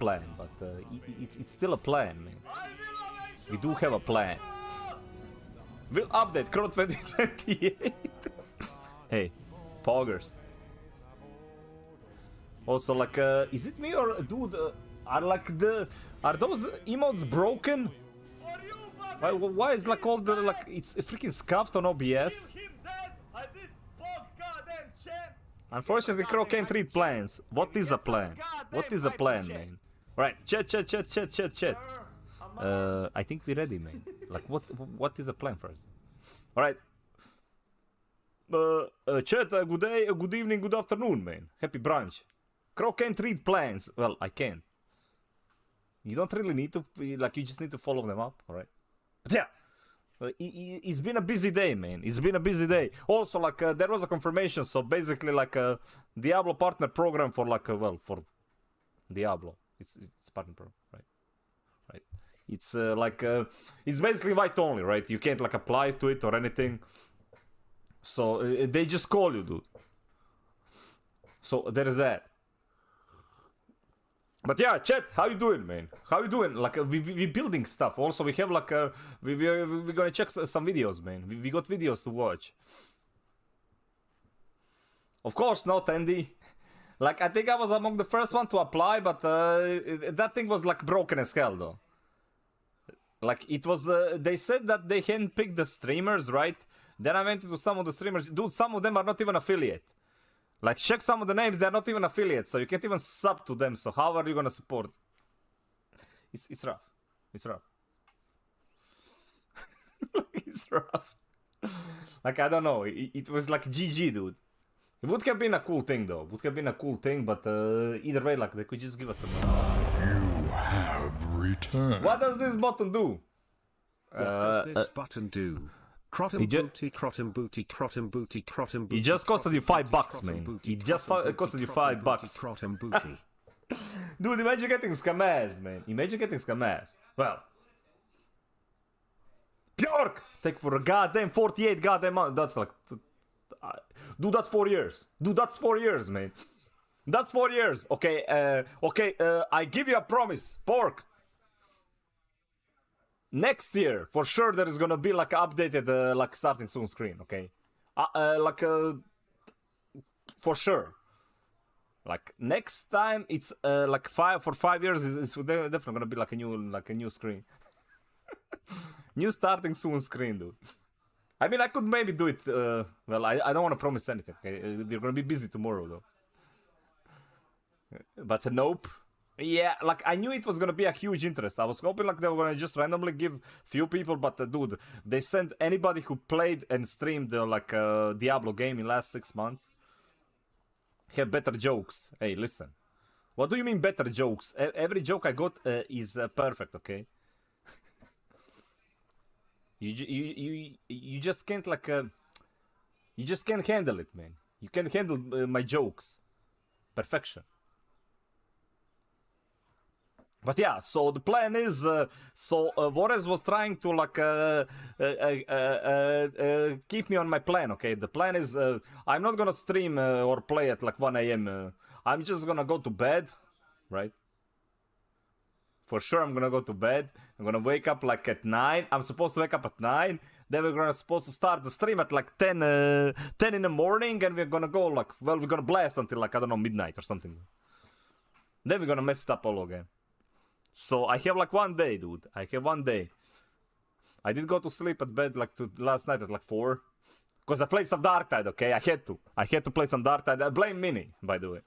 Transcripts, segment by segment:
plan, but it's still a plan, man. We do have a plan. We'll update Crow 2028. Hey, poggers. Also, like, is it me or dude? Are those emotes broken? Why is like all the like it's freaking scuffed on OBS? Unfortunately, Crow can't read plans. What is a plan? What is a plan, man? Right, chat. I think we're ready, man. Like, what is a plan first? All right. Chat. Good day, good evening, good afternoon, man. Happy brunch. Crow can't read plans. Well, I can. You don't really need to, like, you just need to follow them up, all right? But yeah. It's been a busy day, man. It's been a busy day. Also, like, there was a confirmation. So basically, like, a Diablo partner program for, like, well, for Diablo. It's partner program, right? Right. It's like, it's basically white only, right? You can't, like, apply to it or anything. So they just call you, dude. So there is that. But yeah, chat, how you doing, man? How you doing? Like, we building stuff. Also, we have like we're gonna check some videos, man. We got videos to watch. Of course, not Andy. Like, I think I was among the first one to apply, but that thing was like broken as hell, though. Like, it was. They said that they handpicked the streamers, right? Then I went into some of the streamers. Dude, some of them are not even affiliate. Like, check some of the names, they're not even affiliates, so you can't even sub to them, so how are you gonna support? It's rough. It's rough. It's rough. Like, I don't know, it was like GG, dude. It would have been a cool thing, though. Would have been a cool thing, but either way, like, they could just give us some... You have returned. What does this button do? What does this button do? Crottin booty. It just costed you $5, man. It just costed you $5. Crottin booty. Dude, imagine getting scammed, man. Imagine getting scammed. Well. Bjork! Take for a goddamn 48 goddamn months. That's like... Dude, that's 4 years. Dude, that's 4 years, man. That's 4 years. Okay, I give you a promise. Pork. Next year, for sure, there is gonna be like updated, like starting soon screen, okay? For sure. Like next time, it's like for 5 years, it's definitely gonna be like a new screen, new starting soon screen, dude. I mean, I could maybe do it. Well, I don't want to promise anything. Okay, we're gonna be busy tomorrow though. But nope. Yeah, like, I knew it was gonna be a huge interest. I was hoping like they were gonna just randomly give few people, but dude, they sent anybody who played and streamed like Diablo game in last 6 months have better jokes. Hey, listen. What do you mean better jokes? Every joke I got is perfect, okay? you just can't like you just can't handle it, man. You can't handle my jokes. Perfection. But yeah, so the plan is, Vores was trying to like keep me on my plan, okay? The plan is, I'm not gonna stream or play at like 1 AM. I'm just gonna go to bed, right? For sure, I'm gonna go to bed. I'm gonna wake up like at 9. I'm supposed to wake up at 9. Then we're supposed to start the stream at like 10 in the morning, and we're gonna go like, well, we're gonna blast until like, I don't know, midnight or something. Then we're gonna mess it up all again. So I have like 1 day, dude. I have 1 day. I did go to sleep at bed like last night at like 4. Because I played some Dark Tide, okay? I had to play some Dark Tide. I blame Mini, by the way.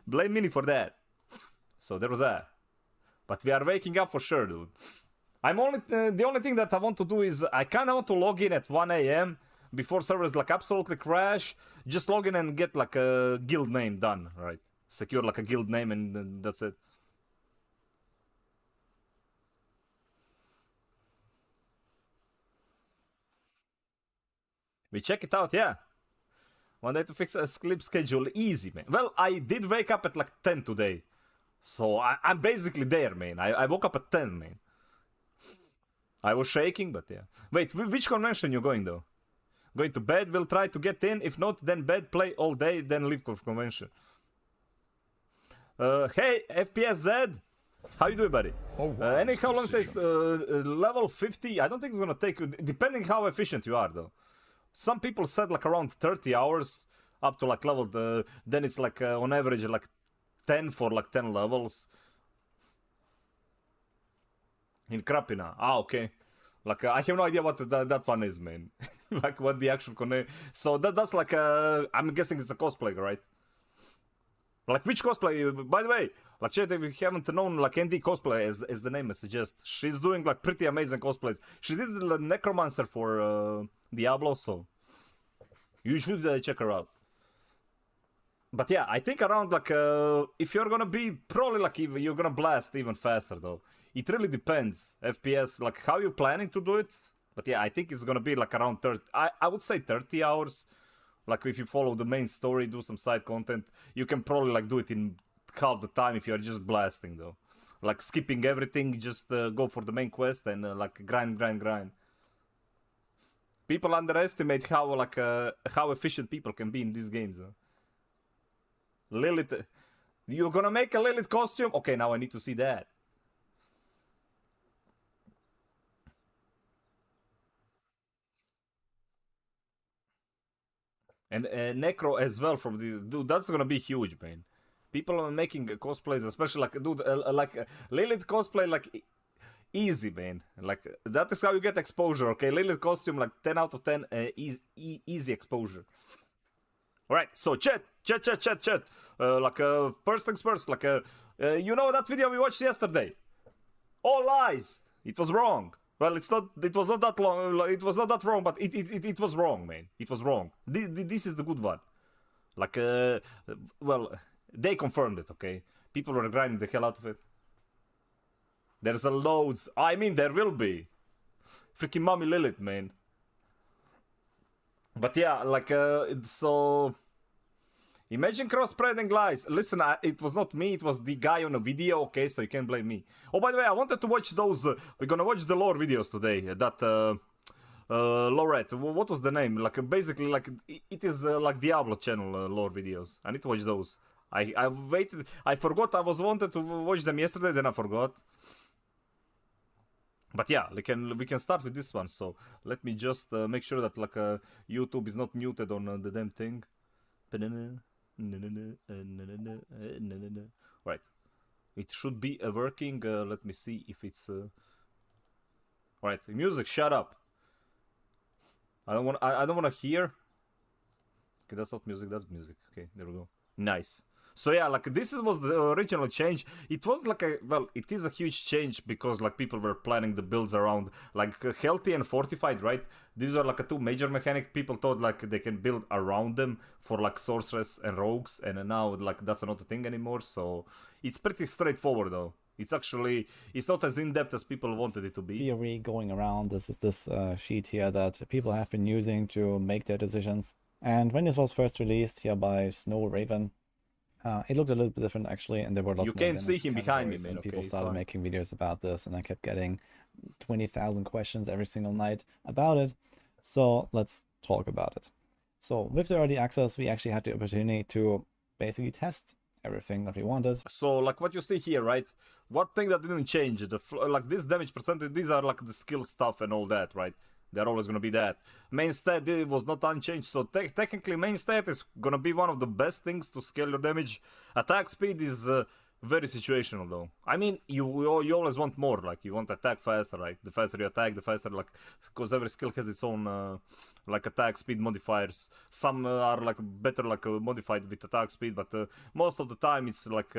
Blame Mini for that. So there was that. But we are waking up for sure, dude. I'm only... the only thing that I want to do is... I kind of want to log in at 1 AM before servers like absolutely crash. Just log in and get like a guild name done, right? Secure like a guild name and that's it. We check it out, yeah. 1 day to fix a sleep schedule. Easy, man. Well, I did wake up at like 10 today. So I'm basically there, man. I woke up at 10, man. I was shaking, but yeah. Wait, which convention you going, though? Going to bed, we'll try to get in. If not, then bed, play all day, then leave for convention. Hey, FPS Z, how you doing, buddy? Any how long it takes? Level 50? I don't think it's gonna take. Depending how efficient you are, though. Some people said like around 30 hours up to like level. Then it's like on average like 10 for like 10 levels. In Krapina. Ah, okay. Like I have no idea what that one is, man. Like what the actual connect. So that's like I'm guessing it's a cosplay, right? Like which cosplay? By the way, like chat, if you haven't known like ND cosplay as the name suggests, she's doing like pretty amazing cosplays. She did the Necromancer for Diablo, so you should check her out. But yeah, I think around like if you're gonna be probably like you're gonna blast even faster though. It really depends FPS like how you're planning to do it. But yeah, I think it's gonna be like around 30. I would say 30 hours. Like if you follow the main story, do some side content, you can probably like do it in half the time if you're just blasting though. Like skipping everything, just go for the main quest and like grind. People underestimate how like how efficient people can be in these games. Lilith, you're gonna make a Lilith costume? Okay, now I need to see that. And Necro as well from the dude. That's gonna be huge, man. People are making cosplays, especially like dude, Lilith cosplay, like easy, man. Like that is how you get exposure. Okay, Lilith costume, like 10 out of 10, easy exposure. All right, so chat. First things first. Like you know that video we watched yesterday? All lies. It was wrong. Well, it's not. It was not that long. It was not that wrong, but it was wrong, man. It was wrong. This is the good one. Like, well, they confirmed it. Okay, people were grinding the hell out of it. There's a loads. I mean, there will be. Freaking Mommy Lilith, man. But yeah, like, so. Imagine cross-spreading lies. Listen, it was not me, it was the guy on a video, okay, so you can't blame me. Oh, by the way, I wanted to watch those, we're gonna watch the lore videos today, that, Lorette, what was the name? Like, basically, like, it is, like, Diablo channel lore videos. I need to watch those. I waited, I forgot, I was wanted to watch them yesterday, then I forgot. But yeah, we can start with this one, so let me just make sure that, like, YouTube is not muted on the damn thing. Right, it should be working. Let me see if it's right. Music, shut up. I don't want to hear. Okay, that's not music, that's music. Okay, there we go. Nice. So yeah, like this was the original change. It was like it is a huge change because like people were planning the builds around like healthy and fortified, right? These are like two major mechanic. People thought like they can build around them for like sorceress and rogues, and now like that's not a thing anymore. So it's pretty straightforward though. It's not as in-depth as people wanted it to be. Theory going around. This is this sheet here that people have been using to make their decisions. And when this was first released here by Snow Raven, it looked a little bit different actually, and there were a lot you more can't see him behind me, man. And people okay, started making videos about this, and I kept getting 20,000 questions every single night about it. So let's talk about it. So with the early access, we actually had the opportunity to basically test everything that we wanted. So like what you see here, right? What thing that didn't change? Like this damage percentage, these are like the skill stuff and all that, right? They're always gonna be that. Main stat was not unchanged, so technically main stat is gonna be one of the best things to scale your damage. Attack speed is very situational though. I mean, you always want more, like you want to attack faster, right? The faster you attack, the faster, like, because every skill has its own like attack speed modifiers. Some are like better like modified with attack speed, but most of the time it's like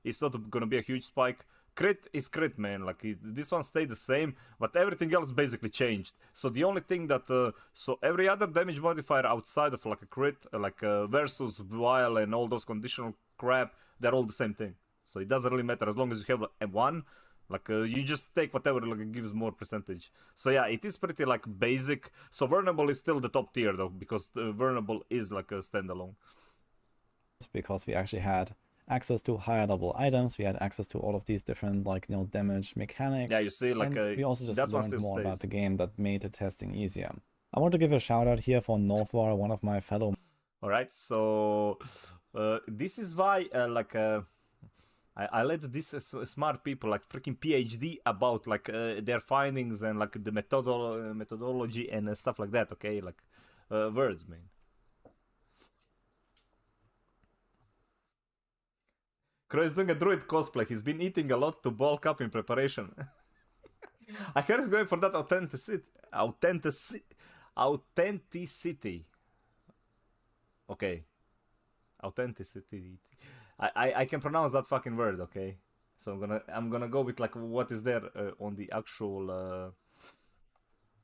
it's not gonna be a huge spike. Crit is crit, man. Like this one stayed the same, but everything else basically changed. So the only thing that so every other damage modifier outside of like a crit, like versus while and all those conditional crap, they're all the same thing. So it doesn't really matter as long as you have like, a one. Like you just take whatever like gives more percentage. So yeah, it is pretty like basic. So vulnerable is still the top tier though, because vulnerable is like a standalone. Because we actually had access to higher level items, we had access to all of these different like damage mechanics. Yeah, you see, like we also just learned more about the game that made the testing easier. I want to give a shout out here for Northwar, one of my fellow. All right, so this is why I let these smart people, like freaking PhD, about like their findings and like the methodology and stuff like that. Okay, like words, man. Crow is doing a druid cosplay. He's been eating a lot to bulk up in preparation. I heard he's going for that authenticity. Okay, authenticity. I can pronounce that fucking word. Okay, so I'm gonna go with like what is there on the actual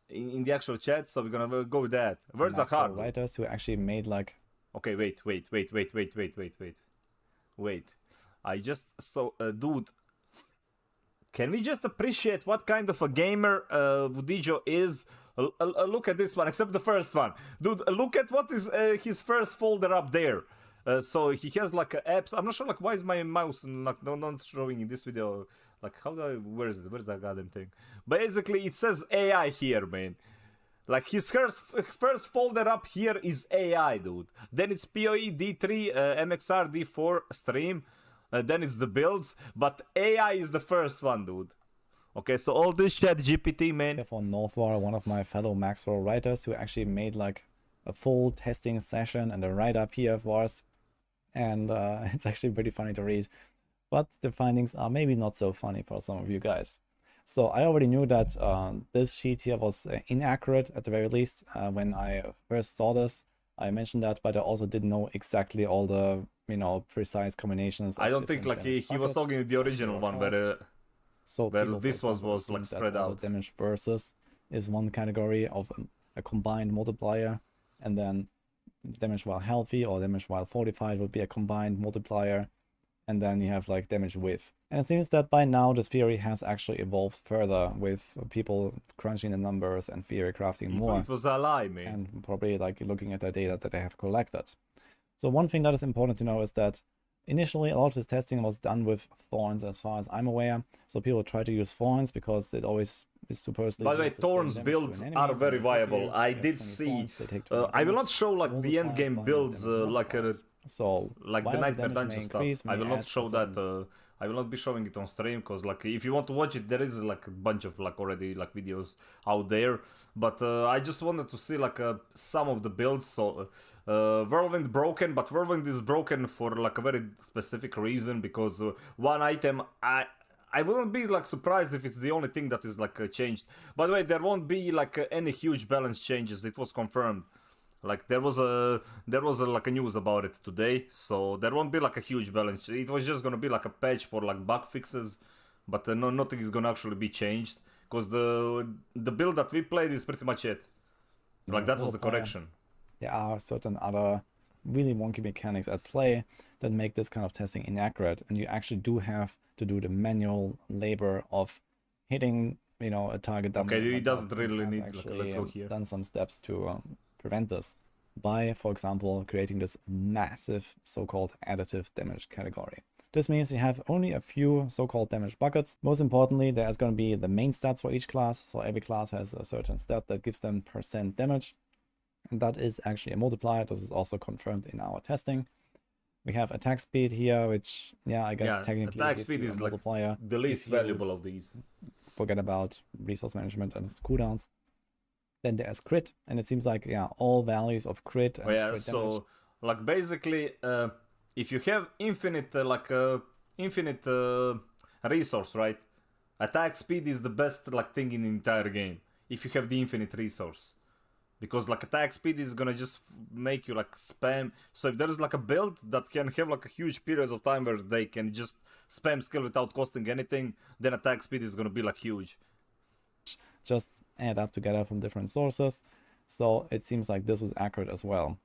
in the actual chat. So we're gonna go with that. Words are hard. Writers who actually made like. Okay, wait. I just dude. Can we just appreciate what kind of a gamer Vudijo is? Look at this one, except the first one. Dude, look at what is his first folder up there. So he has like apps. I'm not sure like why is my mouse like not showing in this video. Like how do I, where's that goddamn thing? Basically it says AI here, man. Like his first folder up here is AI, dude. Then it's PoE D3, MXR D4 stream. Then it's the builds, but AI is the first one, dude. Okay, so all this chat GPT, man. For Northwar, one of my fellow Maxwell writers who actually made like a full testing session and a write-up here for us. And it's actually pretty funny to read. But the findings are maybe not so funny for some of you guys. So I already knew that this sheet here was inaccurate at the very least. When I first saw this, I mentioned that, but I also didn't know exactly all the, you know, precise combinations. I don't think like he was talking the original one, but this was like spread out. Damage versus is one category of a combined multiplier, and then damage while healthy or damage while fortified would be a combined multiplier, and then you have like damage with. And it seems that by now this theory has actually evolved further with people crunching the numbers and theory crafting more. It was a lie, man. And probably like looking at the data that they have collected. So one thing that is important to know is that initially a lot of this testing was done with thorns as far as I'm aware. So people try to use thorns because it always is supposedly... By the way, thorns builds are very viable. I did see... I will not show like the end game builds like the Nightmare Dungeon stuff. I will not show that... I will not be showing it on stream because like if you want to watch it, there is like a bunch of like already like videos out there. But I just wanted to see like some of the builds. So Whirlwind broken, but Whirlwind is broken for like a very specific reason, because one item I wouldn't be like surprised if it's the only thing that is like changed. By the way, there won't be like any huge balance changes. It was confirmed. Like there was like a news about it today, so there won't be like a huge balance. It was just gonna be like a patch for like bug fixes, but no, nothing is gonna actually be changed, because the build that we played is pretty much it. Like that was the correction. There are certain other really wonky mechanics at play that make this kind of testing inaccurate, and you actually do have to do the manual labor of hitting, you know, a target. Okay, it doesn't really need. Let's go here. Done some steps to prevent this by, for example, creating this massive so-called additive damage category. This means you have only a few so-called damage buckets. Most importantly, there's going to be the main stats for each class. So every class has a certain stat that gives them % damage. And that is actually a multiplier. This is also confirmed in our testing. We have attack speed here, which, yeah, I guess technically attack speed is like the least valuable of these. Forget about resource management and cooldowns. Then there's crit, and it seems like, yeah, all values of crit and crit so damage. Like basically if you have infinite resource, right, attack speed is the best like thing in the entire game if you have the infinite resource, because like attack speed is gonna just make you like spam. So if there is like a build that can have like a huge periods of time where they can just spam skill without costing anything, then attack speed is gonna be like huge. Just add up together from different sources, so it seems like this is accurate as well.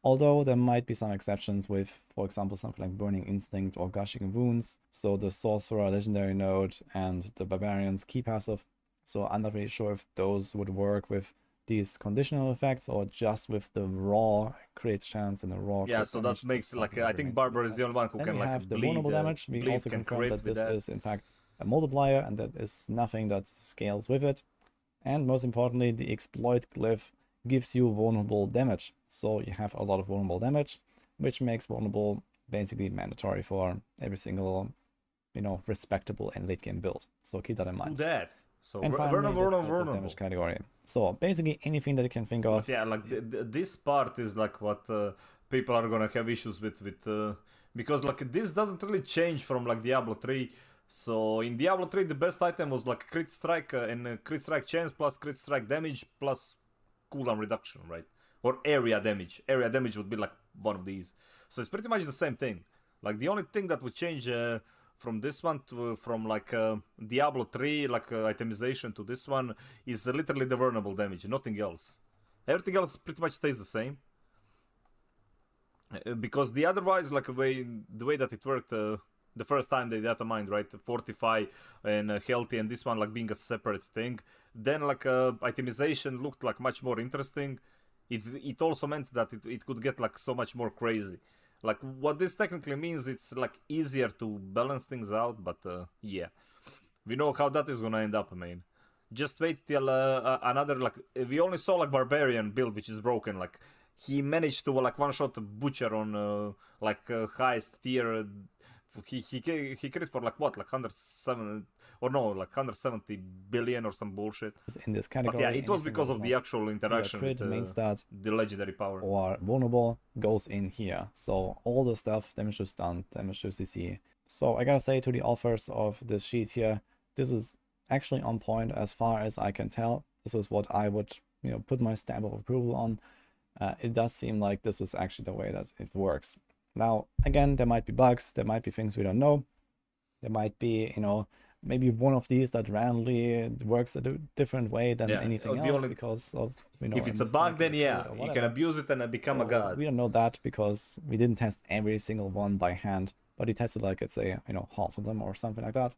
Although there might be some exceptions with, for example, something like Burning Instinct or Gushing Wounds, so the Sorcerer legendary node and the Barbarian's key passive. So I'm not really sure if those would work with these conditional effects or just with the raw crit chance and the raw. Yeah, so that makes like I think Barbar is the only one who can like have the bleed, vulnerable damage. We also confirm that this is in fact a multiplier, and that is nothing that scales with it. And most importantly, the exploit glyph gives you vulnerable damage. So you have a lot of vulnerable damage, which makes vulnerable basically mandatory for every single respectable and late game build. So keep that in mind. Do that. So And finally, this additive damage category. So basically anything that you can think of. But yeah, like this part is like what people are gonna have issues with because like this doesn't really change from like Diablo 3. So in Diablo 3 the best item was like crit strike and crit strike chance plus crit strike damage plus cooldown reduction, right? Or area damage. Area damage would be like one of these. So it's pretty much the same thing. Like the only thing that would change from this one to from like Diablo 3 like itemization to this one is literally the vulnerable damage, nothing else. Everything else pretty much stays the same. Because the otherwise like the way that it worked the first time they data mined, right? Fortify and healthy, and this one like being a separate thing. Then like itemization looked like much more interesting. It also meant that it could get like so much more crazy. Like what this technically means, it's like easier to balance things out, but yeah, we know how that is gonna end up, man. Just wait till another like we only saw like barbarian build which is broken. Like he managed to like one shot butcher on highest tier. He crit for like what, like 107 or no, like 170 billion or some bullshit. In this category, but yeah, it was because of the actual interaction crit, with main stat, the legendary power. Or vulnerable goes in here. So all the stuff, damage to stun, damage to CC. So I gotta say to the authors of this sheet here, this is actually on point as far as I can tell. This is what I would put my stamp of approval on. It does seem like this is actually the way that it works. Now, again, there might be bugs, there might be things we don't know. There might be, maybe one of these that randomly works a different way than anything else because of, if it's a bug, then yeah, you can abuse it and become a god. We don't know that because we didn't test every single one by hand, but he tested like, let's say, half of them or something like that.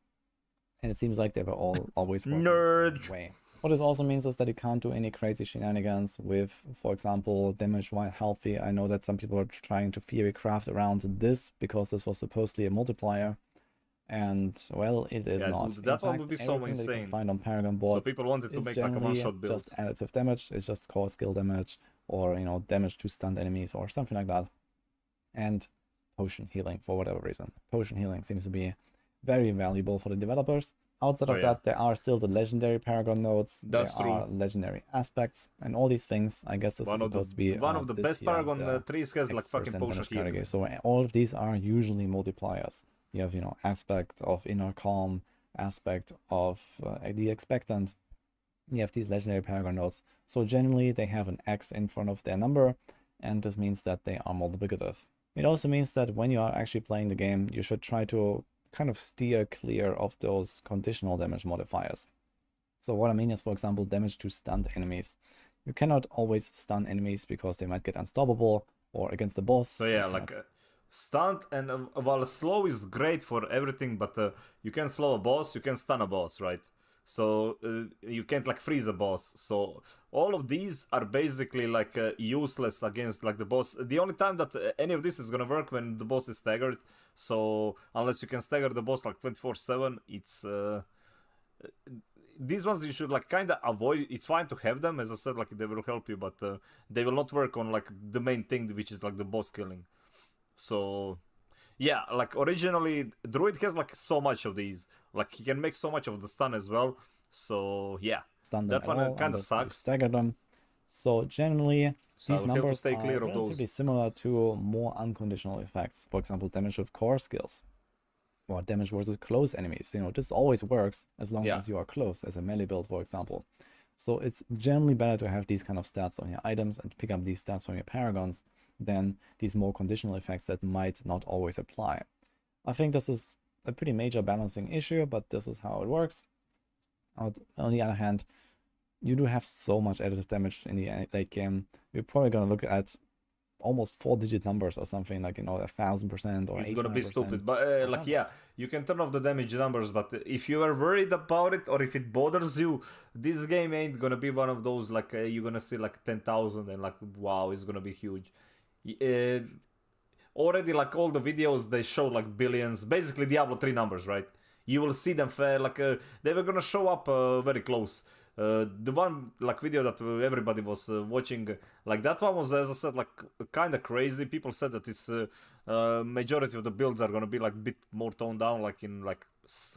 And it seems like they were all always working the same way. What this also means is that you can't do any crazy shenanigans with, for example, damage while healthy. I know that some people are trying to theorycraft around this because this was supposedly a multiplier. And, well, it is not. Dude, that one would be so insane. That you can find on Paragon boards, so people wanted to make like a one-shot build. Just additive damage. It's just core skill damage or, damage to stunned enemies or something like that. And potion healing for whatever reason. Potion healing seems to be very valuable for the developers. Outside of that, there are still the legendary Paragon nodes. There are legendary aspects, and all these things. I guess this is supposed to be one of the best Paragon trees has like fucking potion healing. So all of these are usually multipliers. You have aspect of inner calm, aspect of the expectant. You have these legendary Paragon nodes. So generally they have an X in front of their number, and this means that they are multiplicative. It also means that when you are actually playing the game, you should try to kind of steer clear of those conditional damage modifiers. So what I mean is, for example, damage to stunned enemies. You cannot always stun enemies because they might get unstoppable or against the boss. So yeah, like stunned, and while slow is great for everything, but you can slow a boss, you can stun a boss, right? So you can't like freeze a boss. So all of these are basically like useless against like the boss. The only time that any of this is gonna work when the boss is staggered. So unless you can stagger the boss like 24/7, it's these ones you should like kind of avoid. It's fine to have them, as I said, like they will help you, but they will not work on like the main thing, which is like the boss killing. So yeah, like originally Druid has like so much of these, like he can make so much of the stun as well. So yeah, that one kind of sucks. Stagger them. So generally these numbers are relatively similar to more unconditional effects. For example, damage with core skills or damage versus close enemies. This always works as long as you are close, as a melee build, for example. So it's generally better to have these kind of stats on your items and pick up these stats from your paragons than these more conditional effects that might not always apply. I think this is a pretty major balancing issue, but this is how it works. On the other hand, you do have so much additive damage in the late game. You're probably going to look at almost 4-digit numbers or something, like 1,000% or 800%. It's gonna be stupid, but like yeah, you can turn off the damage numbers, but if you are worried about it or if it bothers you, this game ain't gonna be one of those like you're gonna see like 10,000 and like wow, it's gonna be huge. Already like all the videos they show like billions, basically Diablo 3 numbers, right? You will see them like they were gonna show up very close. The one like video that everybody was watching, like that one was, as I said, like kind of crazy. People said that it's majority of the builds are gonna be like a bit more toned down, like in like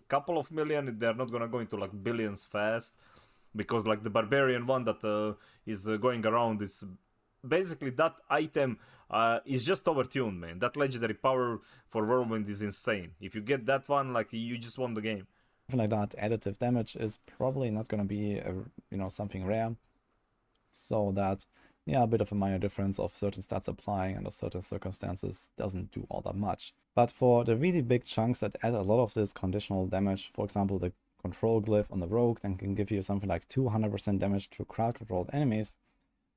couple of million. They're not gonna go into like billions fast, because like the barbarian one that is going around is basically that item is just overtuned, man. That legendary power for Whirlwind is insane. If you get that one, like you just won the game. Something like that, additive damage is probably not going to be something rare. So that, yeah, a bit of a minor difference of certain stats applying under certain circumstances doesn't do all that much. But for the really big chunks that add a lot of this conditional damage, for example, the control glyph on the rogue then can give you something like 200% damage to crowd controlled enemies.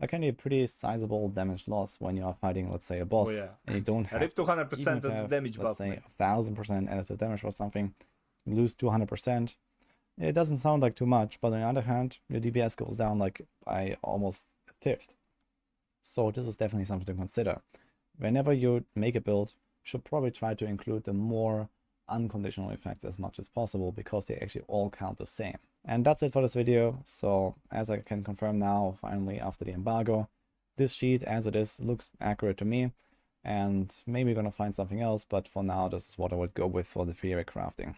That can be a pretty sizable damage loss when you are fighting, let's say, a boss. Oh, yeah. And you don't have 200% of damage let's buff, say, man. 1000% additive damage or something. You lose 200%. It doesn't sound like too much, but on the other hand, your DPS goes down like by almost a fifth. So this is definitely something to consider. Whenever you make a build, you should probably try to include the more unconditional effects as much as possible, because they actually all count the same. And that's it for this video. So as I can confirm now, finally after the embargo, this sheet as it is looks accurate to me, and maybe gonna find something else, but for now this is what I would go with for the theory crafting.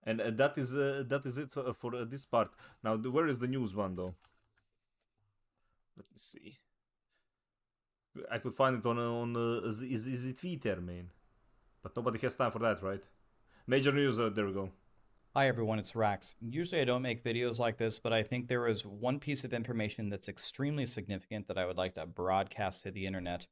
And that is it for this part. Now, where is the news one though? Let me see. I could find it on is it Twitter, man? But nobody has time for that, right? Major news. There we go. Hi everyone, it's Rax. Usually I don't make videos like this, but I think there is one piece of information that's extremely significant that I would like to broadcast to the internet.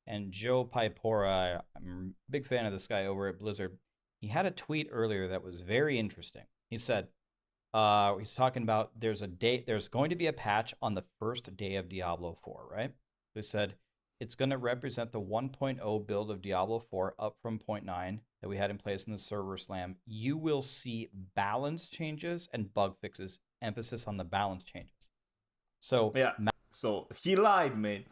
And Joe Pipora, I'm a big fan of this guy over at Blizzard. He had a tweet earlier that was very interesting. He said, he's talking about there's going to be a patch on the first day of Diablo 4, right? So he said, it's going to represent the 1.0 build of Diablo 4 up from 0.9 that we had in place in the server slam. You will see balance changes and bug fixes, emphasis on the balance changes. So yeah, so he lied, man.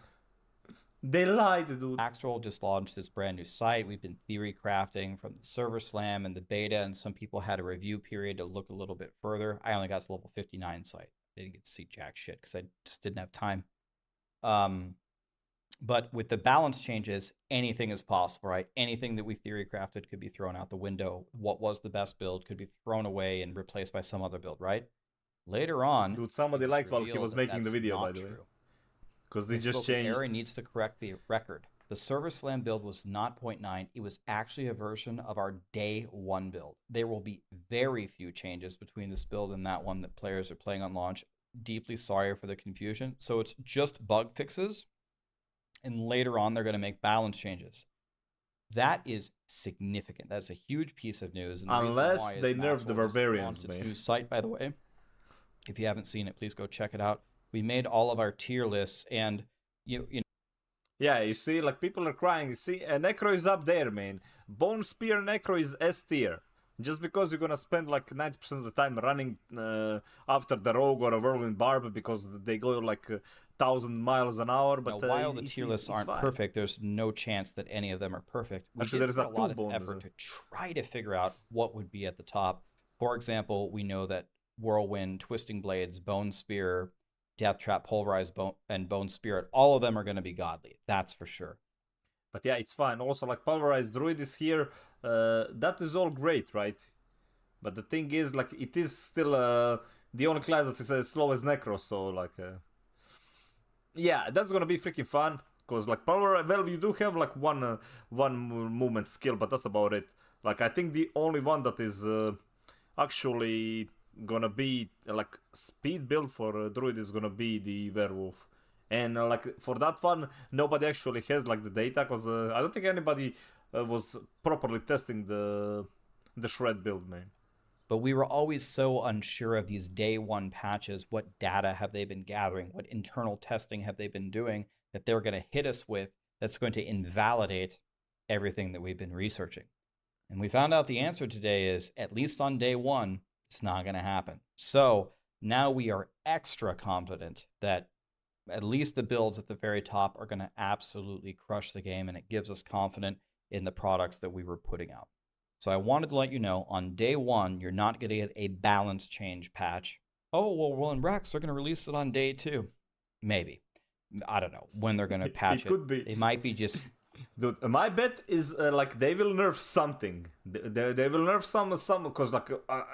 They lied, dude. Maxtroll just launched this brand new site. We've been theory crafting from the server slam and the beta, and some people had a review period to look a little bit further. I only got to level 59, so I didn't get to see jack shit because I just didn't have time. But with the balance changes, anything is possible, right? Anything that we theory crafted could be thrown out the window. What was the best build could be thrown away and replaced by some other build, right? Later on, dude, somebody liked while he was making the video, by the way. Because they just changed. Aaron needs to correct the record. The server slam build was not 0.9. It was actually a version of our day one build. There will be very few changes between this build and that one that players are playing on launch. Deeply sorry for the confusion. So it's just bug fixes. And later on, they're going to make balance changes. That is significant. That's a huge piece of news. And unless they nerf the barbarians, man. It's a new site, by the way. If you haven't seen it, please go check it out. We made all of our tier lists, and you know. Yeah, you see, like people are crying. You see, Necro is up there, man. Bone Spear Necro is S tier. Just because you're gonna spend like 90% of the time running after the Rogue or a Whirlwind Barb because they go like 1,000 miles an hour. But now, while the tier lists aren't perfect, there's no chance that any of them are perfect. We actually, there's a lot of effort to try to figure out what would be at the top. For example, we know that Whirlwind, Twisting Blades, Bone Spear, Death Trap, Pulverized Bone, and Bone Spirit, all of them are going to be godly. That's for sure. But yeah, it's fine. Also, like Pulverized Druid is here. That is all great, right? But the thing is, like, it is still the only class that is as slow as Necro. So, like, yeah, that's gonna be freaking fun. Cause like well, you do have like one movement skill, but that's about it. Like, I think the only one that is actually gonna be like speed build for Druid is gonna be the Werewolf. And like for that one, nobody actually has like the data, because I don't think anybody was properly testing the Shred build, man. But we were always so unsure of these day one patches. What data have they been gathering? What internal testing have they been doing that they're going to hit us with that's going to invalidate everything that we've been researching? And we found out the answer today is, at least on day one, it's not going to happen. So now we are extra confident that at least the builds at the very top are going to absolutely crush the game, and it gives us confidence in the products that we were putting out. So I wanted to let you know, on day one, you're not going to get a balance change patch. Oh, well, in Rex, they're going to release it on day two. Maybe. I don't know when they're going to patch it. Could be. They might be just Dude, my bet is like they will nerf something. They will nerf some because like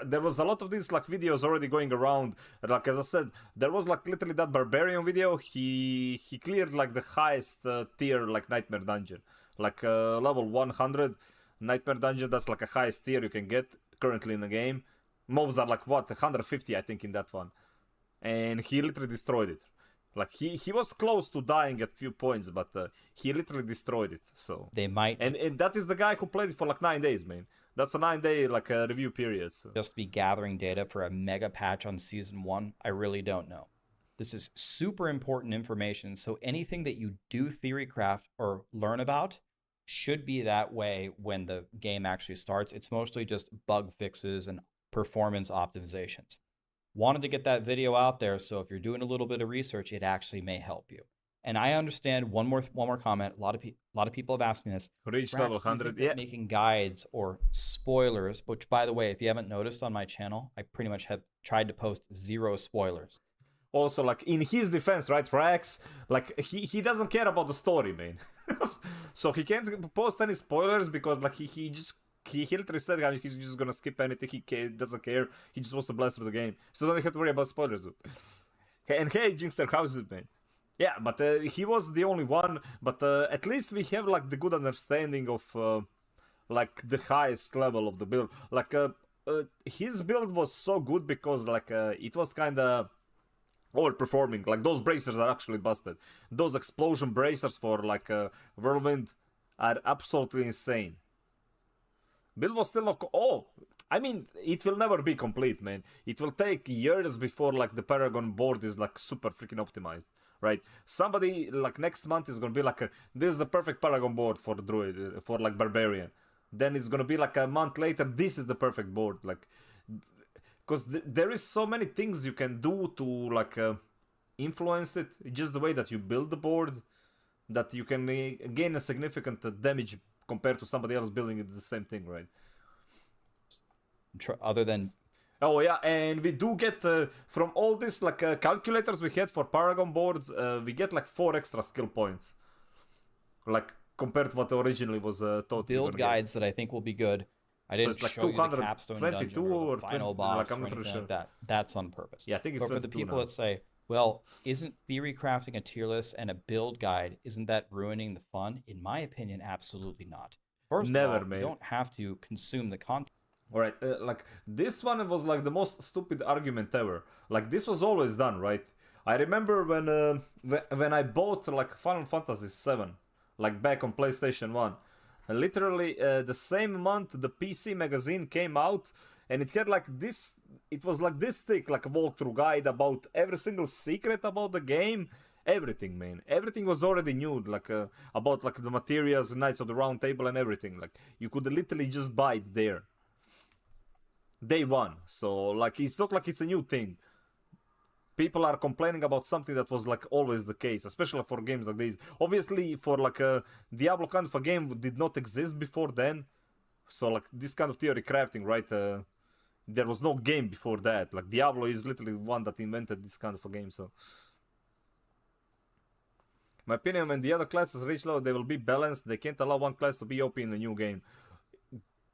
there was a lot of these like videos already going around. Like as I said, there was like literally that barbarian video. He cleared like the highest tier like nightmare dungeon, like level 100 nightmare dungeon. That's like a highest tier you can get currently in the game. Mobs are like what 150 I think in that one, and he literally destroyed it. Like he was close to dying at few points, but he literally destroyed it. So They might and that is the guy who played it for like 9 days, man. That's a 9 day like review period. So. just be gathering data for a mega patch on season 1. I really don't know. This is super important information. So anything that you do theorycraft or learn about should be that way when the game actually starts. It's mostly just bug fixes and performance optimizations. Wanted to get that video out there, so if you're doing a little bit of research, it actually may help you. And I understand one more comment. A lot of people have asked me this. Reach Rax, level do you think 100. that Yeah. making guides or spoilers, which by the way, if you haven't noticed on my channel, I pretty much have tried to post 0 spoilers. Also, like in his defense, right, Rax, like he doesn't care about the story, man. So he can't post any spoilers because like he literally said he's just gonna skip anything. He doesn't care. He just wants to blast with the game. So don't have to worry about spoilers, dude. And hey, Jinxter, how's it, man? Yeah, but he was the only one. But at least we have like the good understanding of like the highest level of the build. Like his build was so good because like it was kind of overperforming. Like those bracers are actually busted. Those explosion bracers for like whirlwind are absolutely insane. Build was still like, oh, I mean, it will never be complete, man. It will take years before like the Paragon board is like super freaking optimized, right? Somebody like next month is gonna be like, this is the perfect Paragon board for Druid, for like Barbarian. Then it's gonna be like a month later, this is the perfect board, like, because there is so many things you can do to like influence it. Just the way that you build the board, that you can gain a significant damage compared to somebody else building it the same thing, right? Other than oh yeah, and we do get from all this like calculators we had for Paragon boards, we get like 4 extra skill points, like compared to what originally was thought. build guides that I think will be good. I didn't it's like show you the capstone dungeon 222 or or the final 20, boss like, I'm or not really anything sure. like that. That's on purpose. Yeah, I think it's But for the 22 people now. that say, well, isn't theory crafting a tier list and a build guide, isn't that ruining the fun? In my opinion, absolutely not. First Never, of all, mate. you don't have to consume the content. Alright, like this one was like the most stupid argument ever. Like this was always done, right? I remember when I bought like Final Fantasy VII, like back on PlayStation 1. Literally the same month the PC magazine came out, and it had like this. It was like this thick, like a walkthrough guide about every single secret about the game. Everything, man. Everything was already new, like about like the materials, Knights of the Round Table, and everything. Like you could literally just buy it there. Day one. So like it's not like it's a new thing. People are complaining about something that was like always the case, especially for games like these. Obviously, for like a Diablo kind of a game did not exist before then. So like this kind of theory crafting, right? There was no game before that. Like Diablo is literally one that invented this kind of a game. So, my opinion, when the other classes reach level, they will be balanced. They can't allow one class to be OP in a new game.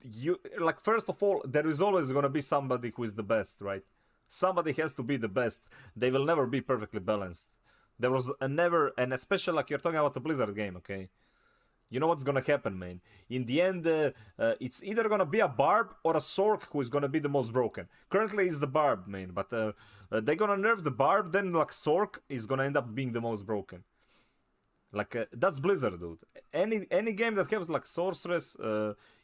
You like first of all, there is always gonna be somebody who is the best, right? Somebody has to be the best. They will never be perfectly balanced. There was a never, and especially like you're talking about the Blizzard game, okay? You know what's gonna happen, man. In the end, it's either gonna be a Barb or a Sork who is gonna be the most broken. Currently, it's the Barb, man, but they're gonna nerf the Barb, then like Sork is gonna end up being the most broken. Like that's Blizzard, dude. Any game that has like Sorceress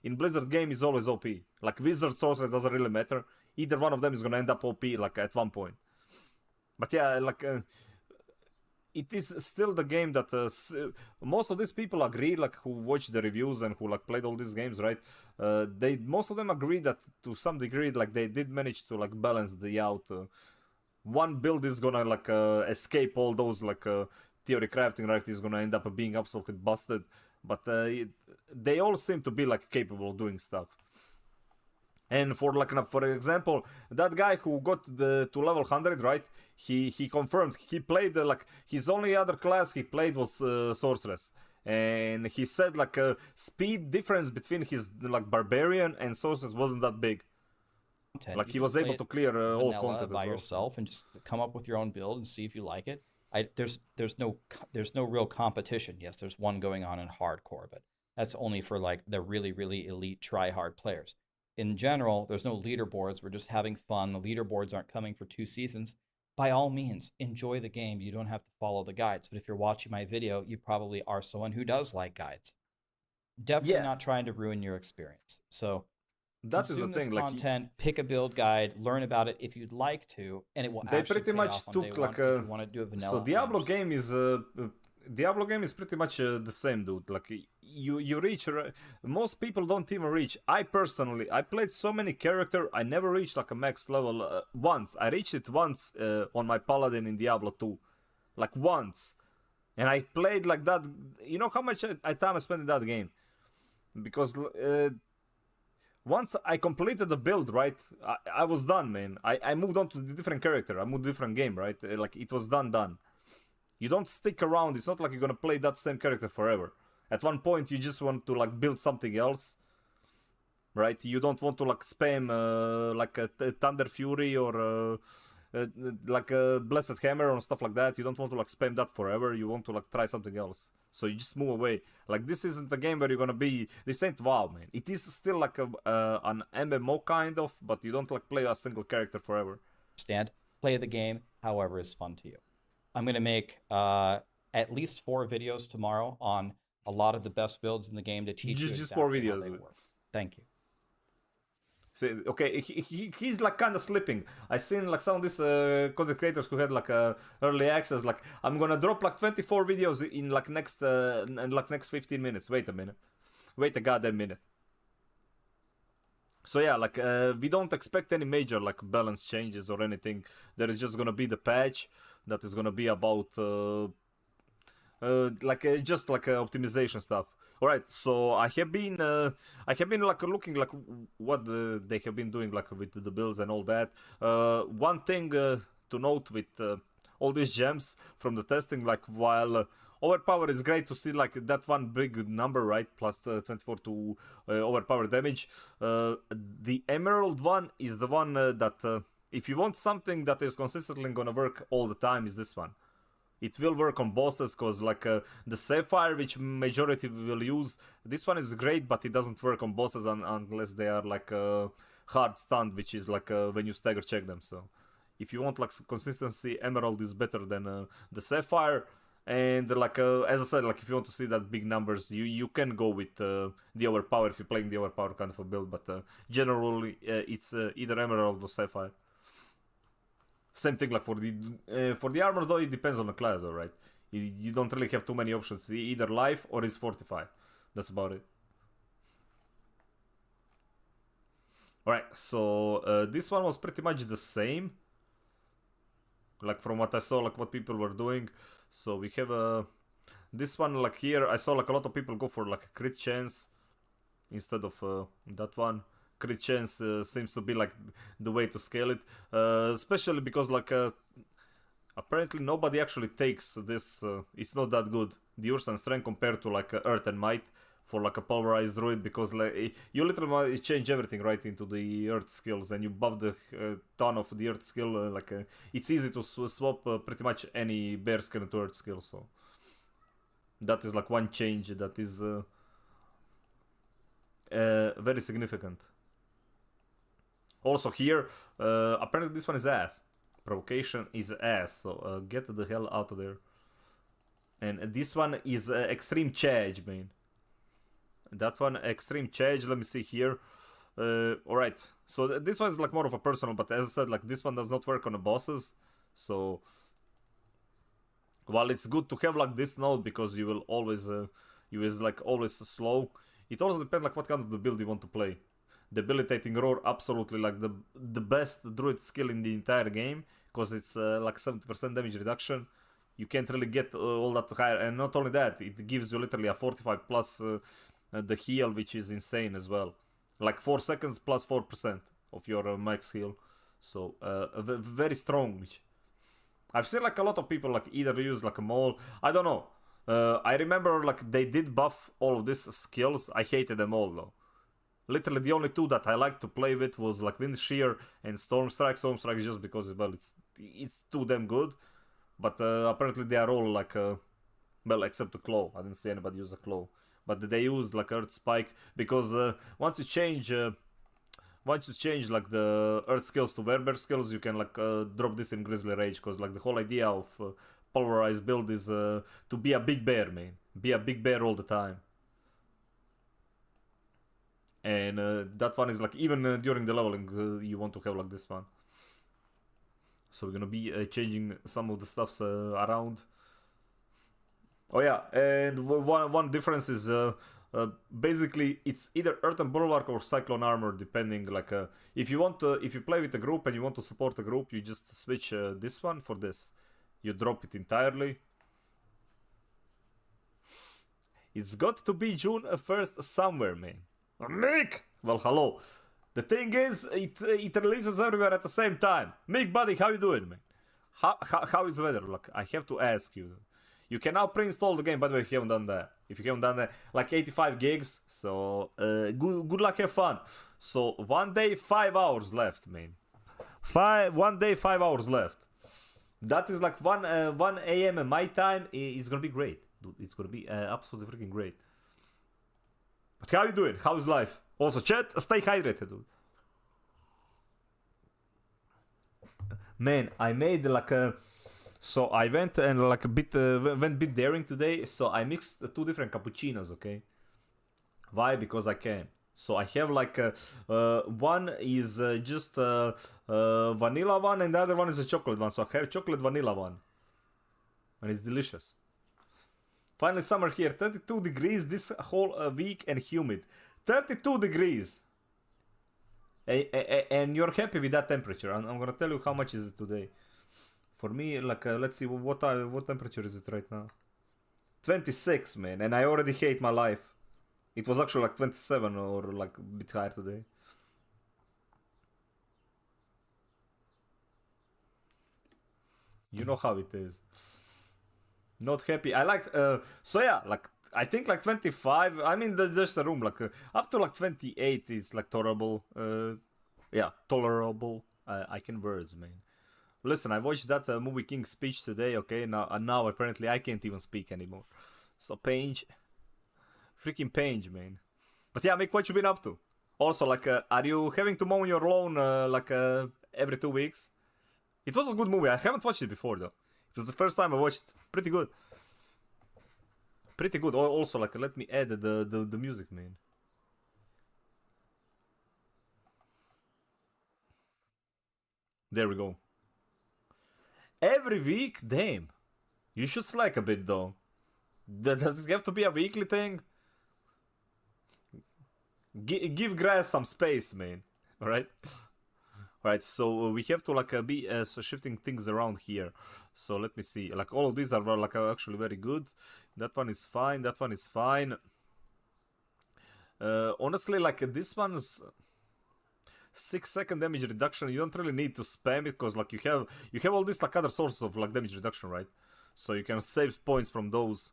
in Blizzard game is always OP. Like Wizard Sorceress doesn't really matter. Either one of them is gonna end up OP like at one point. But yeah, like it is still the game that most of these people agree, like who watch the reviews and who like played all these games, right? Most of them agree that to some degree, like they did manage to like balance the out. One build is gonna like escape all those like theory crafting, right? Is gonna end up being absolutely busted, but they all seem to be like capable of doing stuff. And for like for example, that guy who got to level 100, right? He confirmed he played like his only other class he played was Sorceress, and he said like a speed difference between his like barbarian and sorceress wasn't that big. Like You he can was play able it to clear all vanilla content by as well. yourself and just come up with your own build and see if you like it. There's no real competition. Yes, there's one going on in hardcore, but that's only for like the really elite try hard players. In general, there's no leaderboards. We're just having fun. The leaderboards aren't coming for 2 seasons. By all means, enjoy the game. You don't have to follow the guides. But if you're watching my video, you probably are someone who does like guides. Definitely Yeah. not trying to ruin your experience. So That is the consume this thing. Like content, pick a build guide, learn about it if you'd like to, and it will they actually pretty pay much off on took day like one if you want to do it vanilla. so I Diablo game is pretty much the same, dude. Like you reach most people don't even reach. I personally I played so many character, I never reached like a max level once. I reached it once on my paladin in Diablo 2, like once, and I played like that. You know how much time I spent in that game, because once I completed the build, right, I was done, man. I moved on to the different character. I moved different game, right? Like it was done. You don't stick around. It's not like you're gonna play that same character forever. At one point, you just want to like build something else, right? You don't want to like spam like a Thunder Fury or like a Blessed Hammer or stuff like that. You don't want to like spam that forever. You want to like try something else. So you just move away. Like this isn't a game where you're gonna be. This ain't WoW, man. It is still like an MMO kind of, but you don't like play a single character forever. understand. Play the game however is fun to you. I'm going to make at least 4 videos tomorrow on a lot of the best builds in the game to teach you Just exactly 4 how videos. they work. Thank you. So, okay, he's like kind of slipping. I seen like some of these content creators who had like early access. Like I'm gonna drop like 24 videos in like next 15 minutes. Wait a minute. Wait a goddamn minute. So yeah, like we don't expect any major like balance changes or anything. There is just gonna be the patch that is gonna be about just like optimization stuff. All right, so I have been like looking like what they have been doing like with the builds and all that. One thing to note with all these gems from the testing, like while overpower is great to see like that one big number, right? Plus 24 to overpower damage. The emerald one is the one that if you want something that is consistently gonna work all the time, is this one. It will work on bosses because like the sapphire, which majority will use, this one is great, but it doesn't work on bosses unless they are like hard stunned, which is like when you stagger check them. So if you want like consistency, emerald is better than the sapphire. And like as I said, like if you want to see that big numbers, you can go with the overpower if you're playing the overpower kind of a build, but generally it's either emerald or sapphire. Same thing like for the armor though, it depends on the class, alright. You don't really have too many options. Either life or is fortify. That's about it. Alright, so this one was pretty much the same. Like from what I saw, like what people were doing. So we have this one like here. I saw like a lot of people go for like a crit chance instead of that one. Crit chance seems to be like the way to scale it, especially because like apparently nobody actually takes this. It's not that good, the Ursan strength compared to like Earth and Might for like a pulverized druid, because like you literally change everything right into the Earth skills and you buff the ton of the Earth skill. It's easy to swap pretty much any bear skill into Earth skill. So that is like one change that is very significant. Also here, apparently this one is ass. Provocation is ass, so get the hell out of there. And this one is extreme charge, man. That one, extreme charge, let me see here. Alright, so this one is like more of a personal, but as I said, like this one does not work on the bosses. So while it's good to have like this node, because you will always, always slow, it also depends like what kind of the build you want to play. Debilitating Roar, absolutely like the best druid skill in the entire game, because it's like 70% damage reduction. You can't really get all that higher, and not only that, it gives you literally a 45 plus the heal, which is insane as well. Like 4 seconds plus 4% of your max heal. So very strong. I've seen like a lot of people like either use like a mole. I don't know. I remember like they did buff all of these skills. I hated them all though. Literally the only two that I liked to play with was like Wind Shear and Storm Strike. Storm Strike is just because well it's too damn good. But apparently they are all like well except the Claw. I didn't see anybody use a Claw. But they use like Earth Spike because once you change like the Earth skills to Werber skills, you can like drop this in Grizzly Rage, because like the whole idea of pulverized build is to be a big bear, man. Be a big bear all the time. And that one is like even during the leveling you want to have like this one. So we're gonna be changing some of the stuffs around. Oh yeah, and one difference is basically it's either Earthen Bulwark or Cyclone Armor, depending. Like if you play with a group and you want to support a group, you just switch this one for this. You drop it entirely. It's got to be June 1st somewhere, man. Mick! Well, hello. The thing is, it releases everywhere at the same time. Mick, buddy, how you doing, man? How is the weather? Like, I have to ask you. You can now pre-install the game, by the way, if you haven't done that. If you haven't done that, like 85 gigs. So, good luck, have fun. So, 1 day, 5 hours left, man. 1 day, 5 hours left. That is like 1 a.m. my time. It's gonna be great, dude. It's gonna be absolutely freaking great. But how you doing? How's life? Also, chat, stay hydrated, dude. Man, I made like a... So I went and like went bit daring today. So I mixed 2 different cappuccinos, okay? Why? Because I can. So I have like one is just vanilla one, and the other one is a chocolate one. So I have chocolate vanilla one, and it's delicious. Finally summer here, 32 degrees this whole week and humid. 32 degrees. And you're happy with that temperature. I'm gonna tell you how much is it today. For me, like, let's see, what temperature is it right now? 26, man, and I already hate my life. It was actually like 27 or like a bit higher today. You know how it is. Not happy. I like, so yeah, like, I think like 25, I mean, just a room, like, up to like 28 is like tolerable. Yeah, tolerable. I can words, man. Listen, I watched that movie King's Speech today, okay? Now apparently I can't even speak anymore. So, Paige. Freaking Paige, man. But yeah, Mick, what you been up to? Also, like, are you having to mow your lawn, like, every 2 weeks? It was a good movie. I haven't watched it before, though. It was the first time I watched it. Pretty good. Pretty good. Also, like, let me add the music, man. There we go. Every week? Damn. You should slack a bit, though. Does it have to be a weekly thing? Give grass some space, man. Alright? Alright, so we have to like be so shifting things around here. So let me see. Like all of these are like actually very good. That one is fine. That one is fine. Honestly, like this one's 6-second damage reduction. You don't really need to spam it because like you have all these like other sources of like damage reduction, right? So you can save points from those.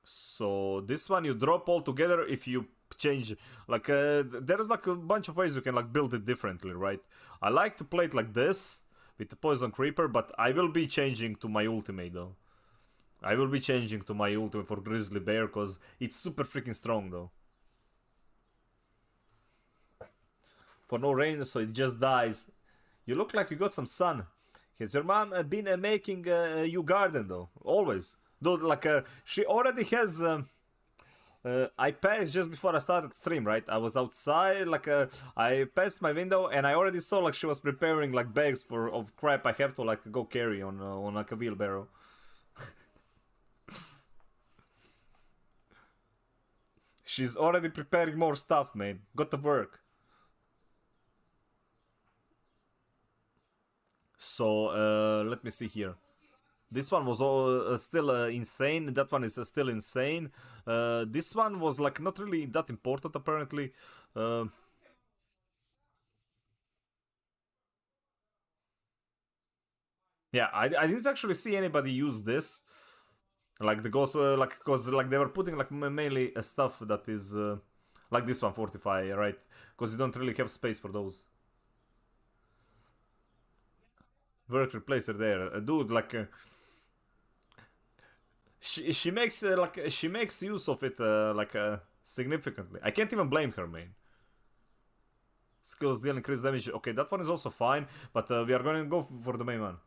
So this one you drop all together if you change, like there's like a bunch of ways you can like build it differently, right? I like to play it like this with the Poison Creeper, but I will be changing to my ultimate though. I will be changing to my ultimate for Grizzly Bear because it's super freaking strong though. For no rain, so it just dies. You look like you got some sun. Has your mom been making you garden though? Always. Dude, like, she already has... I passed just before I started stream, right? I was outside, like, I passed my window and I already saw, like, she was preparing, like, bags of crap I have to, like, go carry on like, a wheelbarrow. She's already preparing more stuff, man. Got to work. So, let me see here. This one was still insane. That one is still insane. This one was like not really that important apparently. Yeah, I didn't actually see anybody use this. Like the ghost, like, because like they were putting like mainly stuff that is like this one, Fortify, right? Because you don't really have space for those. Work replacer there, dude. Like, she makes like she makes use of it like significantly. I can't even blame her, man. Skills deal increase damage. Okay, that one is also fine, but we are going to go for the main one.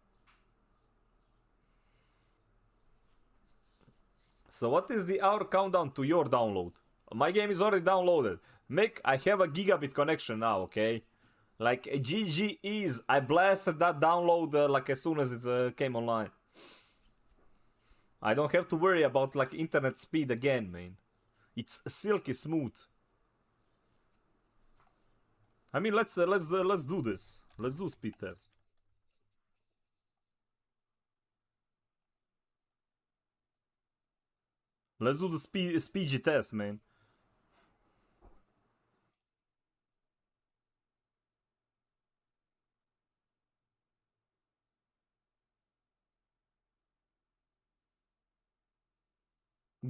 So what is the hour countdown to your download? My game is already downloaded. Mick, I have a gigabit connection now, okay? Like GG is. I blasted that download like as soon as it came online. I don't have to worry about like internet speed again, man. It's silky smooth. I mean, let's do this. Let's do speed test. Let's do the speedy test, man.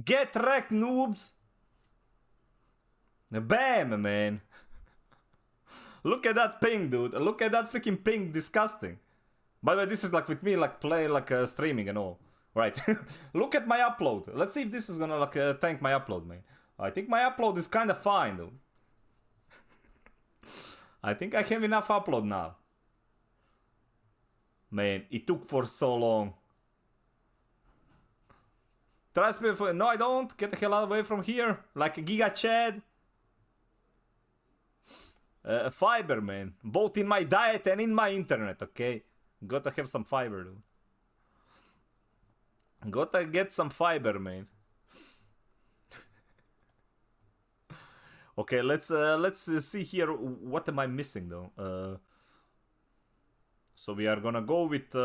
Get wrecked, noobs! Bam, man. Look at that ping, dude. Look at that freaking ping. Disgusting. By the way, this is like with me, like play, like streaming and all. Right. Look at my upload. Let's see if this is gonna like tank my upload, man. I think my upload is kind of fine, dude. I think I have enough upload now. Man, it took for so long. Try speed for... No, I don't. Get the hell away from here. Like a Giga Chad. Fiber, man. Both in my diet and in my internet, okay? Gotta have some fiber, dude. Gotta get some fiber, man. Okay, let's see here. What am I missing, though? So we are gonna go with...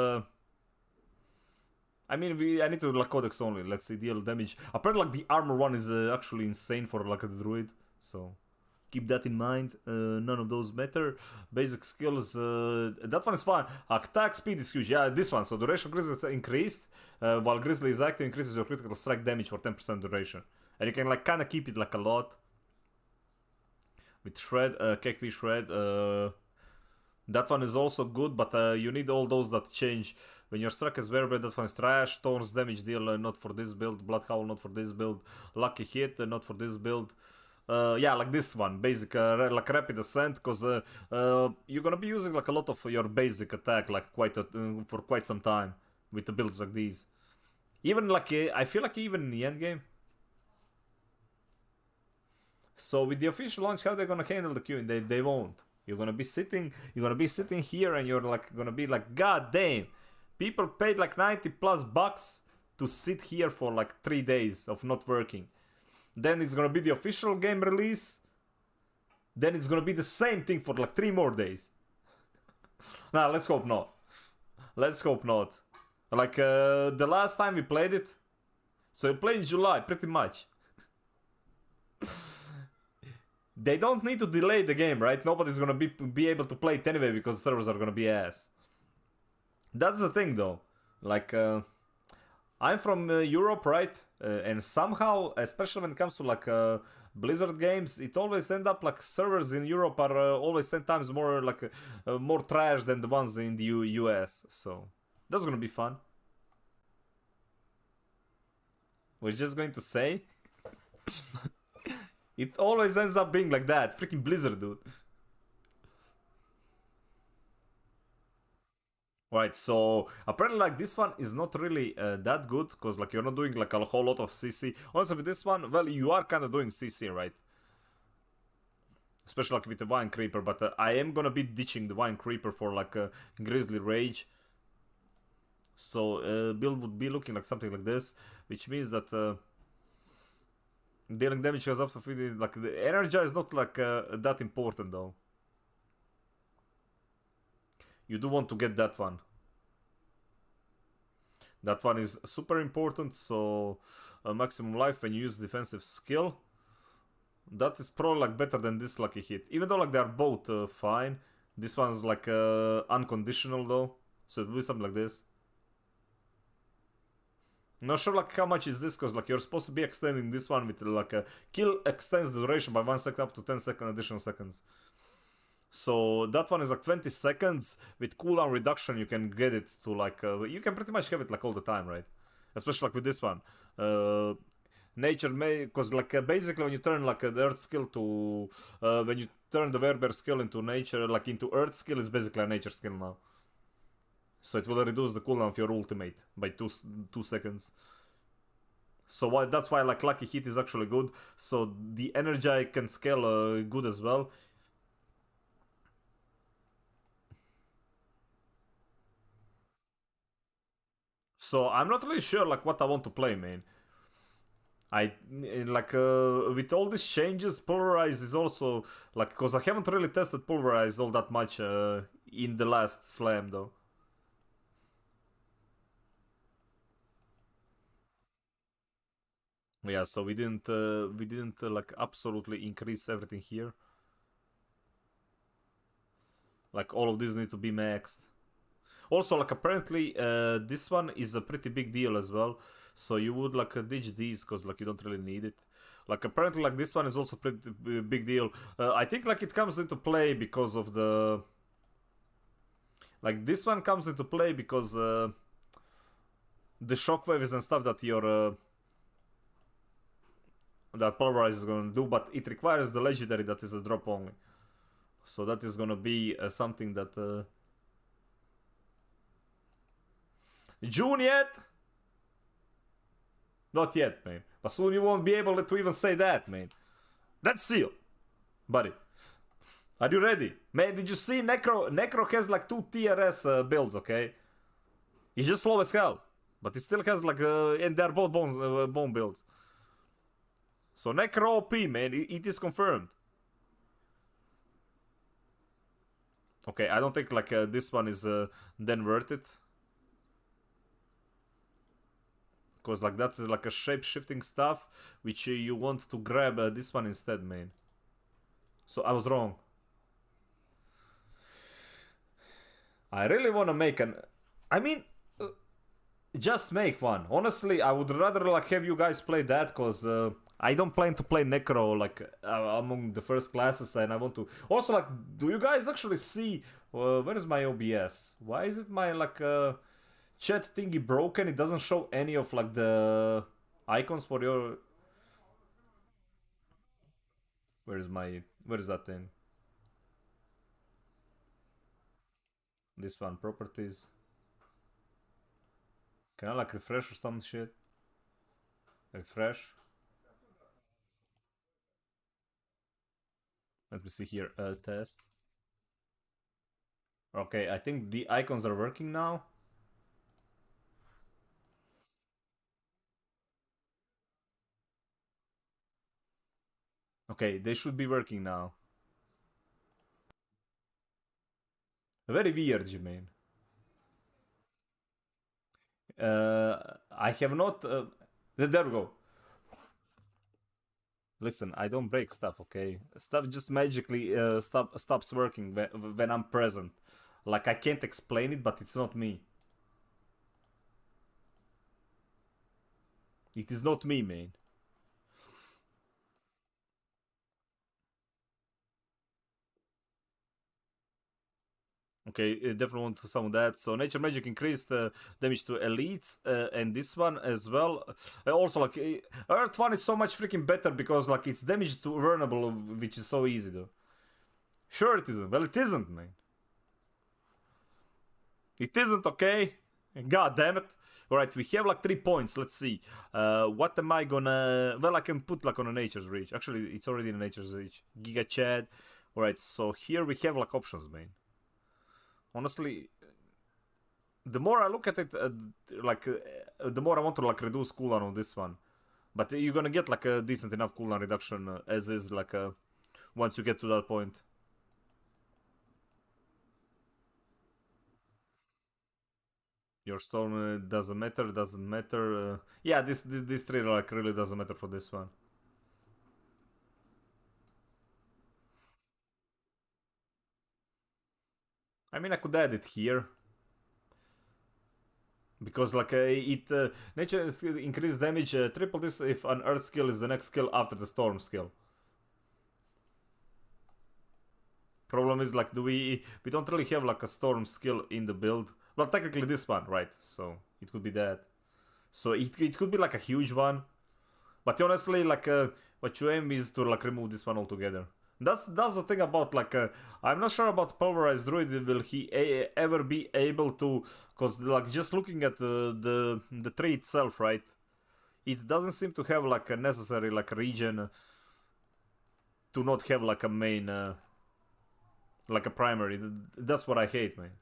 I mean, I need to like codex only. Let's see, deal damage. Apparently, like the armor one is actually insane for like a druid. So keep that in mind. None of those matter. Basic skills. That one is fine. Attack speed is huge. Yeah, this one. So duration of Grizzly is increased. While Grizzly is active, increases your critical strike damage for 10% duration. And you can like kind of keep it like a lot. With Shred, Kekvi Shred. That one is also good, but you need all those that change. When your struck is very bad, that one is trash. Thorns damage deal, not for this build. Blood Howl, not for this build. Lucky hit, not for this build. Yeah, like this one, basic, like rapid ascent, because you're gonna be using like a lot of your basic attack, like for quite some time with the builds like these. Even like I feel like even in the end game. So with the official launch, how they're gonna handle the queuing? They won't. You're gonna be sitting here, and you're like gonna be like, God damn, people paid like $90+ to sit here for like 3 days of not working. Then it's gonna be the official game release. Then it's gonna be the same thing for like 3 more days. Nah, let's hope not. Let's hope not. Like the last time we played it. So we played in July, pretty much. They don't need to delay the game, right? Nobody's gonna be able to play it anyway because servers are gonna be ass. That's the thing, though. Like, I'm from Europe, right? And somehow, especially when it comes to like Blizzard games, it always end up like servers in Europe are always 10 times more like more trash than the ones in the US. So that's gonna be fun. We're just going to say. It always ends up being like that. Freaking Blizzard, dude. Right, so apparently like this one is not really that good, because like you're not doing like a whole lot of CC. Honestly, with this one, well, you are kind of doing CC, right? Especially like with the Vine Creeper, but I am gonna be ditching the Vine Creeper for like a Grizzly Rage. So build would be looking like something like this, which means that dealing damage goes up to 50. Like the energy is not like that important though. You do want to get that one. That one is super important. So maximum life when you use defensive skill. That is probably like better than this lucky hit. Even though like they are both fine. This one's like unconditional though. So it'll be something like this. Not sure like how much is this, cause like you're supposed to be extending this one with like a kill extends the duration by 1 second up to 10 second additional seconds. So that one is like 20 seconds. With cooldown reduction, you can get it to like you can pretty much have it like all the time, right? Especially like with this one. Nature may, because like basically when you turn like the earth skill to when you turn the werebear skill into nature, like into earth skill, is basically a nature skill now. So it will reduce the cooldown of your ultimate by 2 seconds. So that's why like lucky hit is actually good. So the energy can scale good as well. So I'm not really sure like what I want to play, man. I like with all these changes, pulverize is also like, because I haven't really tested pulverize all that much in the last slam though. Yeah, so we didn't like absolutely increase everything here. Like all of these need to be maxed. Also, like apparently this one is a pretty big deal as well. So you would like ditch these because like you don't really need it. Like apparently like this one is also pretty big deal. I think like it comes into play because of the like this one comes into play because the shockwaves and stuff that your that pulverize is gonna do, but it requires the legendary that is a drop only. So that is gonna be something that June yet? Not yet, man. But soon you won't be able to even say that, man. That's seal, buddy. Are you ready? Man, did you see Necro? Necro has like 2 TRS builds, okay? He's just slow as hell. But he still has like, and they're both bone builds. So Necro OP, man, it is confirmed. Okay, I don't think like this one is then worth it. Because like that's like a shape-shifting stuff, which you want to grab this one instead, man. So I was wrong. I really want to make an... I mean, just make one. Honestly, I would rather like have you guys play that, because I don't plan to play Necro like among the first classes, and I want to... Also, like, do you guys actually see... where is my OBS? Why is it my like chat thingy broken? It doesn't show any of like the icons for your... Where is that thing? This one, properties. Can I like refresh or some shit? Refresh. Let me see here. Test. Okay, I think the icons are working now. Okay, they should be working now. Very weird, Jermaine. I have not... there we go. Listen, I don't break stuff, okay? Stuff just magically stops working when I'm present. Like, I can't explain it, but it's not me. It is not me, man. Okay, definitely want to summon that. So nature magic increased damage to elites, and this one as well. Also, like Earth one is so much freaking better because like it's damage to vulnerable, which is so easy though. Sure, it isn't. Well, it isn't, man. It isn't, okay. God damn it. Alright, we have like 3 points. Let's see. What am I gonna... Well, I can put like on a nature's reach. Actually, it's already in a nature's reach. Giga Chad. Alright, so here we have like options, man. Honestly, the more I look at it, the more I want to like reduce cooldown on this one. But you're gonna get like a decent enough cooldown reduction as is like once you get to that point. Your storm doesn't matter. Yeah, this tree like really doesn't matter for this one. I mean, I could add it here. Because like nature increase damage triple this if an earth skill is the next skill after the storm skill. Problem is like we don't really have like a storm skill in the build. Well, technically this one, right? So it could be that. So it could be like a huge one. But honestly, like what you aim is to like remove this one altogether. That's the thing about like I'm not sure about pulverized druid. Will he ever be able to? Cause like just looking at the tree itself, right? It doesn't seem to have like a necessary like region to not have like a main like a primary. That's what I hate, man.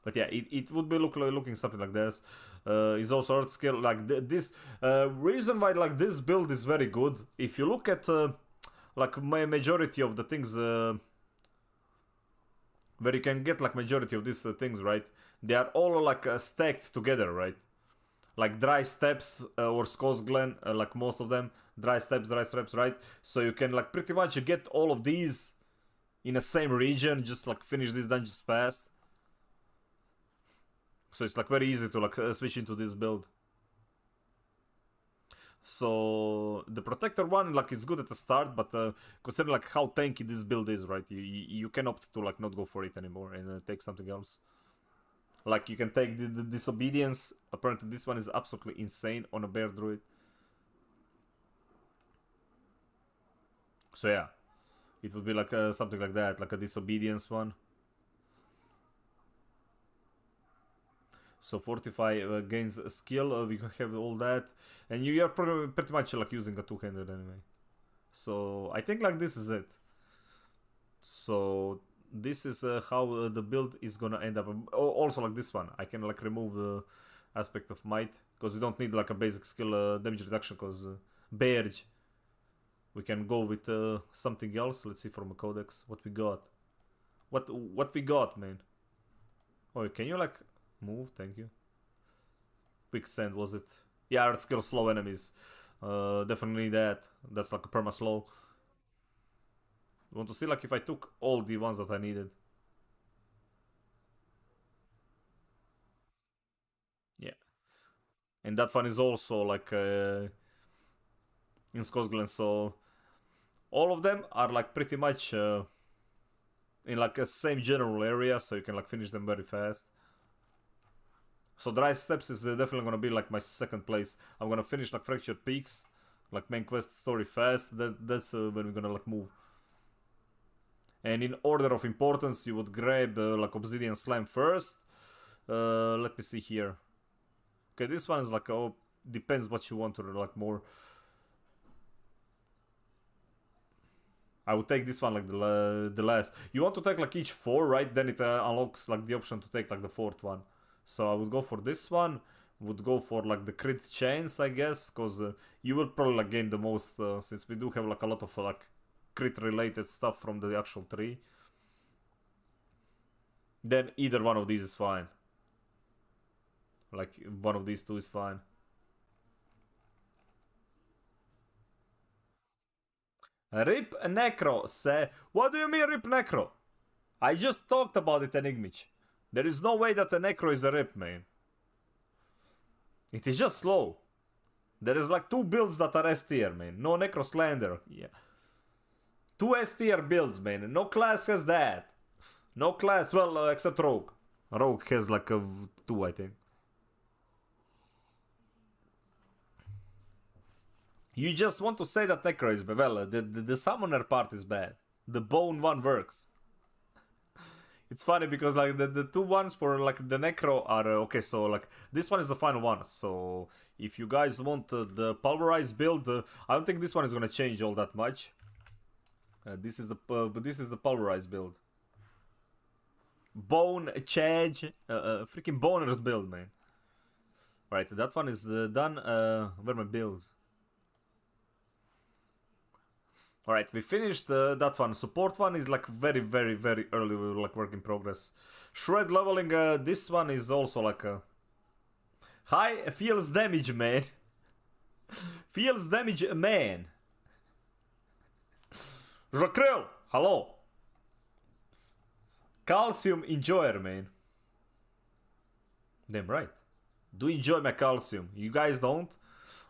But yeah, it would be looking something like this. Is also earth skill like this. Reason why like this build is very good. If you look at like my majority of the things where you can get like majority of these things, right? They are all like stacked together, right? Like dry steps or Scots Glen, like most of them, dry steps, right? So you can like pretty much get all of these in the same region, just like finish these dungeons fast. So it's like very easy to like switch into this build. So the protector one like is good at the start, but considering like how tanky this build is, right? You can opt to like not go for it anymore and take something else. Like you can take the disobedience. Apparently this one is absolutely insane on a bear druid. So yeah, it would be like something like that, like a disobedience one. So fortify gains a skill. We can have all that, and you are pretty much like using a two-handed anyway. So I think like this is it. So this is how the build is gonna end up. Also like this one, I can like remove the aspect of might because we don't need like a basic skill damage reduction. Because Bearge, we can go with something else. Let's see from a codex what we got. What we got, man. Oh, can you like move? Thank you. Quicksand, was it? Yeah, earth skill slow enemies. Definitely that. That's like a perma slow. Want to see like if I took all the ones that I needed. Yeah. And that one is also like in Skosglen, so all of them are like pretty much in like a same general area, so you can like finish them very fast. So Dry Steps is definitely gonna be like my second place. I'm gonna finish like Fractured Peaks, like main quest story fast. That's when we're gonna like move. And in order of importance, you would grab like Obsidian Slime first. Let me see here. Okay, this one is like oh, depends what you want to like more. I would take this one like the last. You want to take like each 4, right? Then it unlocks like the option to take like the 4th one. So I would go for this one. Would go for like the crit chains, I guess, because you will probably like gain the most since we do have like a lot of like crit related stuff from the actual tree. Then either one of these is fine. Like one of these two is fine. Rip Necro say, what do you mean Rip Necro? I just talked about it, Enigmich. There is no way that a Necro is a rip, man. It is just slow. There is like 2 builds that are S tier, man. No Necro Slander. Yeah. 2 S tier builds, man. No class has that. No class, well, except Rogue. Rogue has like a 2, I think. You just want to say that Necro is bad. Well, the summoner part is bad. The bone one works. It's funny because like the 2 ones for like the Necro are okay. So like this one is the final one. So if you guys want the pulverized build, I don't think this one is gonna change all that much. This is the pulverized build. Bone charge, freaking boners build, man. Right, that one is done. Where are my builds? Alright, we finished that one. Support one is like very, very, very early, like work in progress. Shred leveling, this one is also like a high feels damage, man. Feels damage, man. Jakril, hello. Calcium enjoyer, man. Damn right. Do enjoy my calcium. You guys don't?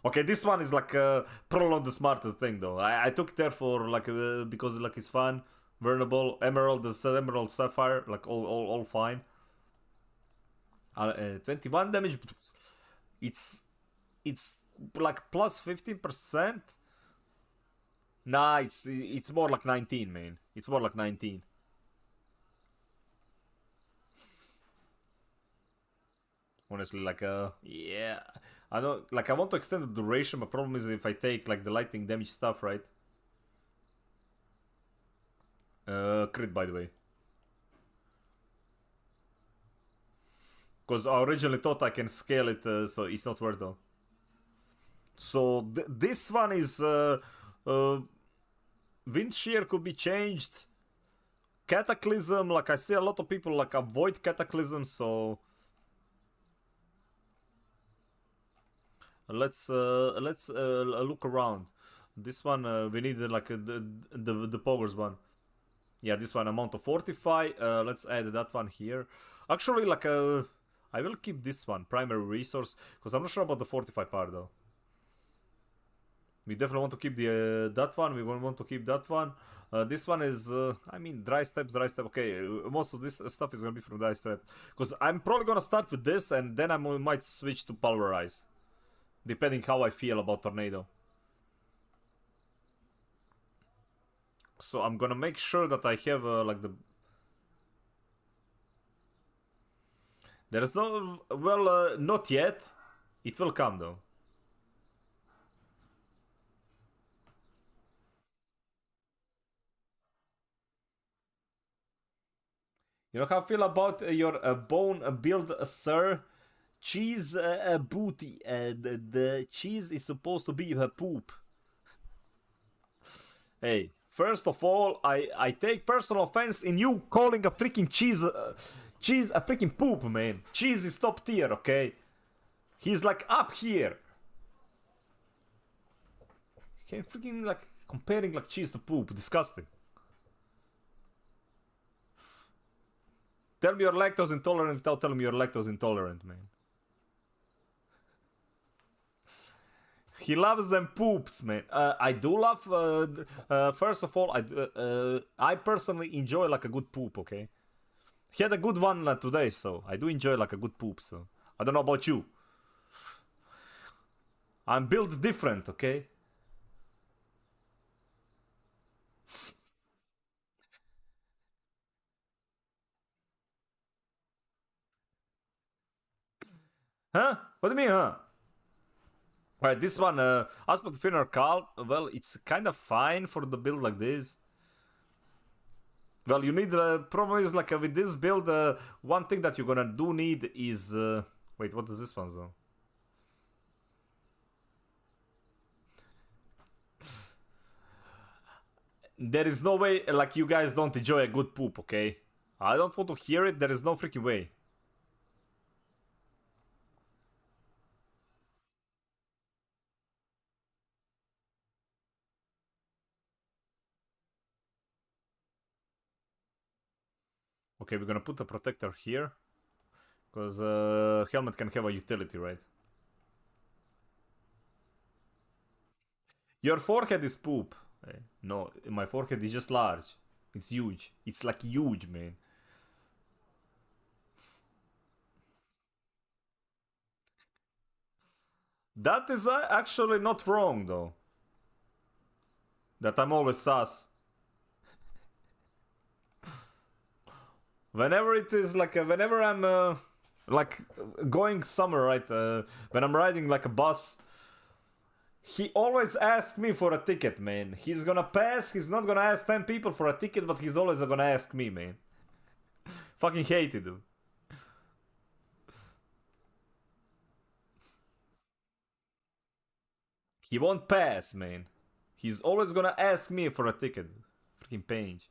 Okay, this one is like probably not the smartest thing though. I took it there for like because like it's fun, vulnerable, emerald, the emerald sapphire, like all fine. 21 damage. It's like plus 15%. Nah, it's more like 19, man. It's more like 19. Honestly, like yeah, I don't like. I want to extend the duration. My problem is if I take like the lightning damage stuff, right? Crit, by the way. Because I originally thought I can scale it, so it's not worth though. So this one is wind shear could be changed. Cataclysm, like I see a lot of people like avoid cataclysm, so let's look around. This one we need like the poggers one. Yeah, this one amount of fortify. Let's add that one here. Actually, like I will keep this one primary resource because I'm not sure about the fortify part though. We definitely want to keep the that one. We want to keep that one. This one is, I mean, dry steps. Okay, most of this stuff is gonna be from dry step because I'm probably gonna start with this and then I might switch to pulverize, depending how I feel about tornado. So I'm gonna make sure that I have like the. There is no well, not yet. It will come though. You know how I feel about your bone build, sir? Cheese booty. The cheese is supposed to be her poop. Hey, first of all, I take personal offense in you calling a freaking cheese a freaking poop, man. Cheese is top tier, okay? He's like up here. Okay, freaking like comparing like cheese to poop, disgusting. Tell me you're lactose intolerant without telling me you're lactose intolerant, man. He loves them poops, man. I do love. First of all, I personally enjoy like a good poop. Okay, he had a good one today, so I do enjoy like a good poop. So I don't know about you. I'm built different. Okay. Huh? What do you mean, huh? Alright, this one, Aspect of Inner Calm, well, it's kind of fine for the build like this. Well, you need, problem is, like, with this build, one thing that you're gonna do need is, wait, what is this one, though? There is no way, like, you guys don't enjoy a good poop, okay? I don't want to hear it, there is no freaking way. Okay, we're gonna put a protector here. Because helmet can have a utility, right? Your forehead is poop. No, my forehead is just large. It's huge. It's like huge, man. That is actually not wrong, though. That I'm always sus. Whenever it is like, whenever I'm like going somewhere, right? When I'm riding like a bus, he always asks me for a ticket, man. He's gonna pass. He's not gonna ask 10 people for a ticket, but he's always gonna ask me, man. Fucking hate it, dude. He won't pass, man. He's always gonna ask me for a ticket. Freaking page.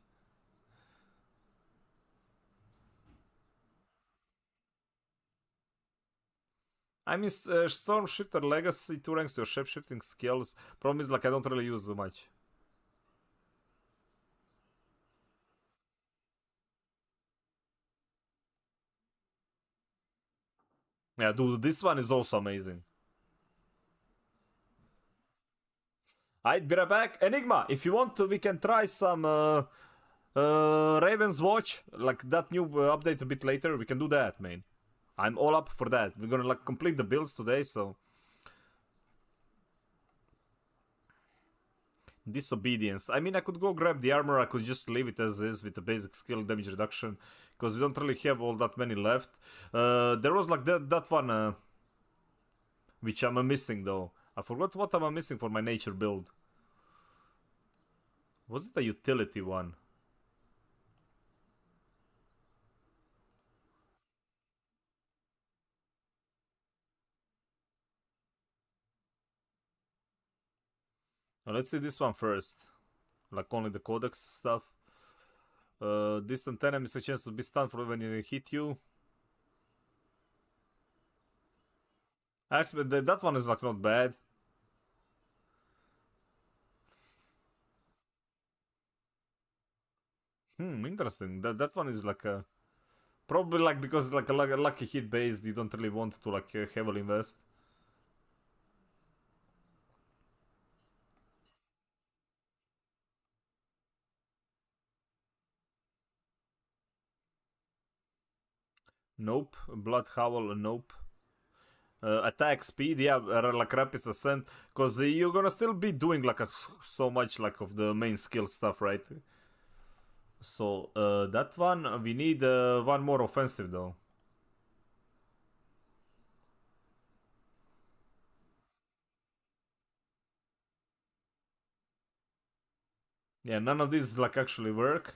I mean, Storm Shifter Legacy, 2 ranks to your shape shifting skills. Problem is, like, I don't really use too much. Yeah, dude, this one is also amazing. I'd be right back. Enigma, if you want to, we can try some Raven's Watch, like that new update a bit later. We can do that, man. I'm all up for that. We're gonna like complete the builds today, so Disobedience. I mean, I could go grab the armor. I could just leave it as is with the basic skill damage reduction, because we don't really have all that many left. There was like that one, which I'm missing though. I forgot what I'm missing for my nature build. Was it a utility one? Let's see this one first. Like only the codex stuff. Distant enemies a chance to be stunned for when they hit you. Actually, that one is like not bad. Interesting. That one is like a probably like because like a lucky hit based. You don't really want to like heavily invest. Nope. Blood Howl, nope. Attack speed, yeah, like rapid ascent, because you're gonna still be doing like so much like of the main skill stuff, right? So that one we need one more offensive though. Yeah, none of these like actually work,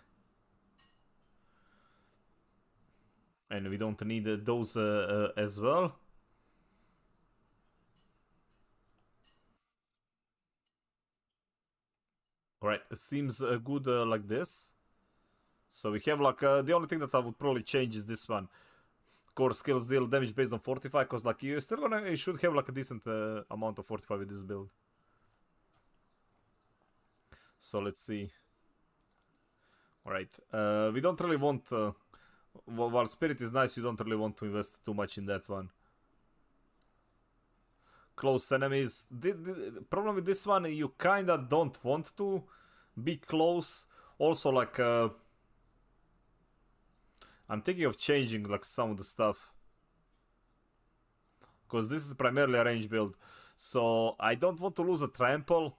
and we don't need those as well. All right, it seems good like this. So we have like the only thing that I would probably change is this one. Core skills deal damage based on fortify, because like you should have like a decent amount of fortify with this build. So let's see. All right, we don't really want. While spirit is nice, you don't really want to invest too much in that one. Close enemies. The problem with this one, you kinda don't want to be close. Also, like I'm thinking of changing like some of the stuff, because this is primarily a range build, so I don't want to lose a trample.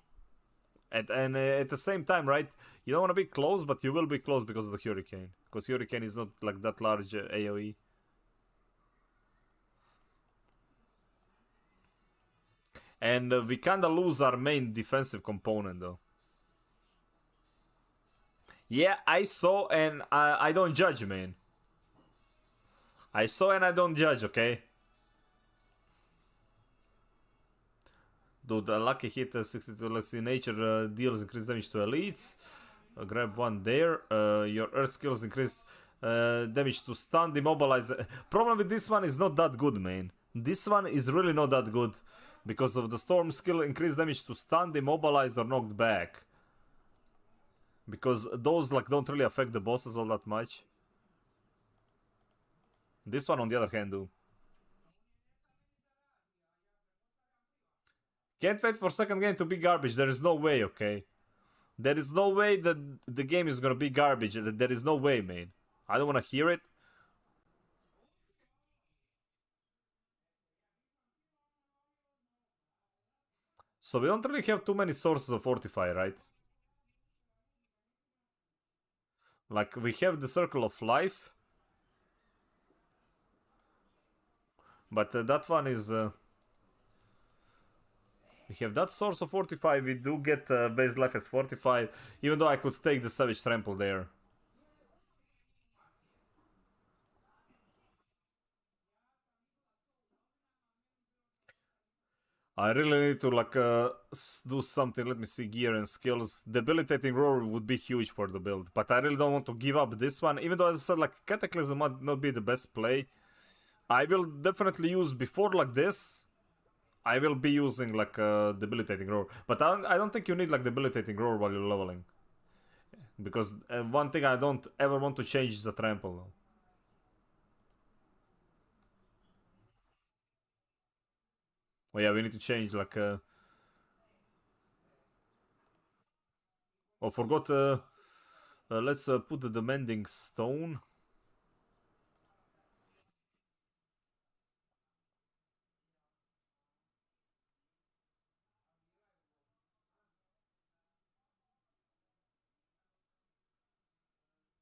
And at the same time, right? You don't want to be close, but you will be close because of the hurricane. Because hurricane is not like that large AoE. And we kinda lose our main defensive component though. Yeah, I saw and I don't judge, man. I saw and I don't judge, okay? Dude, a lucky hit 62, let's see, nature deals increased damage to elites. Grab one there. Your earth skills increased damage to stun, demobilize. Problem with this one is not that good, man. This one is really not that good. Because of the storm skill, increased damage to stun, demobilize, or knocked back. Because those like don't really affect the bosses all that much. This one on the other hand do. Can't wait for second game to be garbage. There is no way, okay? There is no way that the game is gonna be garbage. There is no way, man. I don't wanna hear it. So we don't really have too many sources of fortify, right? Like we have the circle of life. But that one is... we have that source of fortify. We do get base life as fortified. Even though I could take the savage trample there. I really need to like do something. Let me see, gear and skills. Debilitating roar would be huge for the build, but I really don't want to give up this one. Even though, as I said, like Cataclysm might not be the best play. I will definitely use before like this. I will be using like debilitating roar, but I don't think you need like debilitating roar while you're leveling, because one thing I don't ever want to change is the trample. Oh yeah, we need to change like oh, forgot. Let's put the mending stone.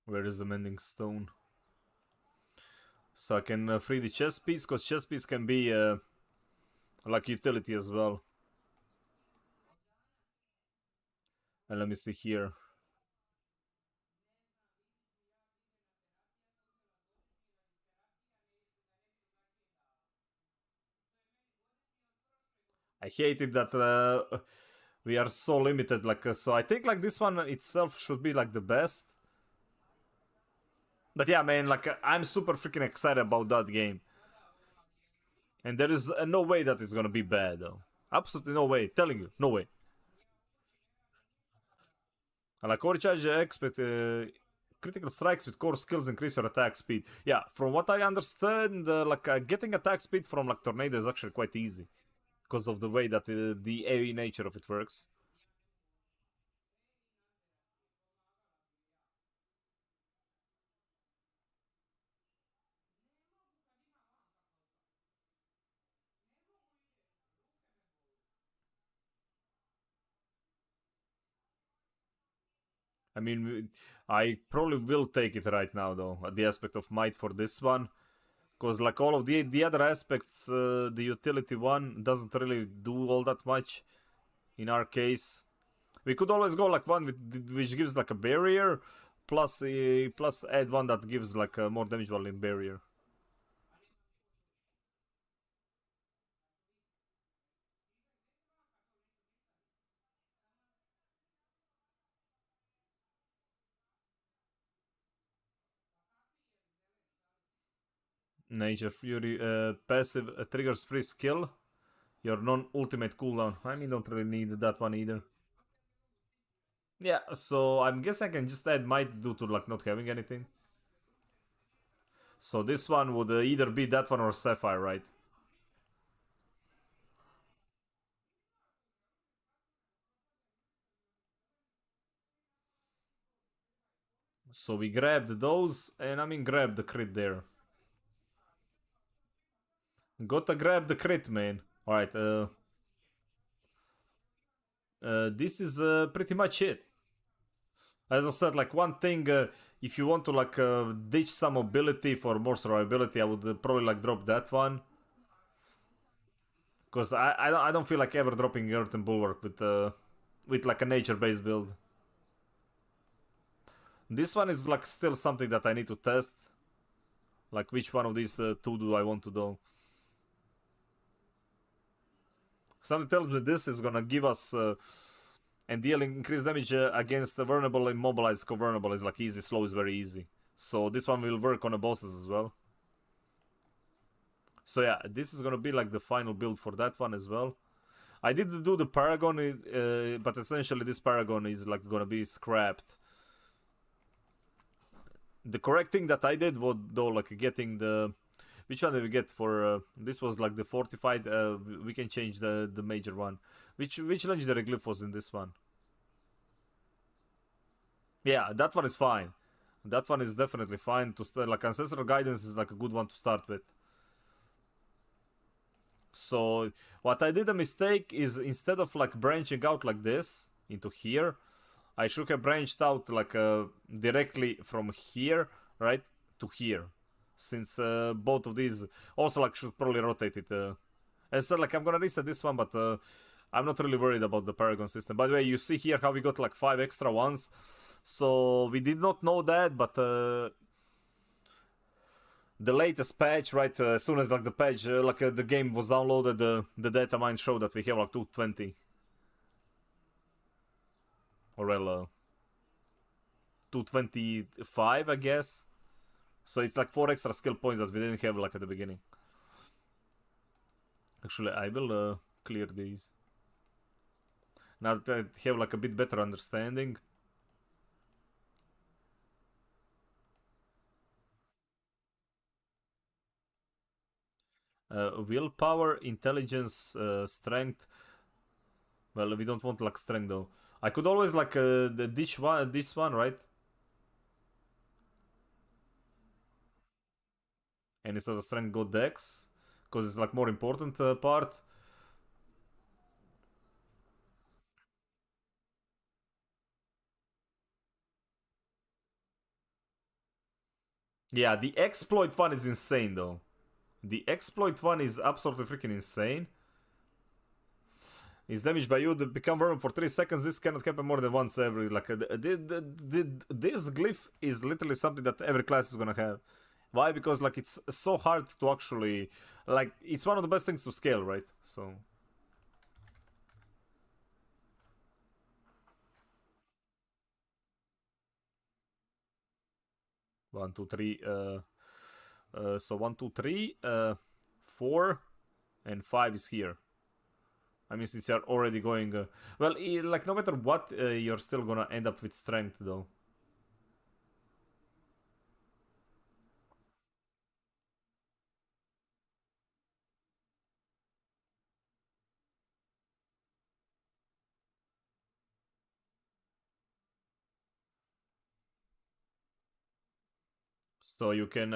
Where is the mending stone? So I can free the chest piece, because chest piece can be like utility as well. And let me see here. I hate it that we are so limited. Like so, I think like this one itself should be like the best. But yeah, man, like I'm super freaking excited about that game, and there is no way that it's gonna be bad though. Absolutely no way. Telling you, no way. Like overcharge expert, critical strikes with core skills increase your attack speed. Yeah, from what I understand, like getting attack speed from like tornado is actually quite easy because of the way that the AoE nature of it works. I mean, I probably will take it right now though, at the aspect of might for this one. Because like all of the other aspects, the utility one doesn't really do all that much in our case. We could always go like one which gives like a barrier, plus plus add one that gives like more damage while in barrier. Nature Fury passive triggers free skill. Your non-ultimate cooldown. I mean, don't really need that one either. Yeah, so I'm guessing I can just add might due to like not having anything. So this one would either be that one or Sapphire, right? So we grabbed those, and I mean grab the crit there. Gotta grab the crit, man. Alright, this is pretty much it. As I said, like one thing, if you want to like ditch some ability for more survivability, I would probably like drop that one. Because I don't feel like ever dropping Earth and Bulwark with like a nature-based build. This one is like still something that I need to test. Like which one of these two do I want to do? Something tells me this is gonna give us and deal increased damage against the vulnerable immobilized. Co-vulnerable is like easy, slow is very easy. So this one will work on the bosses as well. So yeah, this is gonna be like the final build for that one as well. I did do the Paragon, but essentially this Paragon is like gonna be scrapped. The correct thing that I did was though like getting the which one did we get for this was like the fortified we can change the major one. Which legendary glyph was in this one? Yeah, that one is fine. That one is definitely fine to start. Like ancestral guidance is like a good one to start with. So what I did a mistake is instead of like branching out like this into here, I should have branched out like directly from here, right, to here. Since both of these also like should probably rotate it. As I said, like I'm gonna reset this one, but I'm not really worried about the Paragon system. By the way, you see here how we got like 5 extra ones. So we did not know that, but the latest patch, right? As soon as like the patch, the game was downloaded, the data mine showed that we have like 220, or well, 225, I guess. So it's like 4 extra skill points that we didn't have like at the beginning. Actually, I will clear these now that I have like a bit better understanding. Willpower, intelligence, strength. Well, we don't want like strength though. I could always like this one, right? And instead of strength, go dex, because it's like more important part. Yeah, the exploit one is insane though. The exploit one is absolutely freaking insane. Is damaged by you to become vulnerable for 3 seconds. This cannot happen more than once every. Like this glyph is literally something that every class is gonna have. Why? Because like it's so hard to actually like it's one of the best things to scale, right? So. One, two, three. So 1, 2, 3, 4, and 5 is here. I mean, since you're already going... well, like, no matter what, you're still gonna end up with strength, though. So you can,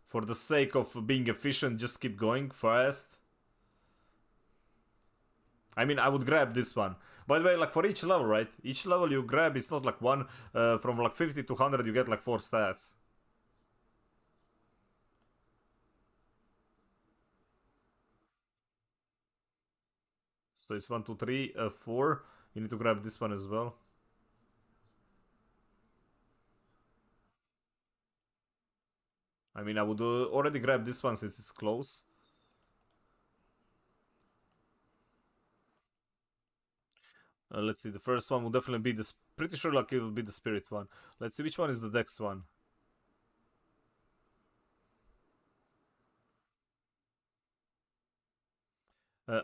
for the sake of being efficient, just keep going fast. I mean, I would grab this one. By the way, like for each level, right? Each level you grab, it's not like one. From like 50 to 100, you get like 4 stats. So it's 1, 2, 3, 4. You need to grab this one as well. I mean, I would already grab this one since it's close. Let's see, the first one will definitely be this. Pretty sure like it will be the spirit one. Let's see which one is the dex one.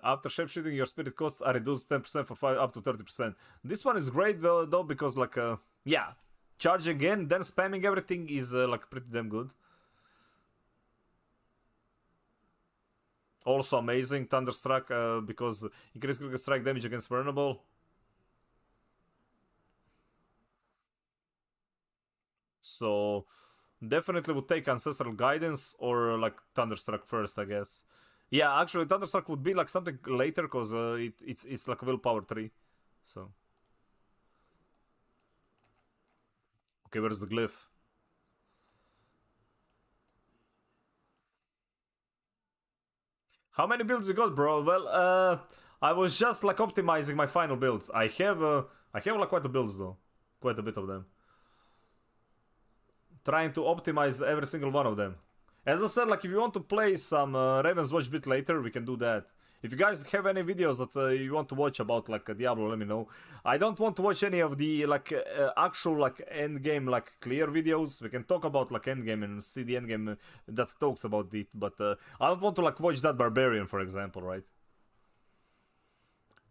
After shapeshifting, your spirit costs are reduced 10% for 5 up to 30%. This one is great though because like yeah, charging again, then spamming everything is like pretty damn good. Also amazing, Thunderstruck, because increase critical strike damage against vulnerable. So definitely would take Ancestral Guidance or like Thunderstruck first, I guess. Yeah, actually Thunderstruck would be like something later because it's like willpower 3. So. Okay, where's the glyph? How many builds you got, bro? Well, I was just like optimizing my final builds. I have like quite a builds though. Quite a bit of them. Trying to optimize every single one of them. As I said, like if you want to play some Raven's Watch bit later, we can do that. If you guys have any videos that you want to watch about like Diablo, let me know. I don't want to watch any of the like actual like end game like clear videos. We can talk about like end game and see the end game that talks about it, but I don't want to like watch that barbarian, for example, right?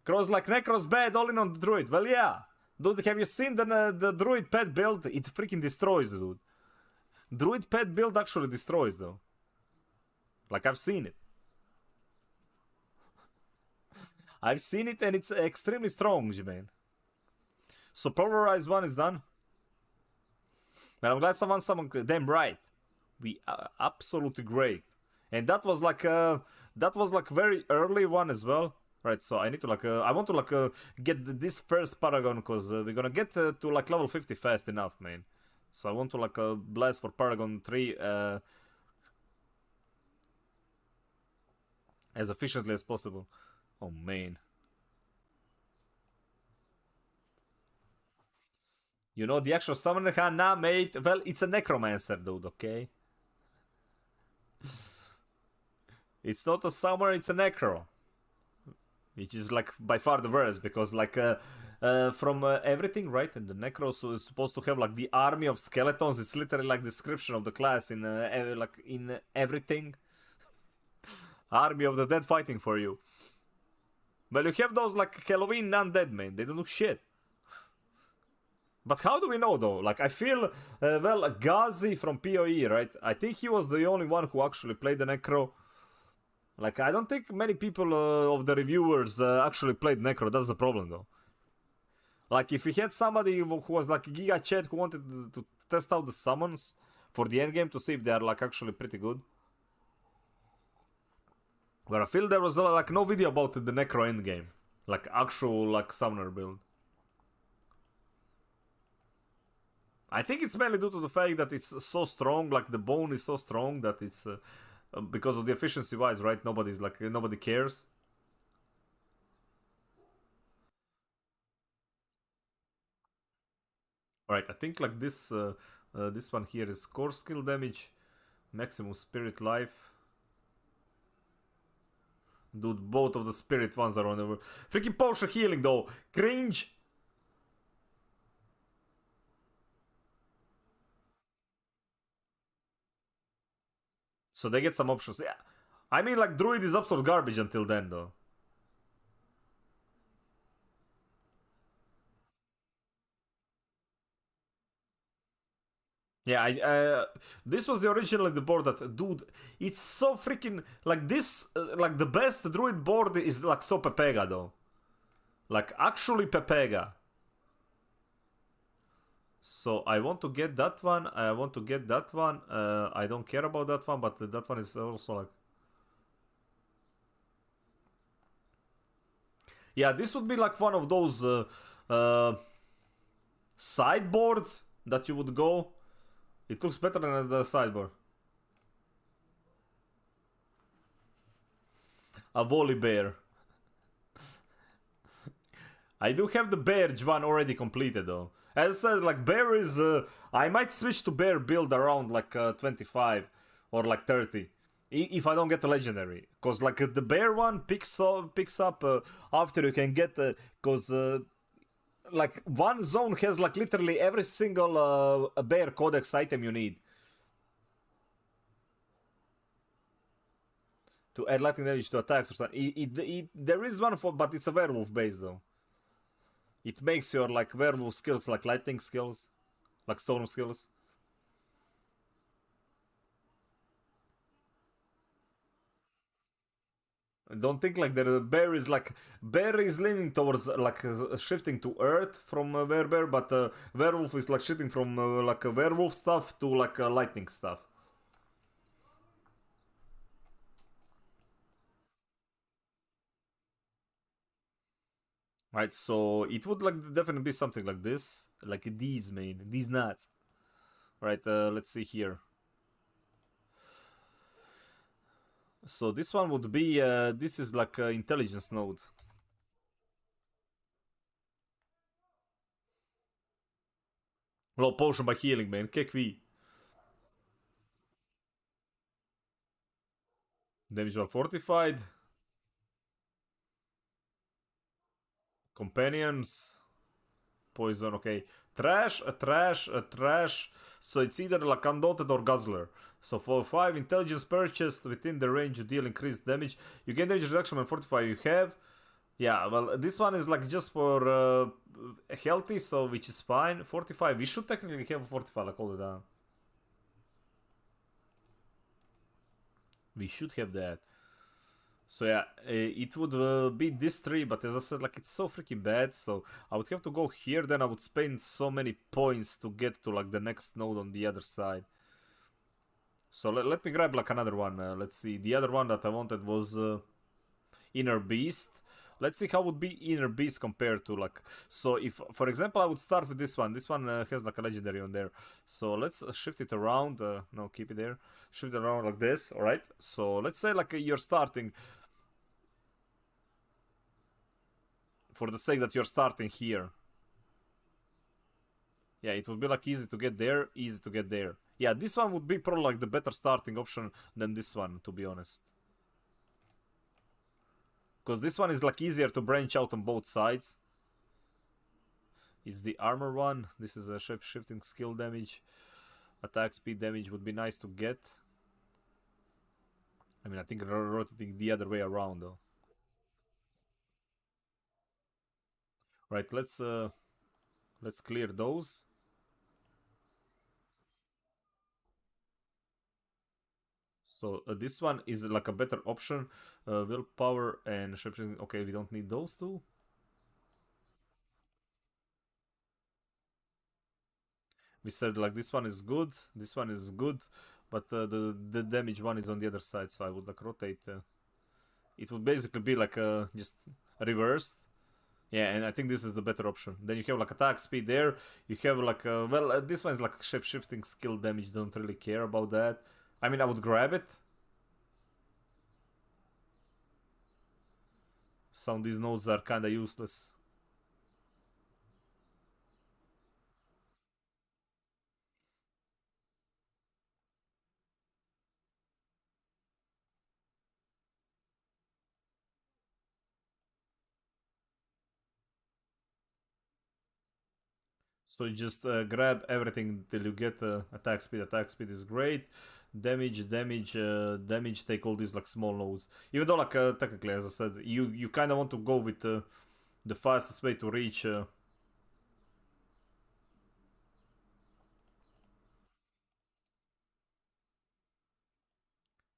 Crows like Necro's bad, all in on the druid. Well, yeah, dude, have you seen the druid pet build? It freaking destroys, dude. Druid pet build actually destroys though. Like I've seen it. I've seen it and it's extremely strong, man. So polarized one is done. But I'm glad someone damn right. We are absolutely great. And that was like very early one as well. Right, so I need to like I want to like get this first paragon because we're gonna get to like level 50 fast enough, man. So I want to like blast for Paragon 3 as efficiently as possible. Oh man. You know the actual summoner? Nah, mate. Well, it's a necromancer, dude, okay? It's not a summoner, it's a necro. Which is like by far the worst because like from everything, right? And the Necros is supposed to have like the army of skeletons. It's literally like description of the class in like in everything. Army of the dead fighting for you. Well, you have those like Halloween undead, man. They don't do shit. But how do we know though? Like I feel well, Ghazi from PoE, right? I think he was the only one who actually played the Necro. Like, I don't think many people of the reviewers actually played Necro. That's the problem, though. Like, if we had somebody who was like Giga Chat who wanted to test out the summons for the endgame to see if they are like actually pretty good. But I feel there was like no video about the Necro endgame. Like, actual like summoner build. I think it's mainly due to the fact that it's so strong, like the bone is so strong that it's because of the efficiency wise, right? Nobody cares. All right, I think like this one here is core skill damage, maximum spirit life. Dude, both of the spirit ones are on the freaking potion healing though. Cringe. So they get some options. Yeah, I mean like druid is absolute garbage until then though. Yeah, this was the originally the board that, dude, it's so freaking like this, like the best druid board is like so Pepega though, like actually Pepega. So I want to get that one. I want to get that one. I don't care about that one, but that one is also like, yeah, this would be like one of those sideboards that you would go. It looks better than the sideboard. A volley bear. I do have the bear one already completed though. As I said, like bear is, I might switch to bear build around like 25 or like 30. If I don't get the legendary, cause like the bear one picks up after you can get, cause like one zone has like literally every single bear codex item you need to add lightning damage to attacks or something. There is one for, but it's a werewolf base though. It makes your like werewolf skills like lightning skills, like storm skills. I don't think like the bear is leaning towards like shifting to earth from bear, but werewolf is like shifting from like werewolf stuff to like lightning stuff. Right, so it would like definitely be something like this, like these nuts. Right, let's see here. So this one would be this is like intelligence node. Low potion by healing, man. KV. Damage while fortified. Companions. Poison, okay. Trash, a trash, a trash. So it's either like Undaunted or Guzzler. So for 5 intelligence purchased within the range, you deal increased damage. You gain damage reduction when fortify you have. Yeah, well, this one is like just for healthy, so which is fine. 45. We should technically have 45 like all the time. We should have that. So yeah, it would be this tree, but as I said, like it's so freaking bad. So I would have to go here, then I would spend so many points to get to like the next node on the other side. So let me grab like another one. Let's see, the other one that I wanted was Inner Beast. Let's see how would be Inner Beast compared to like, so if for example I would start with this one. This one has like a legendary on there. So let's shift it around. No, keep it there. Shift it around like this. All right. So let's say like you're starting, for the sake that you're starting here. Yeah, it would be like easy to get there, easy to get there. Yeah, this one would be probably like the better starting option than this one, to be honest. Because this one is like easier to branch out on both sides. It's the armor one. This is a shape-shifting skill damage. Attack speed damage would be nice to get. I mean, I think rotating the other way around though. Right, let's clear those. So this one is like a better option. Willpower and shapeshifting. Okay, we don't need those two. We said like this one is good, this one is good, but the damage one is on the other side, so I would like rotate. It would basically be like just reversed. Yeah, and I think this is the better option. Then you have like attack speed there. You have like well, this one is like shape shifting skill damage. Don't really care about that. I mean, I would grab it. Some of these nodes are kind of useless. So you just grab everything till you get attack speed. Attack speed is great. Damage. Take all these like small nodes. Even though like technically, as I said, you kind of want to go with the fastest way to reach.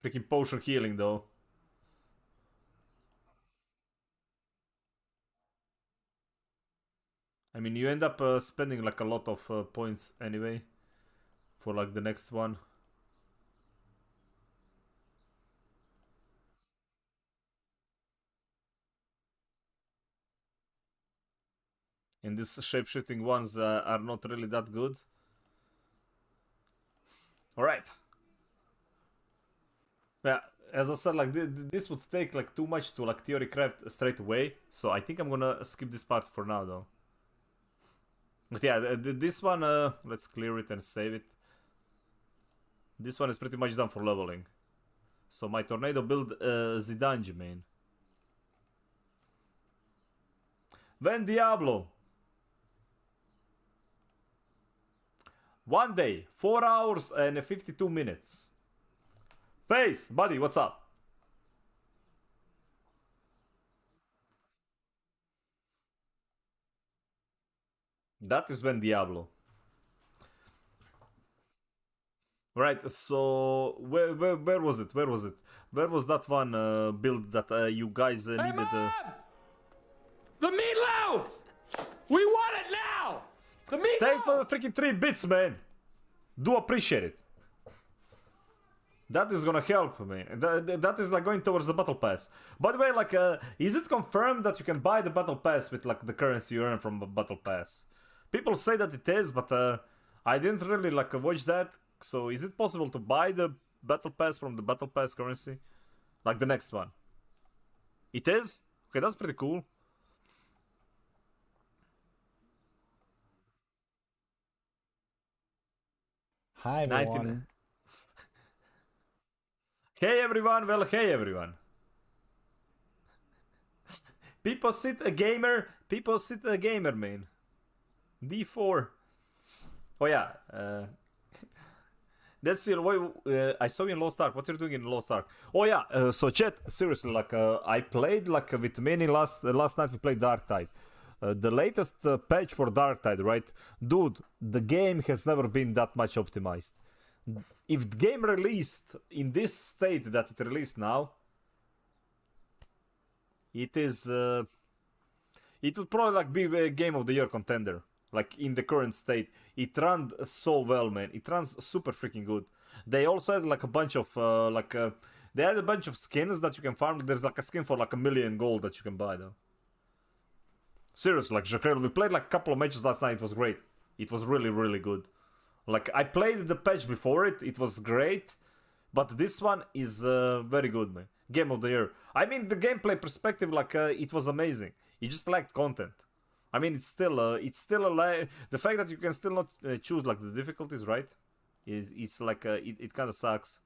Freaking potion healing though. I mean, you end up spending like a lot of points anyway for like the next one. And these shape-shifting ones are not really that good. Alright. Yeah, as I said, like this would take like too much to like theory craft straight away. So I think I'm gonna skip this part for now though. But yeah, this one, let's clear it and save it. This one is pretty much done for leveling. So my tornado build Zidanji main. When Diablo. One day, 4 hours and 52 minutes. Face, buddy, what's up? That is when Diablo. Right, so where was it? Where was it? Where was that one build that you guys needed? The meatloaf! We want it now! The meatloaf! Thanks for the freaking 3 bits, man. Do appreciate it. That is gonna help, man. That is like going towards the battle pass. By the way, like, is it confirmed that you can buy the battle pass with like the currency you earn from the battle pass? People say that it is, but I didn't really like watch that. So is it possible to buy the battle pass from the battle pass currency? Like the next one. It is? Okay, that's pretty cool. Hi everyone. Hey everyone, well hey everyone. People sit a gamer, man. D4. Oh yeah, that's your way. I saw you in Lost Ark. What you're doing in Lost Ark? Oh yeah. So chat, seriously, like I played like with many last night. We played Dark Tide. The latest patch for Dark Tide, right? Dude, the game has never been that much optimized. If the game released in this state that it released now, it is. It would probably like be a game of the year contender. Like in the current state, it runs so well, man. It runs super freaking good. They also had like a bunch of they had a bunch of skins that you can farm. There's like a skin for like 1 million gold that you can buy though. Seriously, like Jacques, we played like a couple of matches last night. It was great. It was really, really good. Like I played the patch before it. It was great, but this one is very good, man. Game of the year. I mean, the gameplay perspective, like it was amazing. It just lacked content. I mean, it's still the fact that you can still not choose like the difficulties, right? It's like it kind of sucks.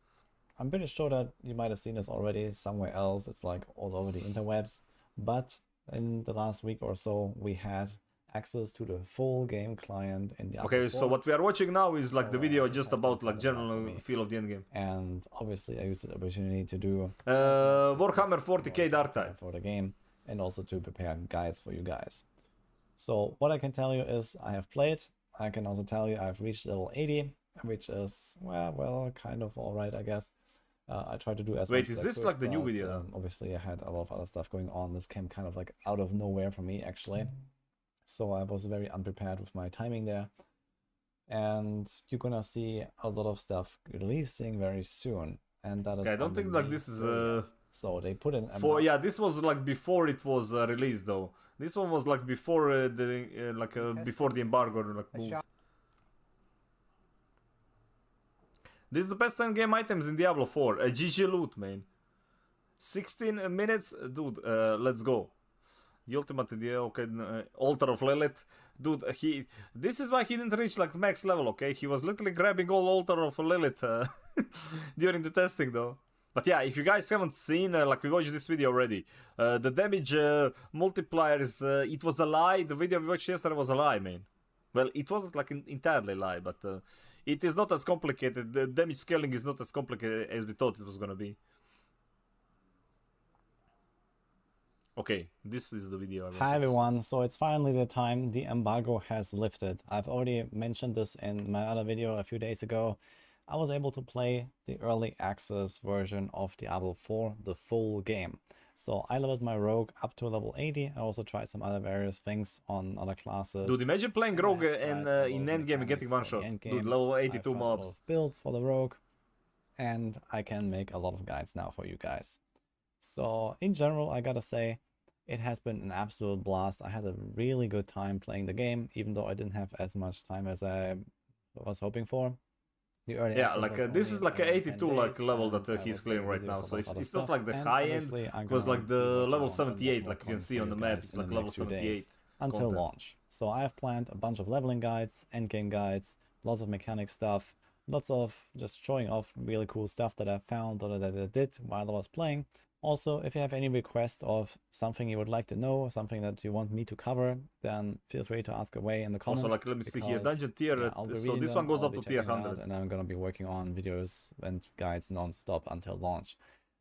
I'm pretty sure that you might have seen this already somewhere else. It's like all over the interwebs. But in the last week or so, we had access to the full game client in the Okay, so what we are watching now is like the video just about like general feel of the end game. And obviously, I used the opportunity to do Warhammer 40k Dark Tide for the game and also to prepare guides for you guys. So what I can tell you is I have played. I can also tell you I've reached level 80, which is well kind of alright, I guess. I tried to do as Wait, much is as this I could, like the new but, video? obviously I had a lot of other stuff going on. This came kind of like out of nowhere for me, actually. So I was very unprepared with my timing there. And you're gonna see a lot of stuff releasing very soon. And that is Okay, I don't on the think like main this is area. So they put in for yeah, this was like before it was released though. This one was like before before the embargo like moved. This is the best end game items in Diablo 4. GG loot, man. 16 minutes, dude. Let's go. The ultimate idea, okay. Altar of Lilith, dude. This is why he didn't reach like max level. Okay, he was literally grabbing all Altar of Lilith during the testing though. But yeah, if you guys haven't seen, like we watched this video already, the damage multipliers, it was a lie. The video we watched yesterday was a lie, man. Well, it wasn't like entirely a lie, but it is not as complicated. The damage scaling is not as complicated as we thought it was gonna be. Okay, this is the video. Hi everyone, so it's finally the time. The embargo has lifted. I've already mentioned this in my other video a few days ago. I was able to play the early access version of Diablo 4, the full game. So I leveled my rogue up to level 80. I also tried some other various things on other classes. Dude, imagine playing rogue and in endgame and getting one shot. Dude, level 82 mobs. A lot of builds for the rogue, and I can make a lot of guides now for you guys. So in general, I gotta say, it has been an absolute blast. I had a really good time playing the game, even though I didn't have as much time as I was hoping for. The early yeah, like this is like an 82 like level that he's clearing right now, so it's not like the high end, because like the level 78, like you can see on the map, it's like level 78 until content. launch. So I have planned a bunch of leveling guides, endgame guides, lots of mechanic stuff, lots of just showing off really cool stuff that I found or that I did while I was playing. Also, if you have any request of something you would like to know, something that you want me to cover, then feel free to ask away in the comments. Also, like, let me see here, dungeon tier, yeah, so this one goes up to tier 100. And I'm going to be working on videos and guides non-stop until launch.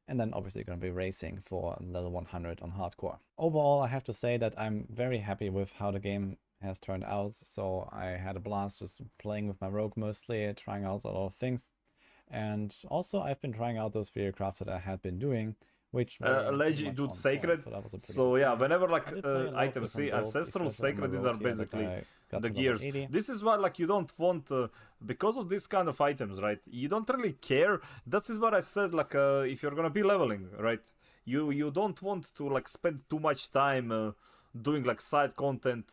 And then obviously going to be racing for level 100 on hardcore. Overall, I have to say that I'm very happy with how the game has turned out. So I had a blast just playing with my rogue mostly, trying out a lot of things. And also I've been trying out those theory crafts that I had been doing, which alleged dude sacred. So yeah, whenever like items see ancestral sacred, these are basically the gears. This is why like you don't want because of this kind of items, right? You don't really care. That is what I said, like if you're gonna be leveling, right? You don't want to like spend too much time doing like side content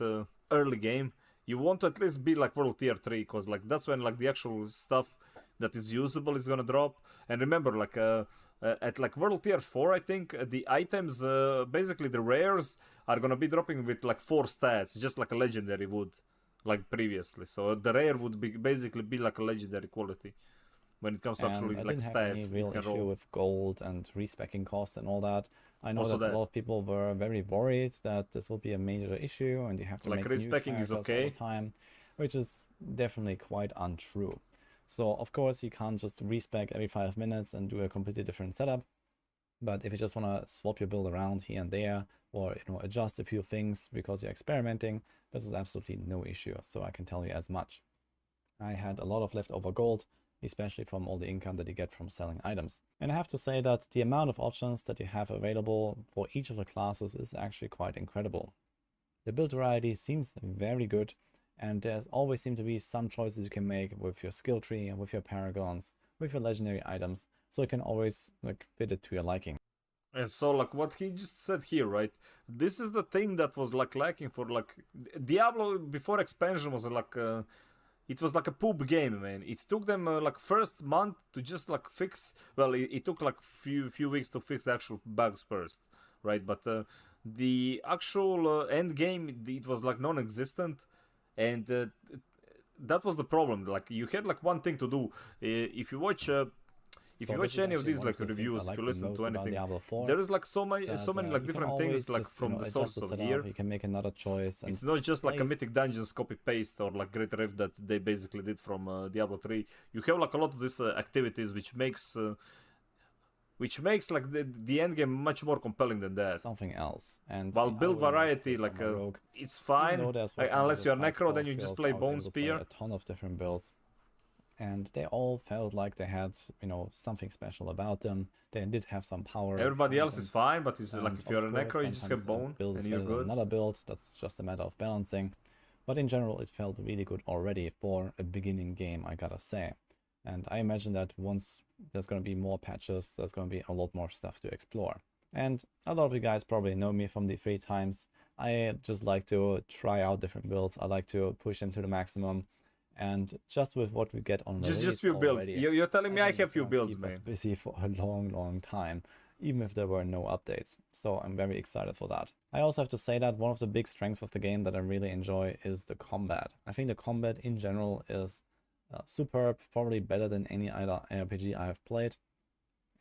early game. You want to at least be like world tier 3, because like that's when like the actual stuff that is usable is gonna drop. And remember, like at like world tier 4, I think the items, basically the rares, are gonna be dropping with like 4 stats, just like a legendary would, like previously. So the rare would be basically be like a legendary quality when it comes to actually like stats. I didn't have any real issue with gold and respecking costs and all that. I know that a lot of people were very worried that this will be a major issue and you have to like make new respecking is okay all the time, which is definitely quite untrue. So of course you can't just respec every 5 minutes and do a completely different setup. But if you just want to swap your build around here and there, or adjust a few things because you're experimenting, this is absolutely no issue. So I can tell you as much. I had a lot of leftover gold, especially from all the income that you get from selling items. And I have to say that the amount of options that you have available for each of the classes is actually quite incredible. The build variety seems very good. And there always seem to be some choices you can make with your skill tree, with your paragons, with your legendary items, so you can always like fit it to your liking. And so like what he just said here, right? This is the thing that was like lacking for like Diablo before expansion was like it was like a poop game, man. It took them like first month to just like fix. Well, it took like few weeks to fix the actual bugs first, right? But the actual end game, it was like non-existent. And that was the problem. Like you had like one thing to do. If you watch any of these like reviews, if you listen to anything, there is like so many like different things like from the source of year. You can make another choice. It's not just like a Mythic Dungeons copy paste or like Great Rift that they basically did from Diablo 3. You have like a lot of these activities which makes like the end game much more compelling than that. Something else. And while build variety, like it's fine, unless you're Necro, then you just play Bone Spear. A ton of different builds. and they all felt like they had, you know, something special about them. They did have some power. Everybody else is and fine, but it's like if you're a of course, necro, you just get sometimes a bone build is and you're better than good. another build. That's just a matter of balancing. But in general, it felt really good already for a beginning game, I gotta say. And I imagine that once there's going to be more patches, there's going to be a lot more stuff to explore. And a lot of you guys probably know me from the free times. I just like to try out different builds. I like to push them to the maximum. And just with what we get on release Just few builds. already, You're telling me I think have it's few gonna builds, keep us man. busy for a long time, even if there were no updates. So I'm very excited for that. I also have to say that one of the big strengths of the game that I really enjoy is the combat. I think the combat in general is superb, probably better than any other RPG I have played.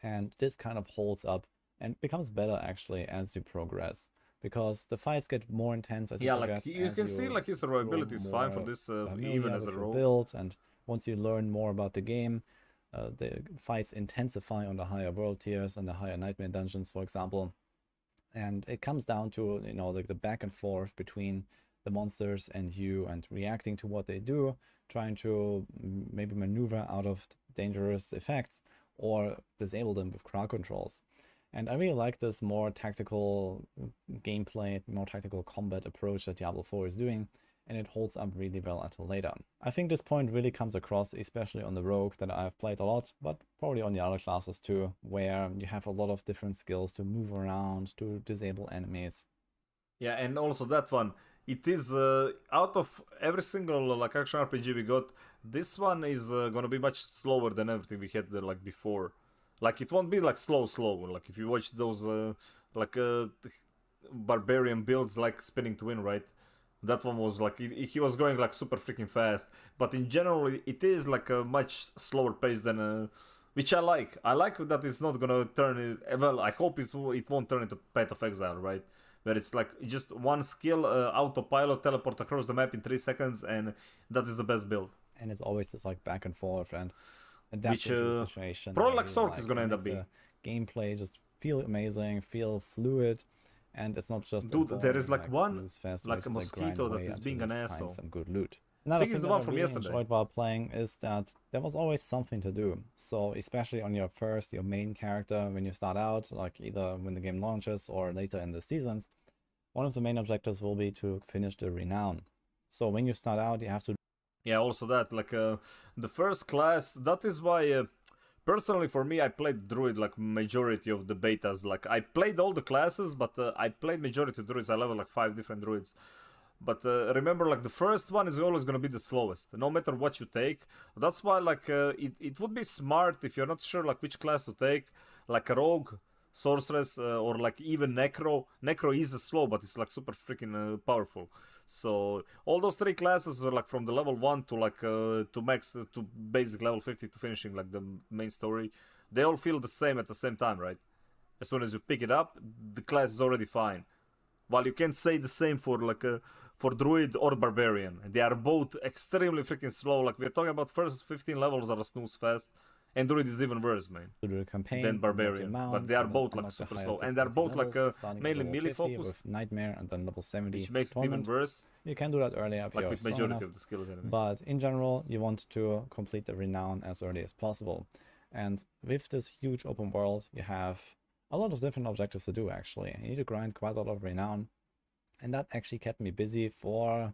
And this kind of holds up and becomes better actually as you progress, because the fights get more intense as you Yeah, progress. like you can see like his survivability is fine for this, even as a rogue. Build, and once you learn more about the game, the fights intensify on the higher world tiers and the higher nightmare dungeons, for example. And it comes down to, you know, like the back and forth between the monsters and you, and reacting to what they do, trying to maybe maneuver out of dangerous effects or disable them with crowd controls. And I really like this more tactical gameplay, more tactical combat approach that Diablo 4 is doing, and it holds up really well until later. I think this point really comes across, especially on the rogue that I've played a lot, but probably on the other classes too, where you have a lot of different skills to move around, to disable enemies. Yeah, and also that one, it is out of every single like action RPG we got, this one is gonna be much slower than everything we had like before. Like it won't be like slow. Like if you watch those barbarian builds like Spinning Twin, right? That one was like he was going like super freaking fast. But in general, it is like a much slower pace than which I like. I like that it's not gonna turn it. Well, I hope it won't turn into Path of Exile, right? Where it's like just one skill, autopilot, teleport across the map in 3 seconds, and that is the best build. And it's always this like back and forth and adapting to the situation. Probably like Sork is gonna it end up makes being. the gameplay just feel amazing, feel fluid, and it's not just Dude, there is like one snooze fest, like a where it's just, mosquito grind that away is until being you an find asshole. some good loot. Another think it's thing the that one I from really yesterday. enjoyed while playing is that there was always something to do. So especially on your main character, when you start out, like either when the game launches or later in the seasons, one of the main objectives will be to finish the renown. So when you start out, you have to. Yeah, also that like the first class. That is why. Personally, for me, I played Druid like majority of the betas. Like I played all the classes, but I played majority of Druids. I level like 5 different Druids. But remember, like the first one is always gonna be the slowest, no matter what you take. That's why like it would be smart if you're not sure like which class to take, like a rogue, sorceress, or like even necro. Necro is slow, but it's like super freaking powerful. So all those 3 classes are like from the level 1 to like to max to basic level 50 to finishing like the main story. They all feel the same at the same time, right? As soon as you pick it up, the class is already fine. While you can't say the same for like for Druid or Barbarian. They are both extremely freaking slow. Like we're talking about first 15 levels are a snooze fest. And Druid is even worse, man, to do the campaign, than Barbarian. But they are both like super slow. And they're both like mainly melee focused. With Nightmare and then level 70. Which makes it even worse. You can do that earlier if like you're with strong majority enough, of the skills anyway. but in general, you want to complete the renown as early as possible. And with this huge open world, you have a lot of different objectives to do actually. You need to grind quite a lot of renown. And that actually kept me busy for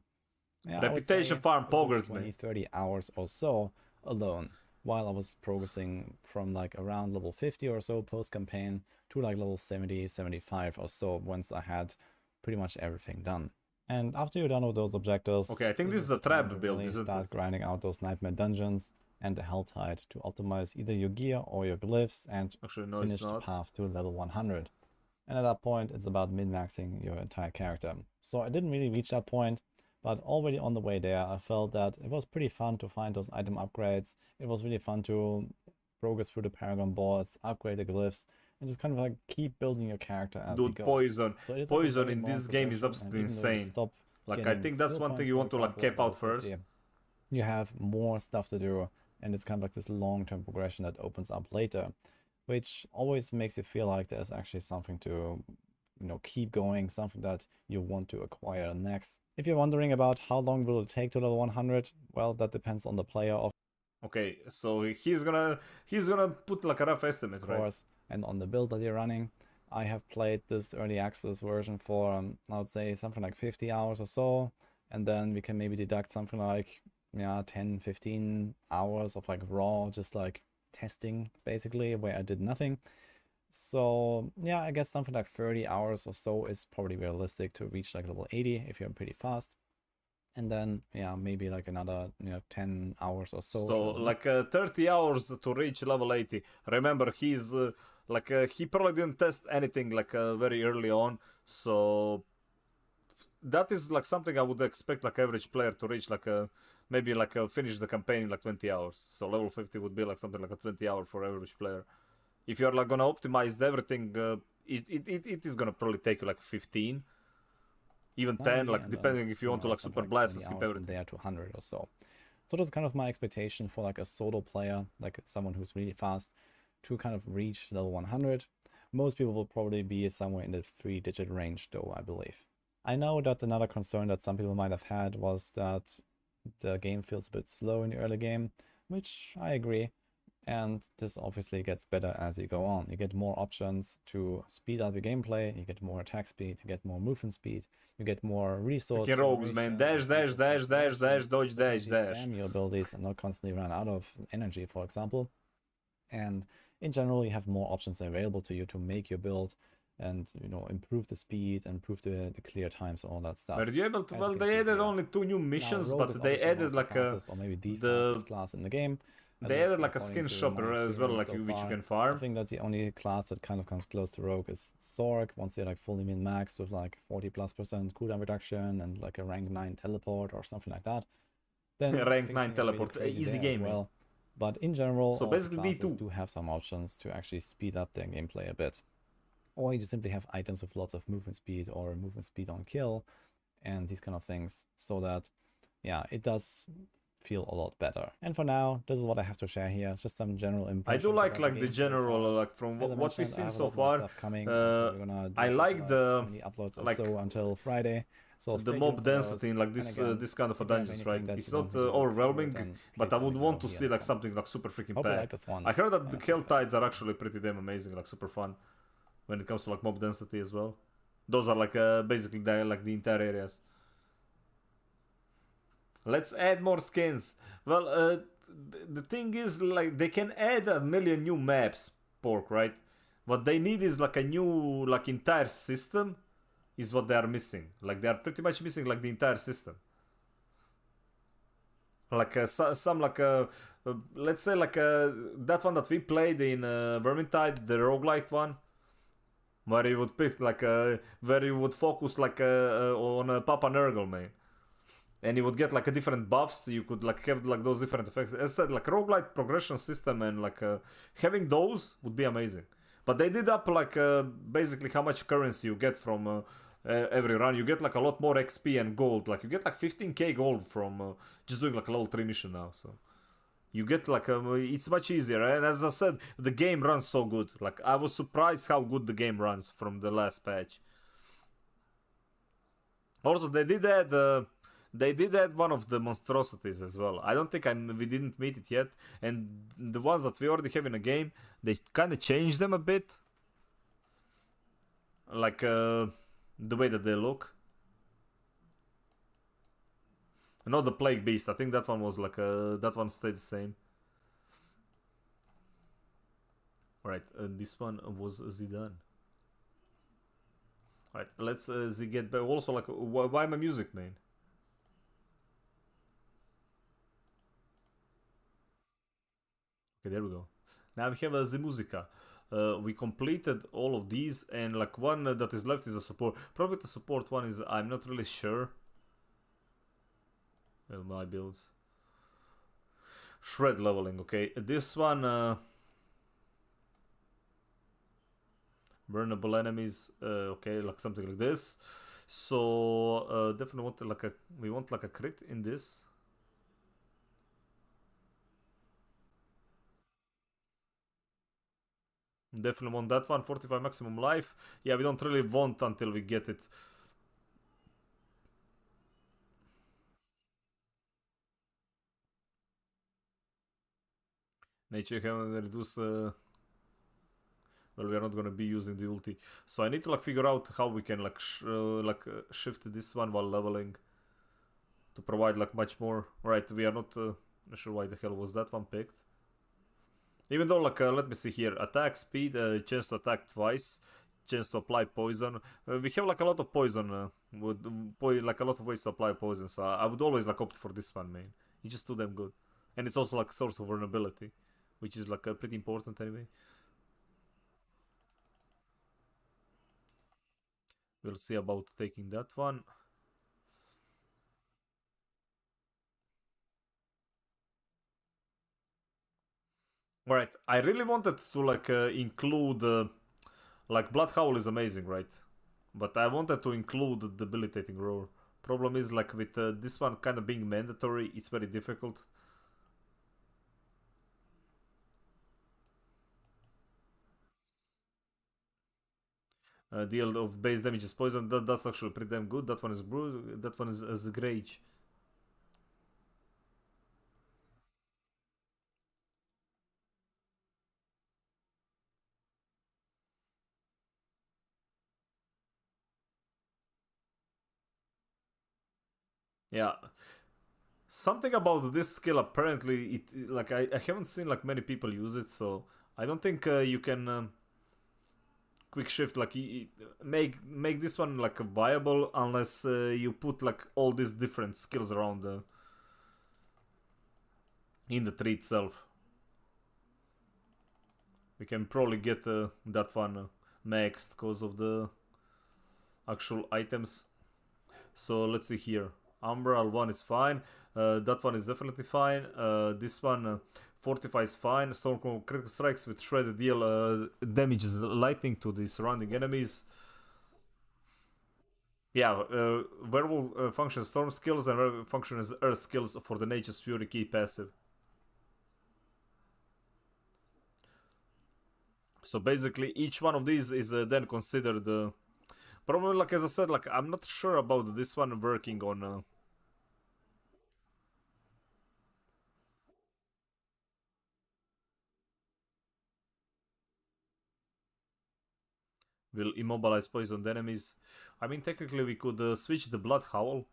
Reputation farm poggers, man. 20-30 hours or so alone, while I was progressing from like around level 50 or so post-campaign to like level 70, 75 or so once I had pretty much everything done. And after you're done with those objectives... Okay, I think this is a trap build, really isn't it? start grinding out those nightmare dungeons and the Helltide to optimize either your gear or your glyphs and Actually, no, finish it's the not. path to level 100. And at that point, it's about min-maxing your entire character. So I didn't really reach that point, but already on the way there, I felt that it was pretty fun to find those item upgrades. It was really fun to progress through the Paragon boards, upgrade the glyphs, and just kind of like keep building your character as you Dude, go. poison. So it is Poison like a in very this long game is progression, and absolutely even though you insane. stop Like I getting think that's skill one thing points, you for want to like example, cap at out level 50, first. you have more stuff to do, and it's kind of like this long-term progression that opens up later, which always makes you feel like there's actually something to, you know, keep going, something that you want to acquire next. If you're wondering about how long will it take to level 100, well, that depends on the player. Okay, so he's gonna put like a rough estimate, of right? course, and on the build that you're running. I have played this early access version for, I would say, something like 50 hours or so, and then we can maybe deduct something like, yeah, 10, 15 hours of like raw, just like testing, basically, where I did nothing. So yeah, I guess something like 30 hours or so is probably realistic to reach like level 80 if you're pretty fast. And then, yeah, maybe like another, 10 hours or so. So like 30 hours to reach level 80. Remember, he's he probably didn't test anything like very early on, so that is like something I would expect like average player to reach like maybe like finish the campaign in like 20 hours. So level 50 would be like something like a 20 hour for average player. If you're like gonna optimize everything, it is gonna probably take you like 15, even 10, like depending if you want to like super blast and skip everything. From there to 100 or so. So that's kind of my expectation for like a solo player, like someone who's really fast, to kind of reach level 100. Most people will probably be somewhere in the 3-digit range though, I believe. I know that another concern that some people might have had was that the game feels a bit slow in the early game, which I agree. And this obviously gets better as you go on. You get more options to speed up your gameplay, you get more attack speed, you get more movement speed, you get more resource Fucking rogues, man. Dash, dash, dash, dash, dash, dodge, dash, dash. Spam your abilities and not constantly run out of energy, for example. And in general, you have more options available to you to make your build and, improve the speed and improve the clear times and all that stuff. Were you able to? As Well, you can they see added here. only 2 new missions, Now, Rogue is but they obviously one added of the like a fastest, or maybe the fastest class in the game. At they least added like a according skin to shop my as well, like experience so which you far. can I farm. think that the only class that kind of comes close to Rogue is Sorg, once you're like fully min-maxed with like 40+% cooldown reduction and like a rank 9 teleport or something like that. Then Rank things 9 can get really teleport, crazy easy there game, as man. well. But in general, So all the basically classes D2. do have some options to actually speed up their gameplay a bit. Or you just simply have items with lots of movement speed or movement speed on kill and these kind of things, so that, yeah, it does feel a lot better. And for now, this is what I have to share here. It's just some general I impressions. do like about the game so general far. like from As I what we've mentioned, I seen have a so lot more far. stuff coming. We're gonna do I something like the 20 uploads or like so until Friday. So the stay mob tuned for density those. in like And this again, this kind of a if you have dungeons, right? anything that It's you not want me to cover, overwhelming, then but please I let would me want know to here see in the like something comments. like super freaking Hope you like packed. this one. I heard that and the I'll see kill you guys tides are actually pretty damn amazing, like super fun when it comes to like mob density as well. Those are like basically like the entire areas. Let's add more skins. Well, the thing is, like, they can add a million new maps, Pork, right? What they need is like a new, like, entire system, is what they are missing. Like, they are pretty much missing like the entire system. Like some like let's say like that one that we played in Vermintide, the roguelite one, where you would pick like where you would focus like on Papa Nurgle, man. And you would get like a different buffs. You could like have like those different effects. As I said, like roguelite progression system and like having those would be amazing. But they did up like basically how much currency you get from every run. You get like a lot more XP and gold. Like you get like 15k gold from just doing like a level 3 mission now. So you get like it's much easier. And as I said, the game runs so good. Like I was surprised how good the game runs from the last patch. Also, they did add one of the monstrosities as well. I don't think we didn't meet it yet, and the ones that we already have in the game, they kind of changed them a bit, like the way that they look. Not the plague beast. I think that one was like that one stayed the same. Right, this one was Zidane. Right, let's get back. Also, like, why my music, man? Okay, there we go. Now we have the musica. We completed all of these, and like one that is left is a support. Probably the support one is, I'm not really sure. Well, my builds. Shred leveling, okay. This one, burnable enemies, okay, like something like this. So definitely want like we want like a crit in this. Definitely want that one. 45 maximum life. Yeah, we don't really want until we get it. Nature can reduce. Well, we are not gonna be using the ulti, so I need to like figure out how we can like shift this one while leveling to provide like much more. Right, we are not sure why the hell was that one picked. Even though like let me see here, attack speed, chance to attack twice, chance to apply poison. We have like a lot of poison, like a lot of ways to apply poison. So I would always like opt for this one, man. It's just too damn good, and it's also like a source of vulnerability, which is like pretty important anyway. We'll see about taking that one. Alright, I really wanted to like include like Blood Howl is amazing, right? But I wanted to include the debilitating roar. Problem is like with this one kind of being mandatory, it's very difficult. Deal of base damage is poison. That's actually pretty damn good. That one is that one is Grage. Yeah. Something about this skill apparently it like I haven't seen like many people use it, so I don't think you can quick shift like make this one like viable unless you put like all these different skills around in the tree itself. We can probably get that one maxed because of the actual items. So let's see here. Umbral one is fine. That one is definitely fine. This one Fortify is fine. Storm critical strikes with shredded deal damages lightning to the surrounding enemies. Yeah, Werewolf functions Storm skills and Werewolf functions Earth skills for the Nature's Fury key passive. So basically, each one of these is then considered. Probably, like as I said, like I'm not sure about this one working on. Will immobilize poisoned enemies. I mean, technically, we could switch the Blood Howl.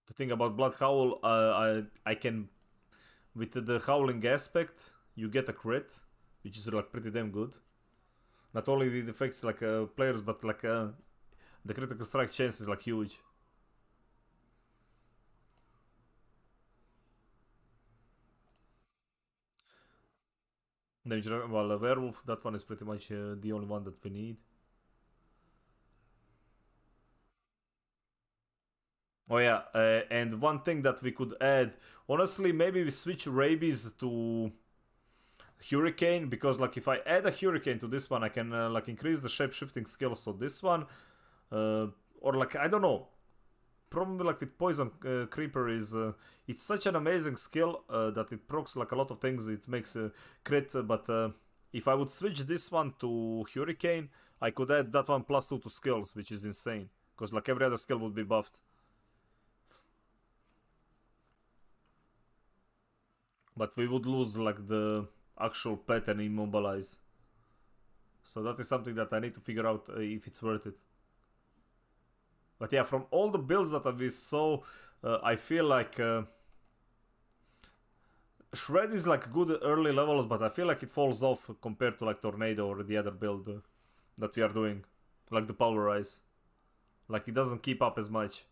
The thing about Blood Howl, I can, with the howling aspect, you get a crit, which is like pretty damn good. Not only it affects like players, but like the critical strike chance is like huge. Well, a werewolf, that one is pretty much the only one that we need. Oh yeah, and one thing that we could add, honestly, maybe we switch rabies to hurricane, because like if I add a hurricane to this one, I can like increase the shape shifting skills. So this one, or like I don't know, probably like with poison creeper is it's such an amazing skill that it procs like a lot of things. It makes crit, but if I would switch this one to hurricane, I could add that one +2 to skills, which is insane, because like every other skill would be buffed. But we would lose like the actual pet and immobilize. So that is something that I need to figure out if it's worth it. But yeah, from all the builds that we saw, I feel like Shred is like good early levels, but I feel like it falls off compared to like Tornado or the other build that we are doing, like the Pulverize. Like it doesn't keep up as much.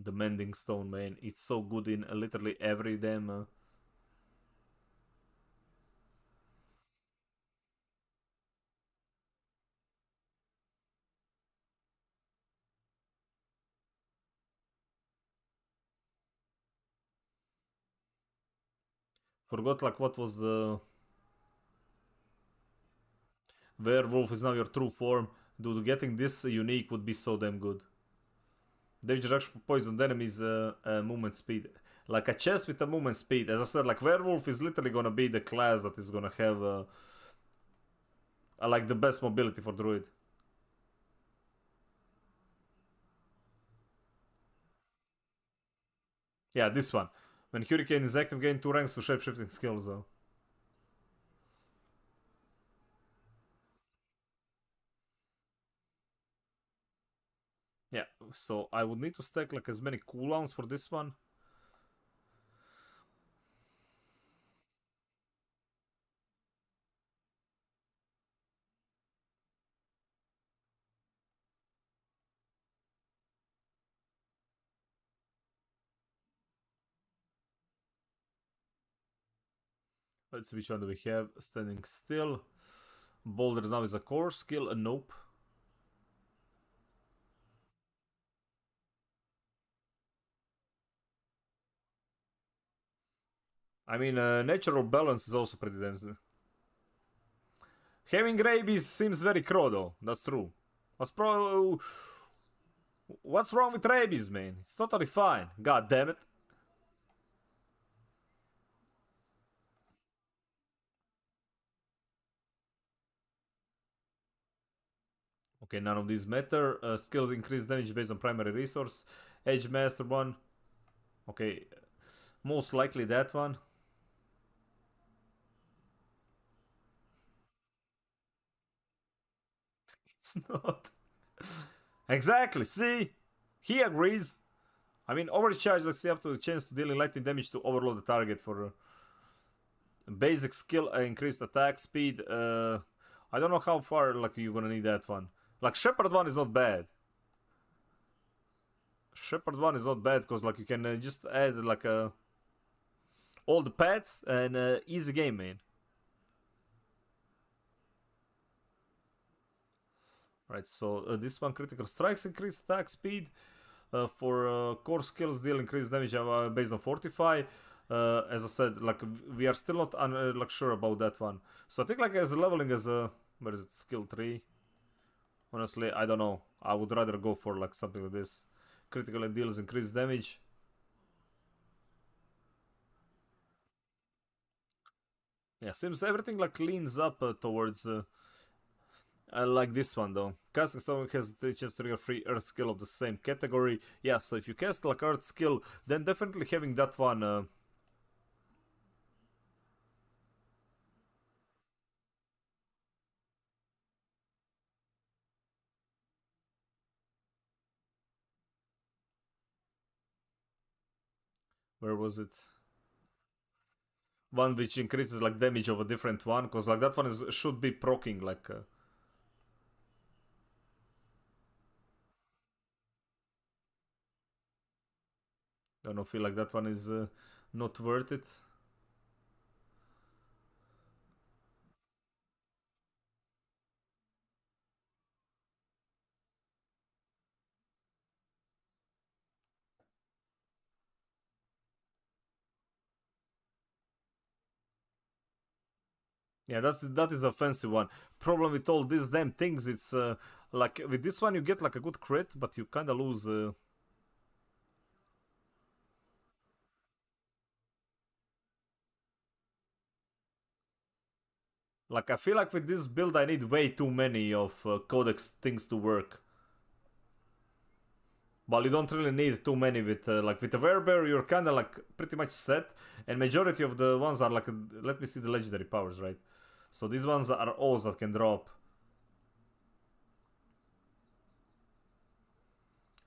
The Mending Stone, man, it's so good in literally every damn. Forgot like what was the Werewolf is now your true form. Dude, getting this unique would be so damn good. Danger rush for poisoned enemies, movement speed. Like a chest with a movement speed. As I said, like Werewolf is literally gonna be the class that is gonna have I like the best mobility for druid. Yeah, this one. When Hurricane is active, gain 2 ranks to shapeshifting skills though. Yeah, so I would need to stack like as many cooldowns for this one. Let's see which one do we have. Standing still. Boulder now is a core skill. Nope. I mean, natural balance is also pretty dense. Having rabies seems very crow though. That's true. What's wrong with rabies, man? It's totally fine. God damn it. Okay, none of these matter. Skills increase damage based on primary resource. Edge Master one. Okay, most likely that one. It's not. Exactly, see? He agrees. I mean, overcharge, let's see, up to the chance to dealing lightning damage to overload the target for basic skill, increased attack speed. I don't know how far like you're gonna need that one. Like Shepherd one is not bad. Shepherd one is not bad because like you can just add like all the pets and easy game, man. Right, so this one critical strikes increased attack speed. For core skills deal increased damage based on fortify. As I said, like we are still not like sure about that one. So I think like as leveling as where is it, skill 3? Honestly, I don't know. I would rather go for like something like this. Critical and deals increased damage. Yeah, seems everything like leans up towards I like this one though. Casting someone has the chance to trigger free earth skill of the same category. Yeah, so if you cast like earth skill, then definitely having that one where was it? One which increases like damage of a different one, because like that one is should be proccing like I don't feel like that one is not worth it. Yeah, that is a fancy one. Problem with all these damn things, it's like with this one you get like a good crit, but you kind of lose. Like I feel like with this build I need way too many of codex things to work. But you don't really need too many with like with a werebear you're kind of like pretty much set, and majority of the ones are like let me see the legendary powers, right? So these ones are all that can drop.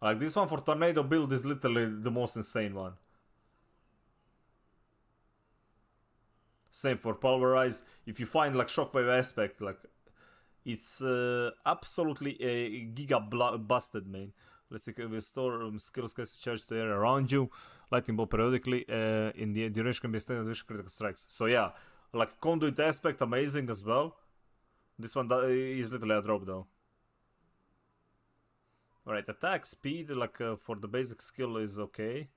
Like this one for tornado build is literally the most insane one. Same for pulverize. If you find like shockwave aspect, like it's absolutely a busted, man. Let's see, we store skills cast charge to area around you. Lightning bolt periodically. In the duration can be extended with critical strikes. So yeah, like conduit aspect, amazing as well. This one is literally a drop though. Alright, attack speed, like for the basic skill is okay.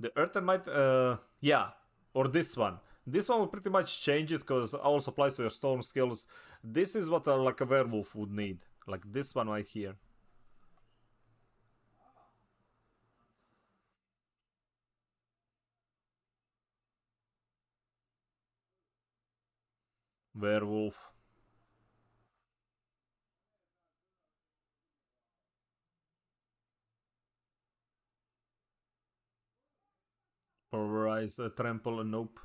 The Earthenite, yeah, or this one. This one will pretty much change it because also applies to your storm skills. This is what like a werewolf would need. Like this one right here. Werewolf. Pulverize, trample, nope.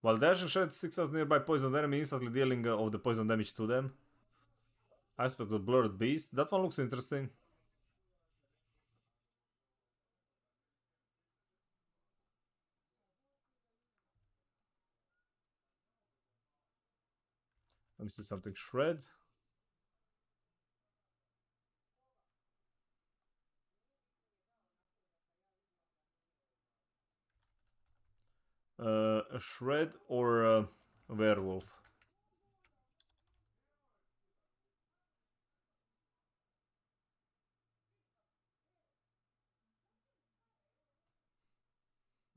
While dash and shed 6,000 nearby poisoned enemy, instantly dealing of the poison damage to them. Aspect of Blurred Beast. That one looks interesting. Let me see something. Shred. A shred or a werewolf.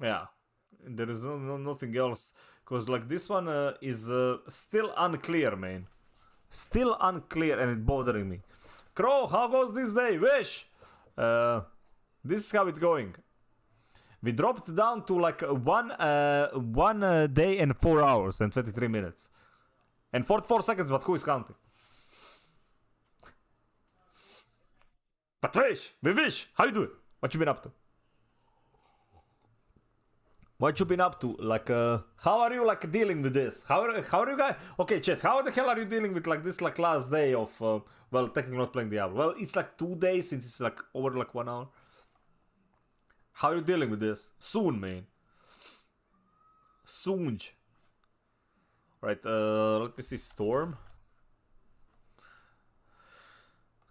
Yeah, there is nothing else, because like this one is still unclear, man. Still unclear, and it bothering me. Crow, how goes this day? Wish. This is how it's going. We dropped down to like one day and 4 hours and 23 minutes. And 44 seconds, but who is counting? But Wish, how you doing? What you been up to? What you been up to? Like, how are you like dealing with this? How are you guys? Okay, chat. How the hell are you dealing with like this like last day of well, technically not playing Diablo. Well, it's like 2 days since it's like over like 1 hour. How are you dealing with this? Soon, man. Soon. Right. Let me see. Storm.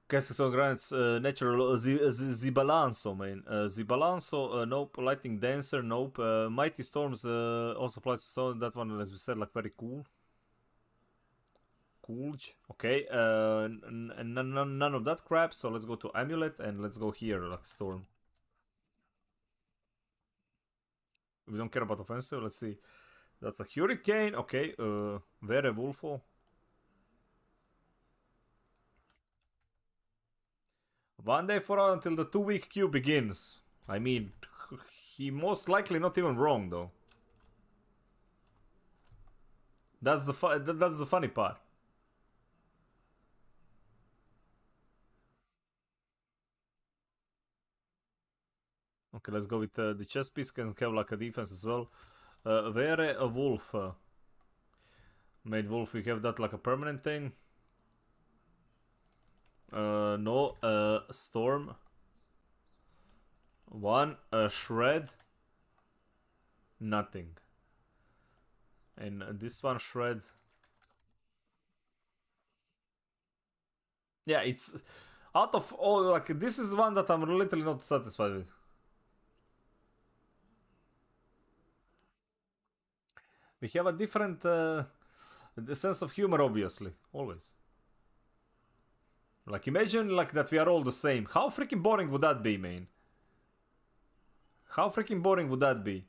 Casting so grants natural Zibalanso, man. Zibalanso, nope. Lightning Dancer, nope. Mighty Storms also applies to so that one, as we said, like very cool. Coolge. Okay. None of that crap. So let's go to Amulet and let's go here, like Storm. We don't care about offensive. Let's see. That's a Hurricane. Okay. Werewolfo. One day for all until the 2-week queue begins. I mean, he most likely not even wrong though. That's the funny part. Okay, let's go with the chess piece. Can have like a defense as well. Where a wolf? Made wolf. We have that like a permanent thing. No, storm. One, shred. Nothing. And this one, shred. Yeah, it's out of all, like, this is one that I'm literally not satisfied with. We have a different sense of humor, obviously, always. Like, imagine like that we are all the same. How freaking boring would that be, man? How freaking boring would that be?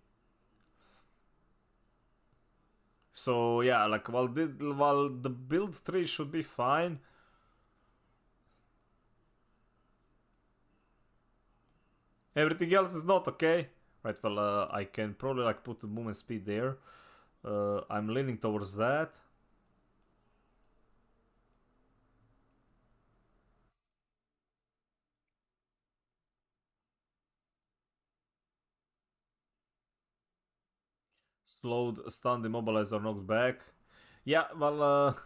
So yeah, like while the build tree should be fine. Everything else is not okay. Right, well, I can probably like put the movement speed there. I'm leaning towards that. Slowed, stunned, immobilized, or knocked back. Yeah, well,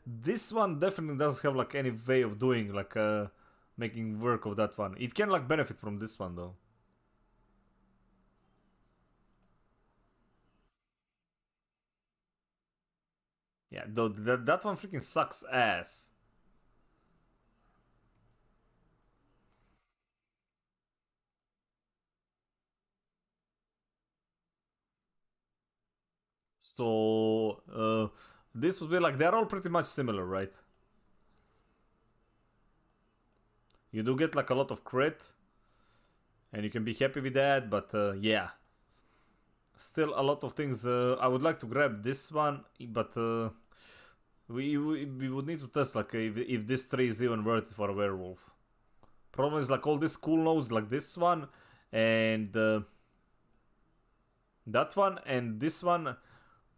this one definitely doesn't have like any way of doing like making work of that one. It can like benefit from this one though. Yeah, though that one freaking sucks ass. So this would be like, they're all pretty much similar, right? You do get like a lot of crit, and you can be happy with that, but yeah. Still a lot of things. I would like to grab this one, but we would need to test like if this tree is even worth it for a werewolf. Problem is like all these cool nodes, like this one and that one and this one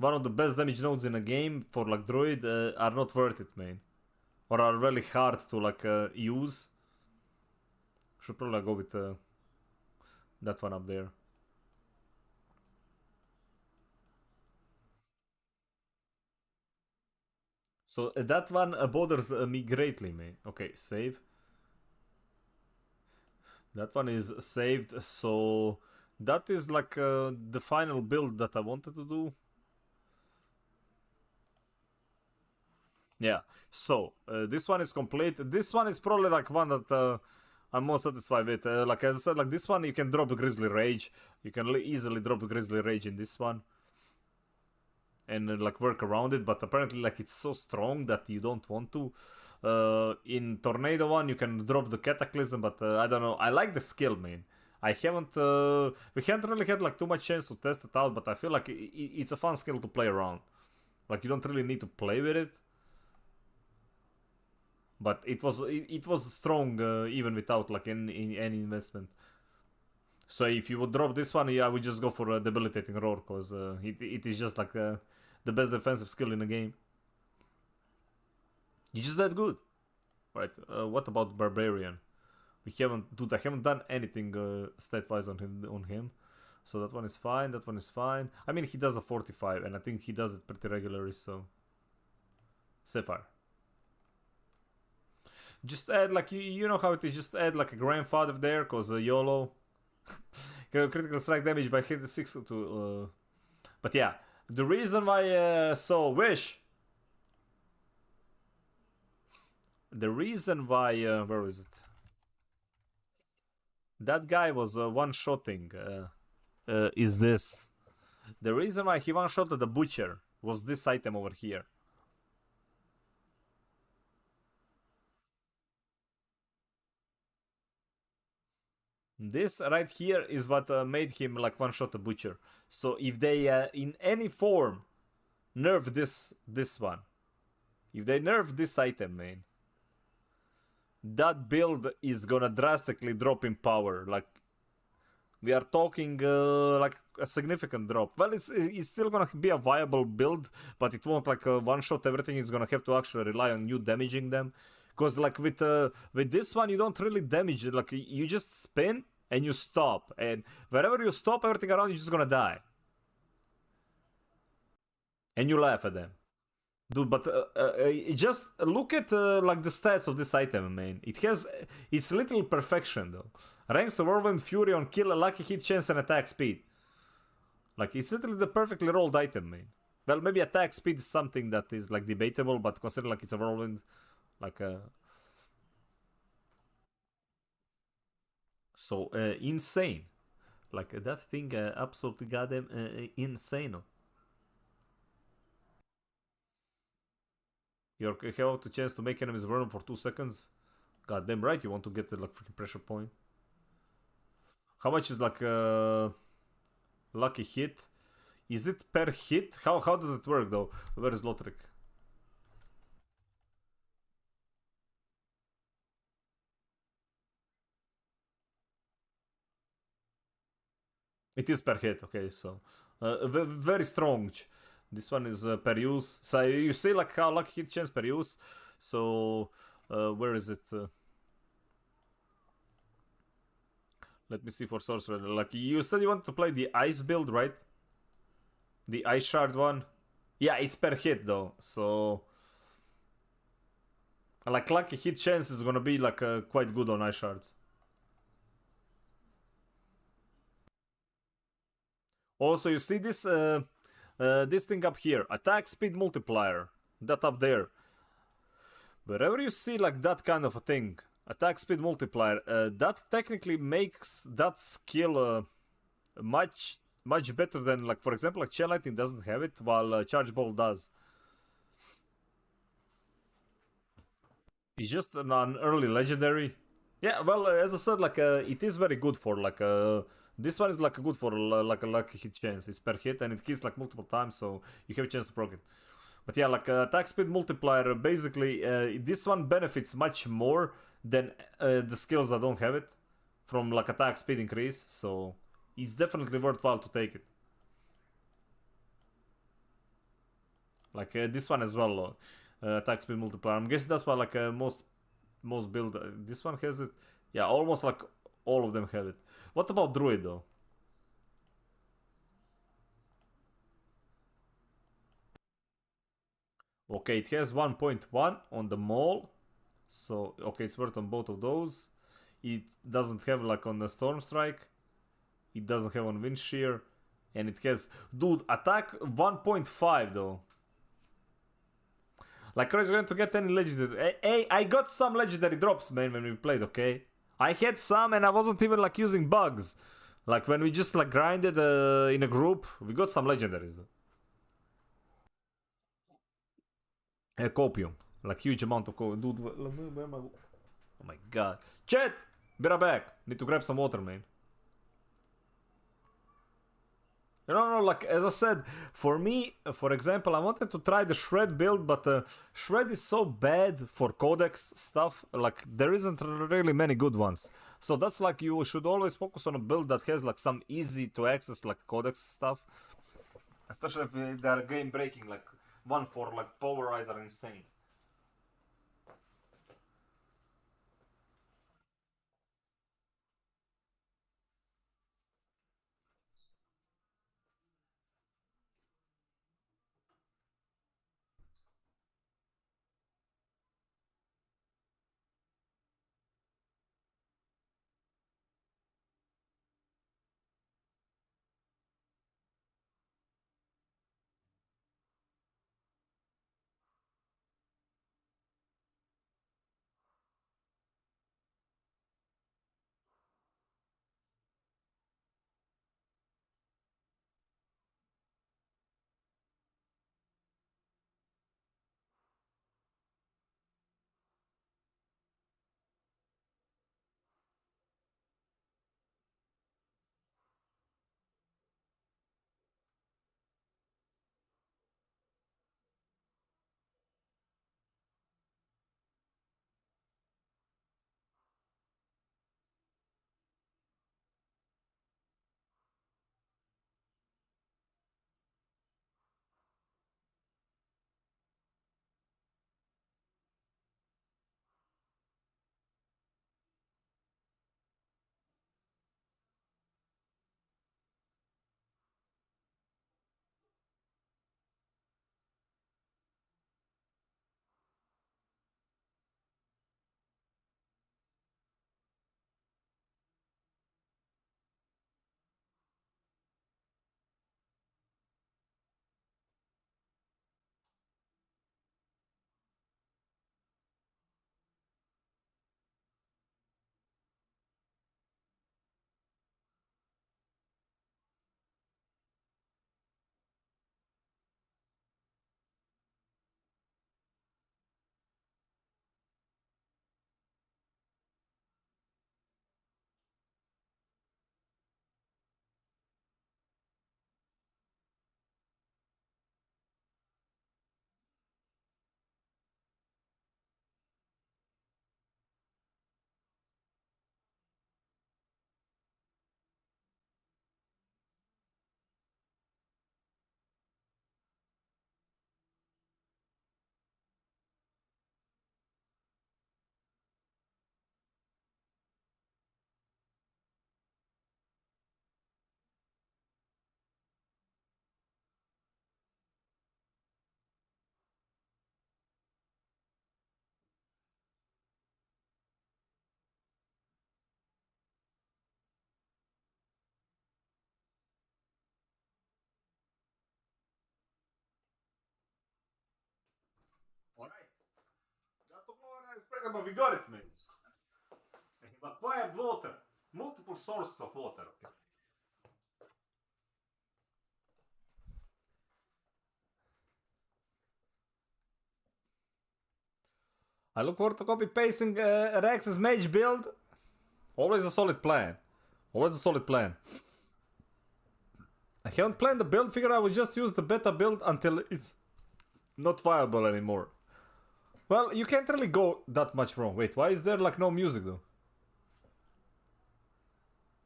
of the best damage nodes in a game for like druid are not worth it, man, or are really hard to like use. Should probably go with that one up there. So that one bothers me greatly, man. Okay, save. That one is saved, so that is like the final build that I wanted to do. Yeah, so this one is complete. This one is probably like one that I'm more satisfied with. Like as I said, like this one you can drop a Grizzly Rage. You can easily drop a Grizzly Rage in this one. And like work around it, but apparently like it's so strong that you don't want to. In Tornado one you can drop the Cataclysm, but I don't know. I like the skill, man. I haven't we haven't really had like too much chance to test it out, but I feel like it's a fun skill to play around. Like you don't really need to play with it, but it was strong even without like any investment. So if you would drop this one, yeah, I would just go for a Debilitating Roar, because it is just like the best defensive skill in the game. You're just that good, right? What about Barbarian? I haven't done anything stat-wise on him. So that one is fine. That one is fine. I mean, he does a 45, and I think he does it pretty regularly. So Sapphire. Just add like you know how it is. Just add like a grandfather there, cause YOLO. Critical strike damage by hit 6 to. But yeah, the reason why so Wish. The reason why where is it? That guy was one-shotting. Is this? The reason why he one-shotted the Butcher was this item over here. This right here is what made him like one-shot the Butcher. So if they in any form nerf this one, if they nerf this item, man, that build is gonna drastically drop in power. Like we are talking like a significant drop. Well, it's still gonna be a viable build, but it won't like one-shot everything. It's gonna have to actually rely on you damaging them. Because like with this one, you don't really damage it. Like you just spin and you stop, and wherever you stop, everything around you is just gonna die. And you laugh at them, dude. But just look at like the stats of this item, man. It has its little perfection though. Ranks of Whirlwind Fury on kill, a lucky hit chance, and attack speed. Like it's literally the perfectly rolled item, man. Well, maybe attack speed is something that is like debatable, but consider like it's a whirlwind. Like so insane, like that thing absolutely goddamn insane. You have the chance to make enemies vulnerable for 2 seconds. Goddamn right, you want to get the like freaking pressure point. How much is like lucky hit? Is it per hit? How does it work though? Where is Lothric? It is per hit, okay, so very strong. This one is per use. So you see like how lucky hit chance per use. So where is it? Let me see for sorcerer. Like you said, you want to play the ice build, right? The ice shard one. Yeah, it's per hit though. So like lucky hit chance is gonna be like quite good on ice shards. Also, you see this this thing up here, attack speed multiplier, that up there. Wherever you see like that kind of a thing, attack speed multiplier, that technically makes that skill much better than, like, for example, like Chain Lightning doesn't have it, while Charge Ball does. It's just an early legendary. Yeah, well, as I said, like it is very good for like this one is like good for like a lucky hit chance. It's per hit and it hits like multiple times, so you have a chance to proc it. But yeah, like attack speed multiplier, basically this one benefits much more than the skills that don't have it from like attack speed increase, so it's definitely worthwhile to take it. Like this one as well, attack speed multiplier. I'm guessing that's why like most build. This one has it. Yeah, almost like all of them have it. What about druid though? Okay, it has 1.1 on the mole. So, okay, it's worth on both of those. It doesn't have like on the storm strike. It doesn't have on wind shear. And it has, dude, attack 1.5 though. Like, are you going to get any legendary? Hey, I got some legendary drops, man, when we played, okay? I had some and I wasn't even like using bugs. Like when we just like grinded in a group, we got some legendaries. Copium. Like huge amount of copium. Dude, where am I? Oh my god. Chat! Be right back. Need to grab some water, man. No, like as I said, for me, for example, I wanted to try the shred build, but shred is so bad for codex stuff. Like there isn't really many good ones. So that's like you should always focus on a build that has like some easy to access like codex stuff. Especially if they're game breaking, like one for like Powerize are insane. Alright. That took longer than expected, but we got it, man. We have acquired water. Multiple sources of water. I look forward to copy pasting Rex's mage build. Always a solid plan. Always a solid plan. I haven't planned the build, figure I will just use the beta build until it's not viable anymore. Well, you can't really go that much wrong. Wait, why is there like no music though?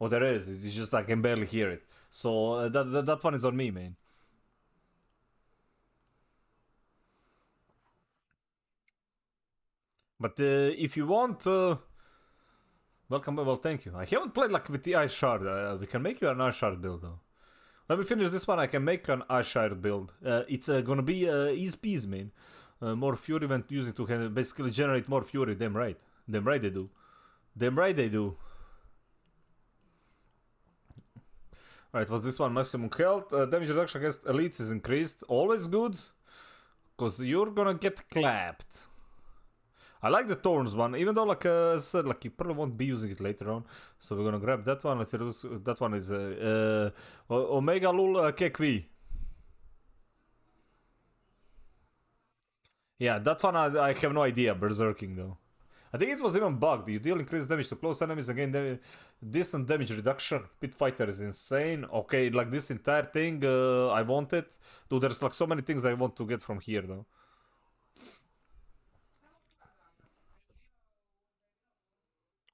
Oh, there is. It's just I can barely hear it. So that one is on me, man. But if you want, welcome. Well, thank you. I haven't played like with the Ice Shard. We can make you an Ice Shard build though. Let me finish this one. I can make an Ice Shard build. It's gonna be easy peasy, man. More fury when using to can basically generate more fury. Damn right. Damn right they do. Damn right they do. Alright, what's this one? Maximum health. Damage reduction against elites is increased. Always good. Because you're gonna get clapped. I like the thorns one, even though, like as I said, like you probably won't be using it later on. So we're gonna grab that one. Let's see, that one is Omega Lul Kekvi. Yeah, that one I have no idea. Berserking though. I think it was even bugged. You deal increased damage to close enemies again. Distant damage reduction. Pit fighter is insane. Okay, like this entire thing, I want it. Dude, there's like so many things I want to get from here though.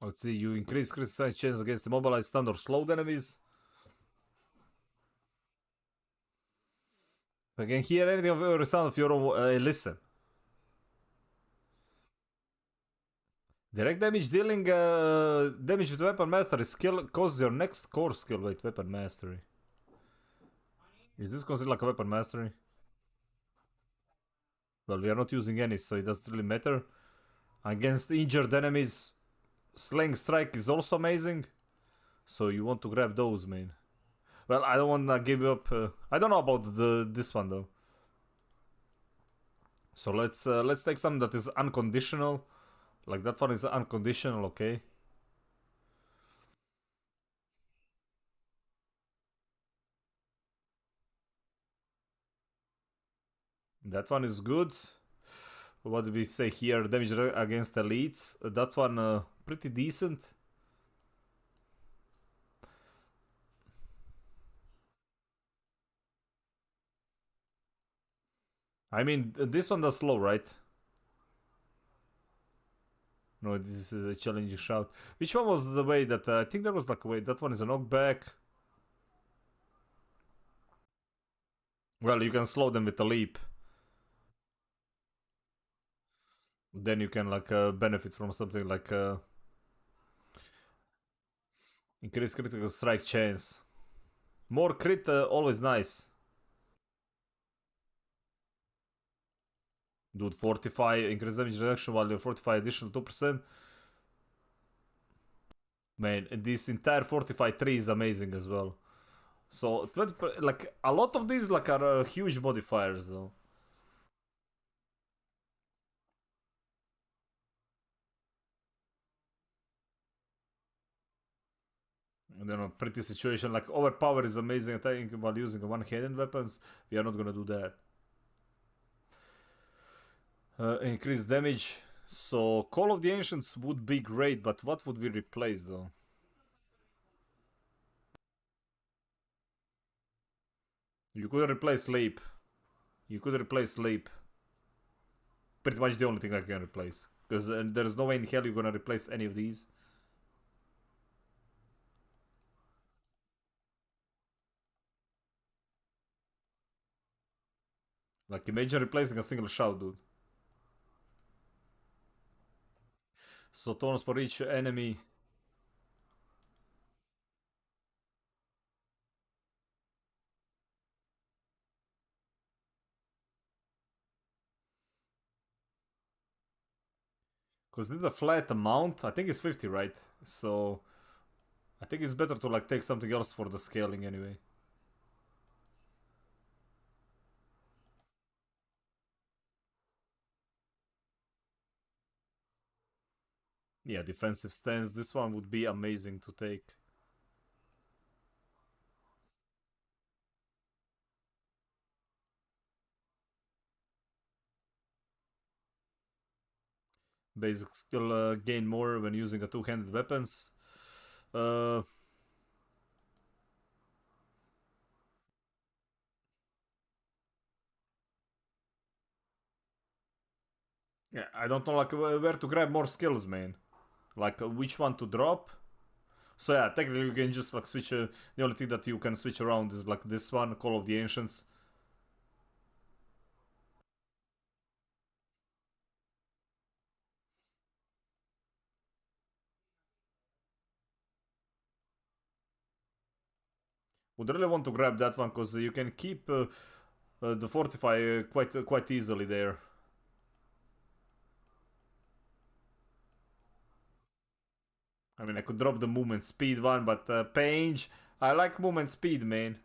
Let's see, you increase critical chance against immobilized, stunned, or slowed enemies. I can hear anything of your sound of your own. Listen. Direct damage dealing damage with weapon mastery skill causes your next core skill. Wait, weapon mastery. Is this considered like a weapon mastery? Well, we are not using any, so it doesn't really matter. Against injured enemies, Slaying Strike is also amazing. So you want to grab those, man. Well, I don't want to give up. I don't know about this one though. So let's take something that is unconditional. Like that one is unconditional, okay? That one is good. What do we say here? Damage against elites. That one pretty decent. I mean, this one does slow, right? No, this is a challenging shout. Which one was the way that... I think there was like a way... That one is a knockback. Well, you can slow them with a leap. Then you can like benefit from something like... increase critical strike chance. More crit, always nice. Dude, 45, increase damage reduction while you 45 additional 2%. Man, this entire 45 tree is amazing as well. So, 20, like, a lot of these like are huge modifiers though. I don't know, pretty situation. Like, overpower is amazing attacking while using one-handed weapons. We are not gonna do that. Increase damage. So, Call of the Ancients would be great, but what would we replace though? You could replace Sleep. You could replace Sleep. Pretty much the only thing I can replace. Because there's no way in hell you're gonna replace any of these. Like, imagine replacing a single shout, dude. So, turns for each enemy. Because it's a flat amount. I think it's 50, right? So, I think it's better to like take something else for the scaling anyway. Yeah, defensive stance. This one would be amazing to take. Basic skill gain more when using a two-handed weapons. Uh, Yeah, I don't know like where to grab more skills, man. Like which one to drop. So yeah, technically you can just like switch. The only thing that you can switch around is like this one, Call of the Ancients. Would really want to grab that one because you can keep the fortify quite easily there. I mean, I could drop the movement speed one, but Page, I like movement speed, man.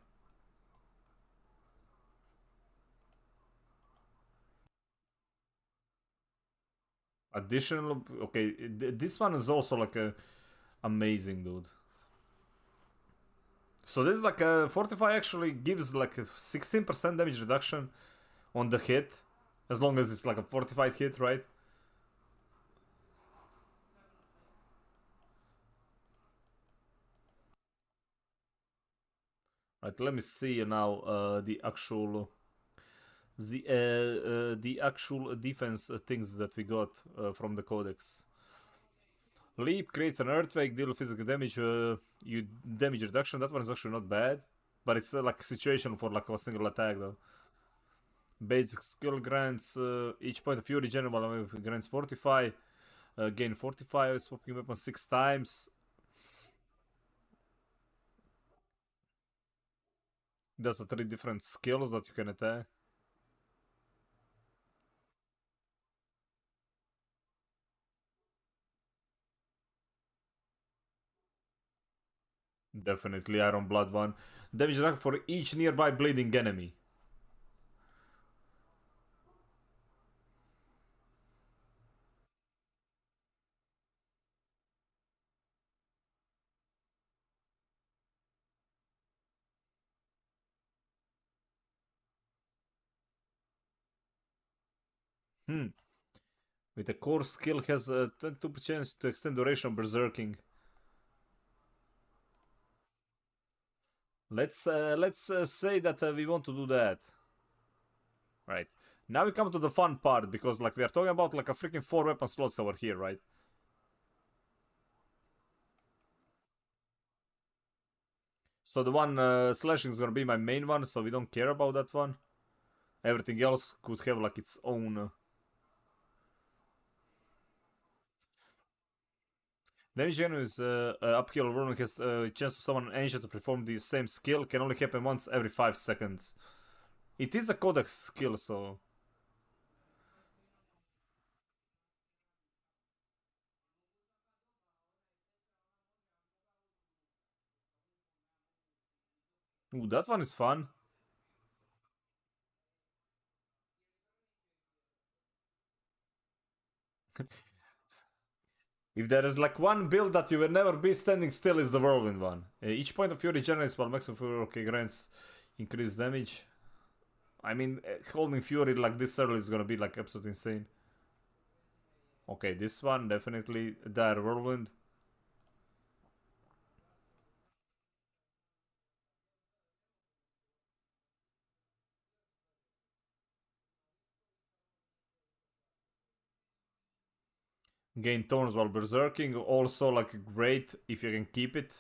Additional, okay, this one is also like a amazing, dude. So this is like a fortify actually gives like a 16% damage reduction on the hit, as long as it's like a fortified hit, right? Right, let me see now the actual defense things that we got from the codex. Leap creates an earthquake, deal physical damage, you damage reduction. That one is actually not bad, but it's like situation for like a single attack though. Basic skill grants each point of fury general grants fortify. Gain fortify, swapping weapon 6 times. There's 3 different skills that you can attack. Definitely Iron Blood one. Damage reduction for each nearby bleeding enemy. Hmm. With a core skill has a 22% chance to extend duration of berserking. Let's say that we want to do that. Right. Now we come to the fun part because like we are talking about like a freaking 4 weapon slots over here, right? So the one slashing is gonna be my main one, so we don't care about that one. Everything else could have like its own. Damage enemies upkill running has a chance to summon an ancient to perform the same skill. Can only happen once every 5 seconds. It is a codex skill, so. Ooh, that one is fun. If there is like one build that you will never be standing still is the whirlwind one. Each point of fury generates while maximum fury okay, grants increased damage. I mean, holding fury like this early is gonna be like absolutely insane. Okay, this one definitely dire whirlwind. Gain thorns while berserking, also like great if you can keep it.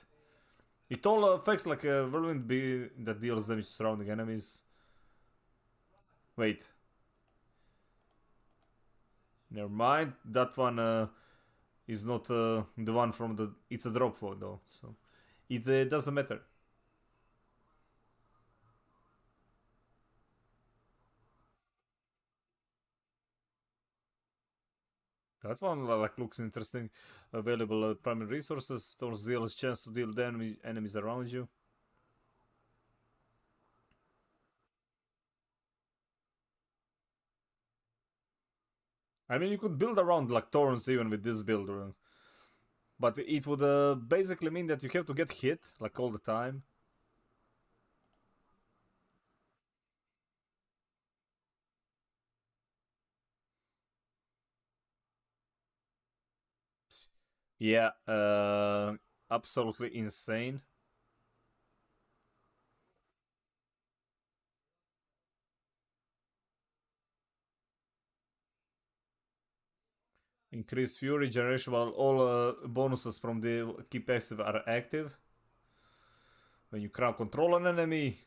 It all affects like a whirlwind that deals damage to surrounding enemies. Wait. Never mind. That one is not the one from the. It's a drop vote though, so it doesn't matter. That one like looks interesting. Available primary resources. Those deals chance to deal the enemies around you. I mean, you could build around like thorns even with this build, but it would basically mean that you have to get hit like all the time. Yeah, absolutely insane. Increase fury generation while all bonuses from the key passive are active. When you crowd control an enemy.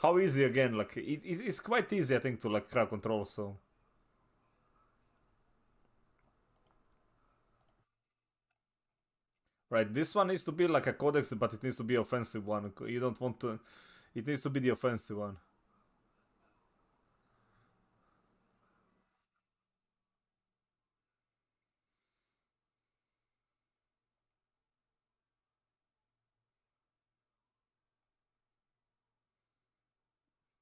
How easy again? Like it's quite easy, I think, to like crowd control. So right, this one needs to be like a codex, but it needs to be offensive one. You don't want to. It needs to be the offensive one.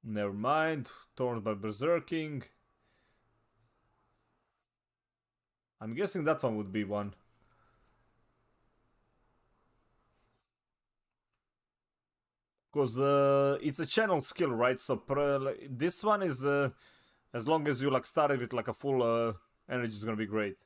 Never mind. Torn by berserking. I'm guessing that one would be one. Because it's a channel skill, right? So this one is as long as you like started with like a full energy, is gonna be great.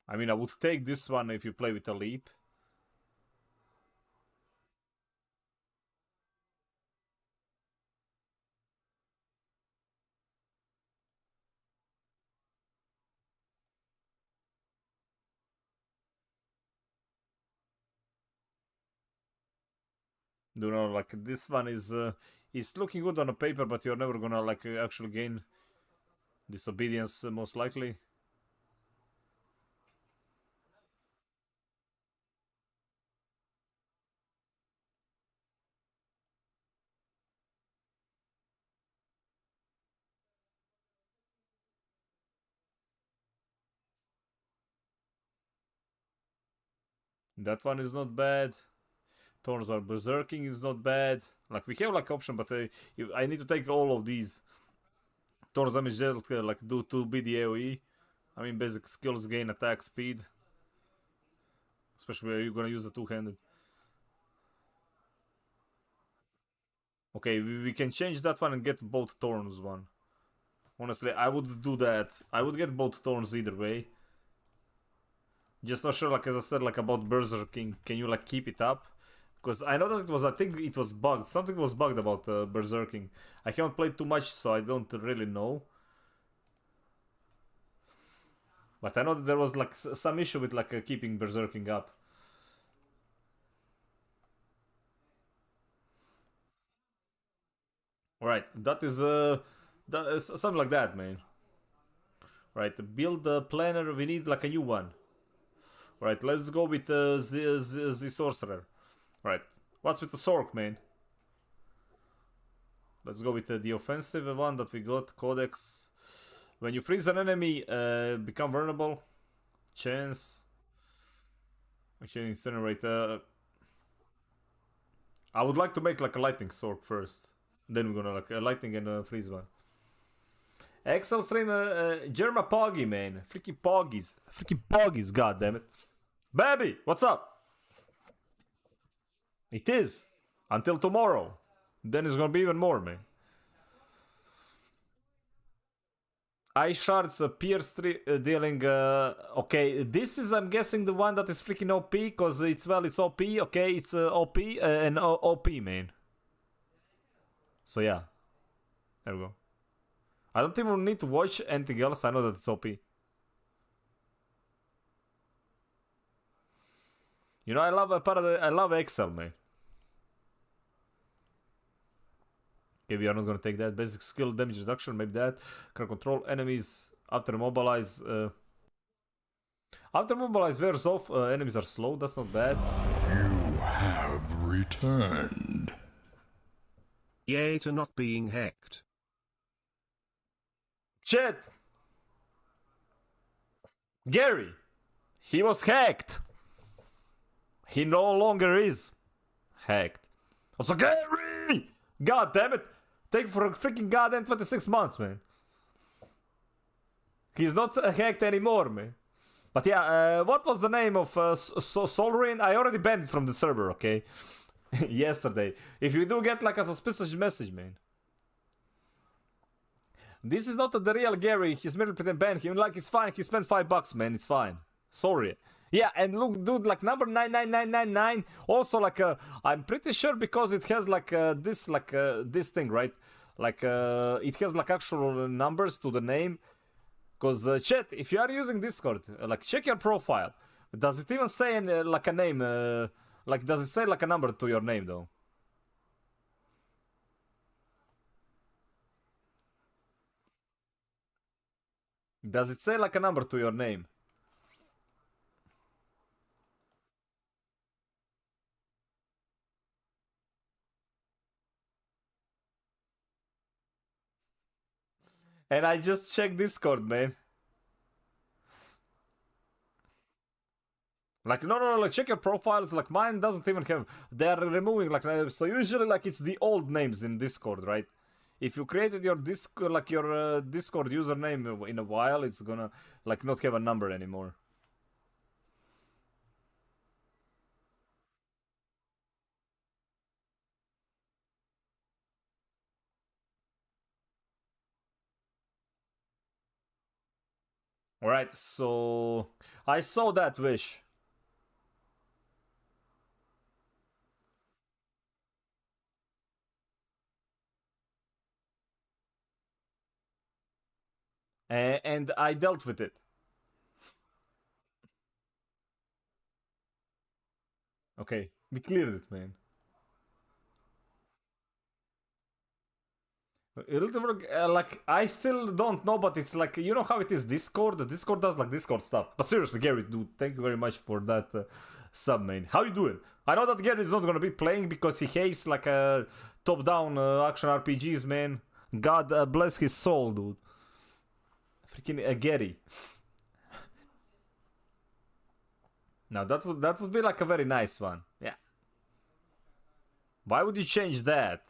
I mean, I would take this one if you play with a leap. You know, like this one is looking good on the paper, but you're never gonna like actually gain disobedience most likely. That one is not bad. Thorns while berserking is not bad. Like we have like option, but I need to take all of these. Thorns damage dealt like do 2 BD AoE. I mean basic skills gain attack speed. Especially where you're gonna use the two-handed. Okay, we can change that one and get both Thorns one. Honestly, I would do that. I would get both Thorns either way. Just not sure, like as I said, like about berserking. Can you like keep it up? Because I know that it was, I think it was bugged. Something was bugged about berserking. I haven't played too much, so I don't really know. But I know that there was like some issue with like keeping berserking up. Alright, that is something like that, man. Right, build the planner, we need like a new one. Alright, let's go with the sorcerer. Right, what's with the Sork, man? Let's go with the offensive one that we got, Codex. When you freeze an enemy, become vulnerable. Chance. Actually, incinerate. I would like to make like a lightning Sork first. Then we're gonna like a lightning and freeze one. Excel stream, Germa Poggy, man. Freaking Poggies. Freaking Poggies, goddammit. Baby, what's up? It is. Until tomorrow. Then it's gonna be even more, man. Ice shards, pierce dealing. Okay, this is, I'm guessing, the one that is freaking OP, because it's OP. Okay, it's OP and OP, man. So yeah, there we go. I don't even need to watch anything else. I know that it's OP. You know, I love Excel, man. Okay, we are not gonna take that. Basic skill, damage reduction, maybe that. Can control enemies after mobilize. After mobilize wears off, enemies are slow. That's not bad. You have returned. Yay to not being hacked. Shit! Gary! He was hacked! He no longer is hacked. Also, Gary! God damn it! Take for a freaking goddamn 26 months, man. He's not hacked anymore, man. But yeah, what was the name of Solrin? I already banned it from the server, okay? Yesterday. If you do get like a suspicious message, man. This is not the real Gary. He's merely pretend banned him. Like, it's fine. He spent $5, man. It's fine. Sorry. Yeah, and look, dude, like number 99999. Also, like, I'm pretty sure because it has like this thing, right? Like, it has like actual numbers to the name. Cause chat, if you are using Discord, like, check your profile. Does it even say like a name? Like, does it say like a number to your name though? Does it say like a number to your name? And I just checked Discord, man. Like, no, like, check your profiles. Like, mine doesn't even have. They are removing, like, so usually, like, it's the old names in Discord, right? If you created your Discord, like, your Discord username in a while, it's gonna, like, not have a number anymore. Alright, so I saw that wish. And I dealt with it. Okay, we cleared it, man. Like, I still don't know, but it's like, you know how it is Discord? Discord does like Discord stuff. But seriously, Gary, dude, thank you very much for that sub, man. How you doing? I know that Gary is not gonna be playing because he hates like top-down action RPGs, man. God bless his soul, dude. Freaking Gary. Now that would be like a very nice one. Yeah. Why would you change that?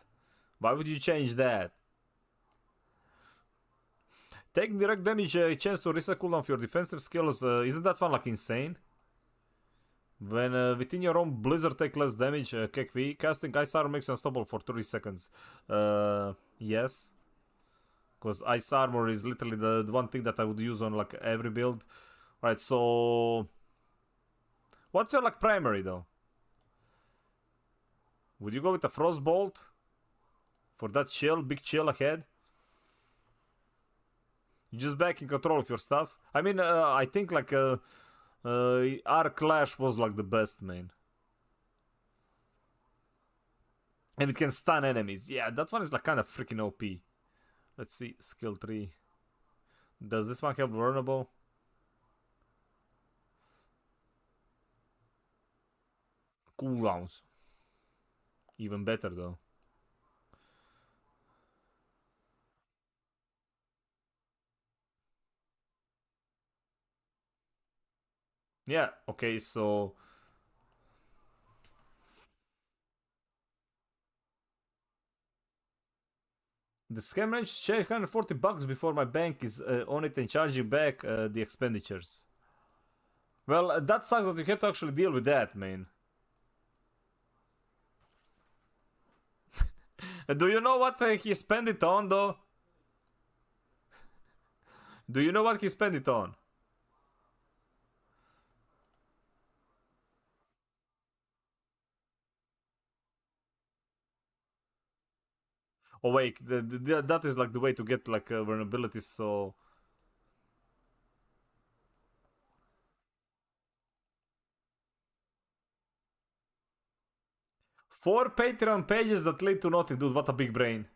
Why would you change that? Take direct damage, chance to reset cooldown of your defensive skills. Isn't that one like insane? When within your own blizzard take less damage, KV, casting Ice Armor makes you unstoppable for 30 seconds. Yes. Because Ice Armor is literally the one thing that I would use on like every build. Right, so... What's your like primary though? Would you go with a Frostbolt? For that chill, big chill ahead? You just back in control of your stuff. I mean, I think like Arc Clash was like the best, man. And it can stun enemies. Yeah, that one is like kind of freaking OP. Let's see, skill 3. Does this one have vulnerable? Cooldowns. Even better though. Yeah, okay, so... The scam range is $140 before my bank is on it and charging back the expenditures. Well, that sucks that you have to actually deal with that, man. Do you know what he spent it on, though? Do you know what he spent it on? Oh wait, that is like the way to get like vulnerabilities, so... Four Patreon pages that lead to nothing, dude, what a big brain.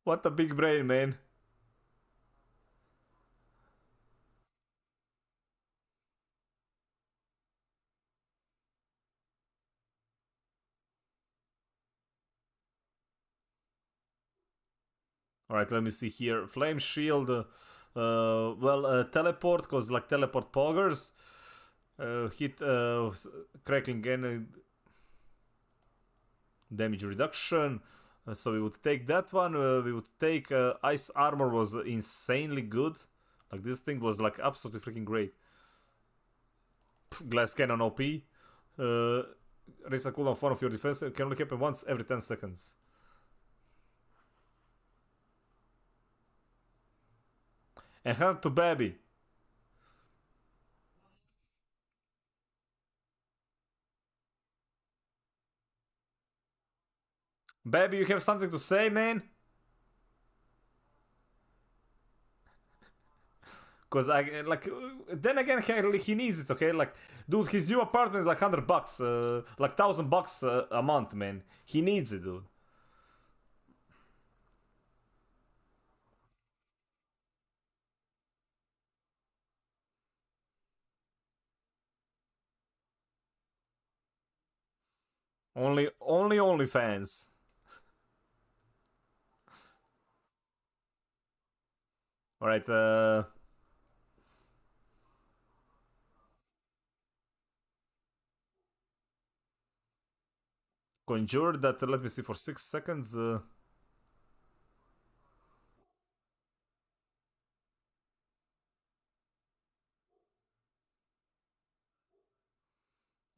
What a big brain, man. Alright, let me see here. Flame Shield, teleport, cause like teleport poggers. Hit crackling damage reduction. So we would take that one. We would take Ice Armor was insanely good. Like this thing was like absolutely freaking great. Glass Cannon OP. Raise a cooldown of one of your defense. Can only happen once every 10 seconds. and hand to baby. Baby, you have something to say, man? Cause I like, then again, he needs it, okay? Like, dude, his new apartment is like $100, like $1,000 a month, man. He needs it, dude. Only OnlyFans. All right. Conjure that. Let me see for 6 seconds.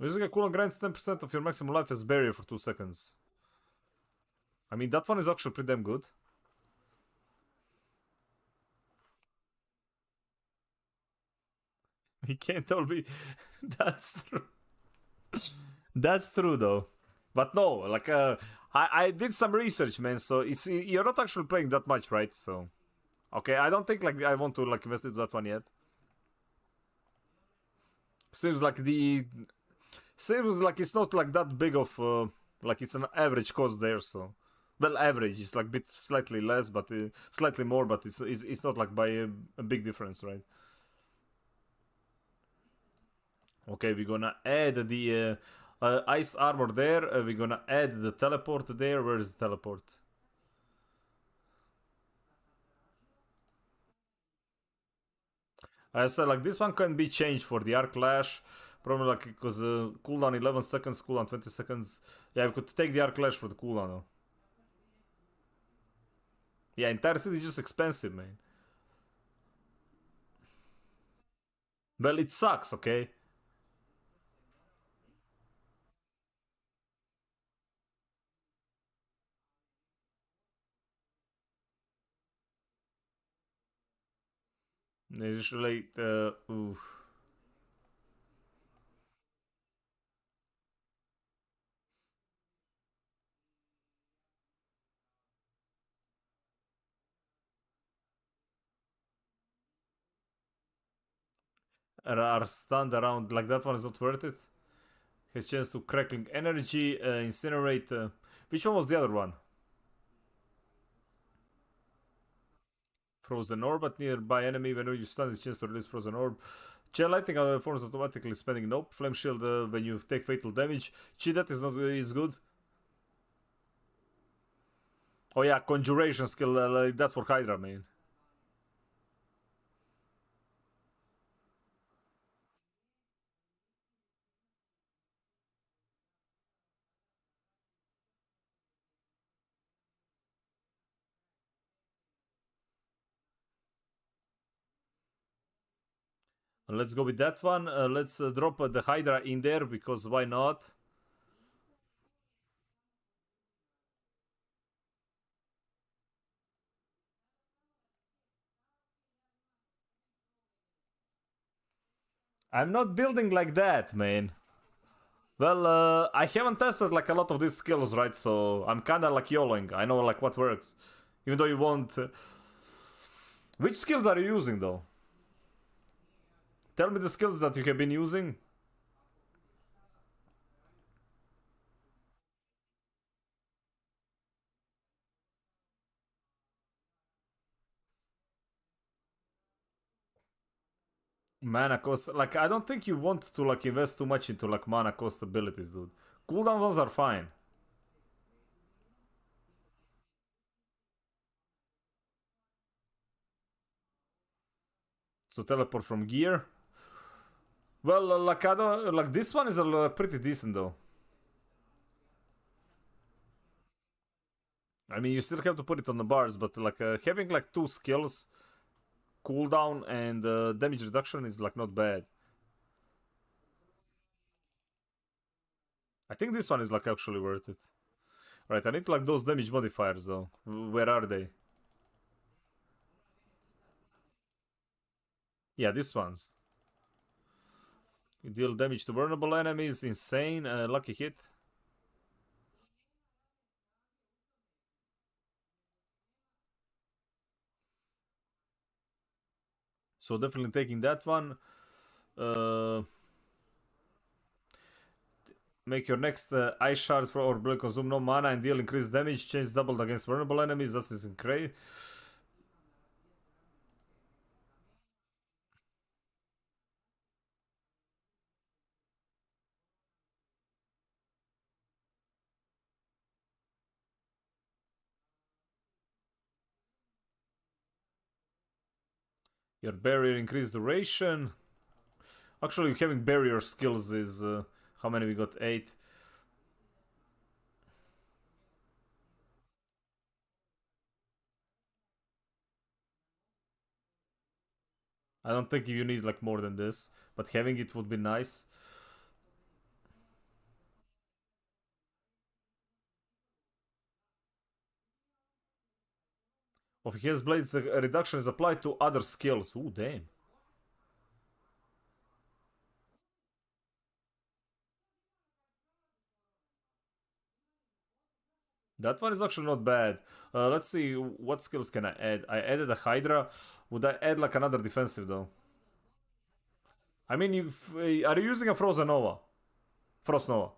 Using a cooldown grants 10% of your maximum life as barrier for 2 seconds. I mean, that one is actually pretty damn good. He can't all be. That's true. That's true, though. But no, like, I did some research, man. So you're not actually playing that much, right? So, okay, I don't think like I want to like invest into that one yet. Seems like it's not like that big of like it's an average cost there. So, well, average is like bit slightly less, but slightly more, but it's not like by a big difference, right? Okay, we're gonna add the ice armor there. We're gonna add the teleport there. Where is the teleport? I said like this one can be changed for the arc lash. Probably like because cooldown 11 seconds, cooldown 20 seconds. Yeah, we could take the arc lash for the cooldown though. Yeah, entire city is just expensive, man. Well, it sucks, okay? Usually, oof. Are stunned around like that one is not worth it. Has chance to crackling energy, incinerate. Which one was the other one? Frozen orb at nearby enemy. Whenever you stun, it's chance to release frozen orb. Chain lighting forms automatically spending nope. Flame shield when you take fatal damage. Chi that is not is good. Oh yeah, conjuration skill. That's for Hydra, man. Let's go with that one. Let's drop the Hydra in there because why not? I'm not building like that, man. Well, I haven't tested like a lot of these skills, right? So I'm kind of like YOLOing. I know like what works, even though you won't. Which skills are you using though? Tell me the skills that you have been using. Mana cost, like I don't think you want to like invest too much into like mana cost abilities, dude. Cooldown ones are fine. So teleport from gear. Well, like I don't like this one is pretty decent though. I mean, you still have to put it on the bars, but like having like two skills, cooldown and damage reduction is like not bad. I think this one is like actually worth it. Right, I need like those damage modifiers though. Where are they? Yeah, this one. You deal damage to vulnerable enemies. Insane. Lucky hit. So definitely taking that one. Make your next ice shards for or blade consume no mana and deal increased damage. Change doubled against vulnerable enemies. That is great. Your barrier increased duration. Actually, having barrier skills is how many we got? 8. I don't think you need like more than this, but having it would be nice. Of his blades, a reduction is applied to other skills. Ooh, damn. That one is actually not bad. Let's see, what skills can I add? I added a Hydra. Would I add like another defensive though? I mean, are you using a Frozen Nova? Frost Nova.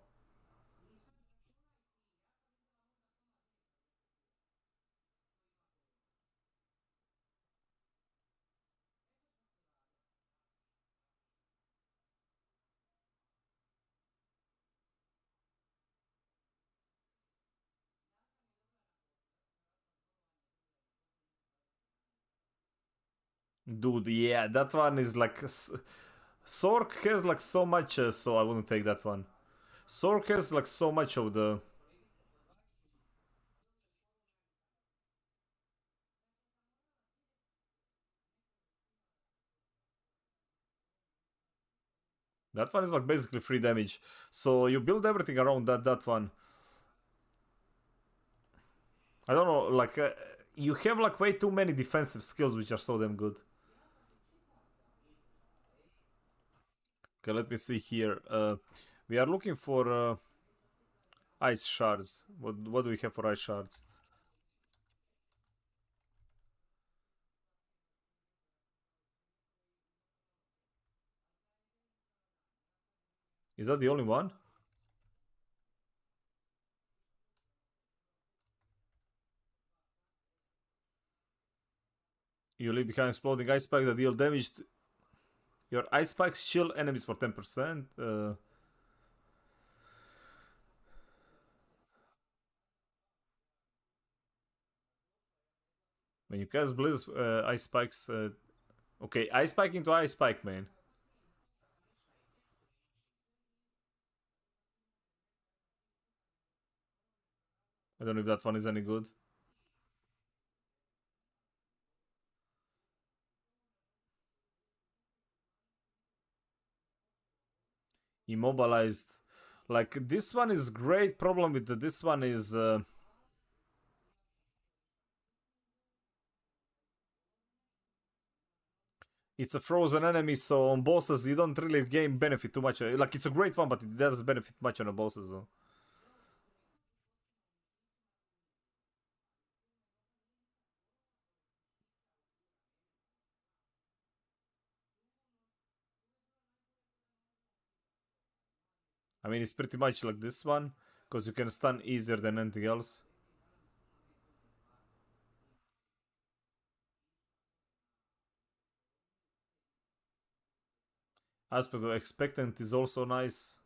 Dude, yeah, that one is like... Sork has like so much, so I wouldn't take that one. Sork has like so much of the... That one is like basically free damage. So you build everything around that one. I don't know, like... you have like way too many defensive skills which are so damn good. Okay, let me see here. We are looking for ice shards. What do we have for ice shards? Is that the only one? You leave behind exploding ice spikes that deal damage. Your ice spikes chill enemies for 10%. When you cast Blizz, ice spikes. Okay, ice spike into ice spike, man. I don't know if that one is any good. Immobilized. Like, this one is great. Problem with this one is... it's a frozen enemy, so on bosses you don't really gain benefit too much. Like, it's a great one, but it doesn't benefit much on the bosses, though. I mean, it's pretty much like this one, because you can stun easier than anything else. Aspect of expectant is also nice.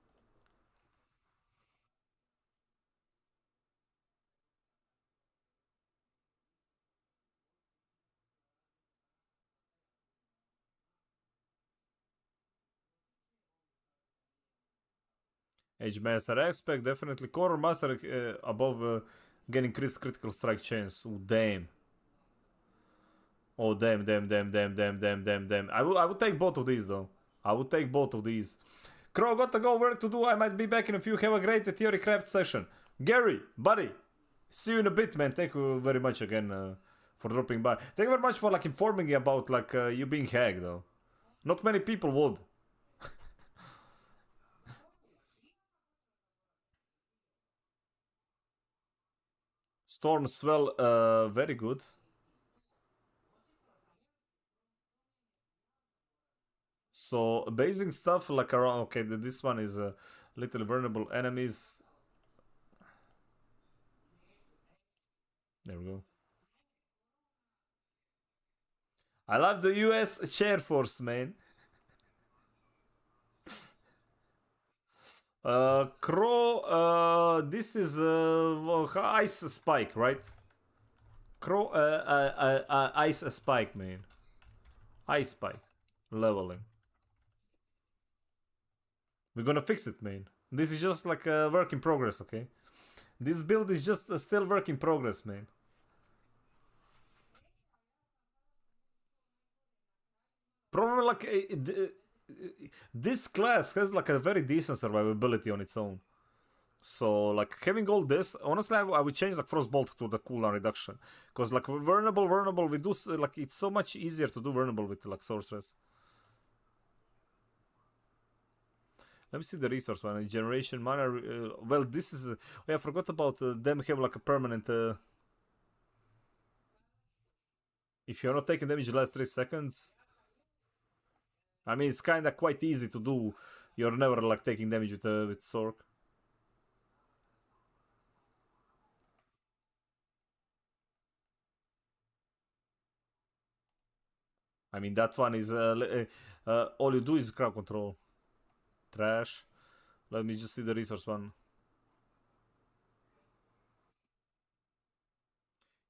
Edge Master aspect, definitely. Core Master above getting increased critical strike chance. Oh, damn. Oh, damn, damn, damn, damn, damn, damn, damn, damn. I would take both of these, though. I would take both of these. Crow, gotta go, work to do. I might be back in a few. Have a great theory craft session. Gary, buddy, see you in a bit, man. Thank you very much again for dropping by. Thank you very much for like informing me about like you being hacked, though. Not many people would. Storm Swell, very good. So basic stuff like around. Okay, this one is little vulnerable enemies. There we go. I love the US Chair Force, man. Crow, this is Ice Spike, right? Crow, Ice Spike, man. Ice Spike. Leveling. We're gonna fix it, man. This is just like a work in progress, okay? This build is just a still work in progress, man. Probably like this class has like a very decent survivability on its own. So like having all this, honestly, I would change like Frostbolt to the cooldown reduction, because like vulnerable, we do like it's so much easier to do vulnerable with like sorceress. Let me see the resource one. Generation mana. Well, this is. Oh, I forgot about them have like a permanent. If you're not taking damage the last 3 seconds, I mean it's kind of quite easy to do. You're never like taking damage with Sork. I mean that one is all you do is crowd control. Trash. Let me just see the resource one.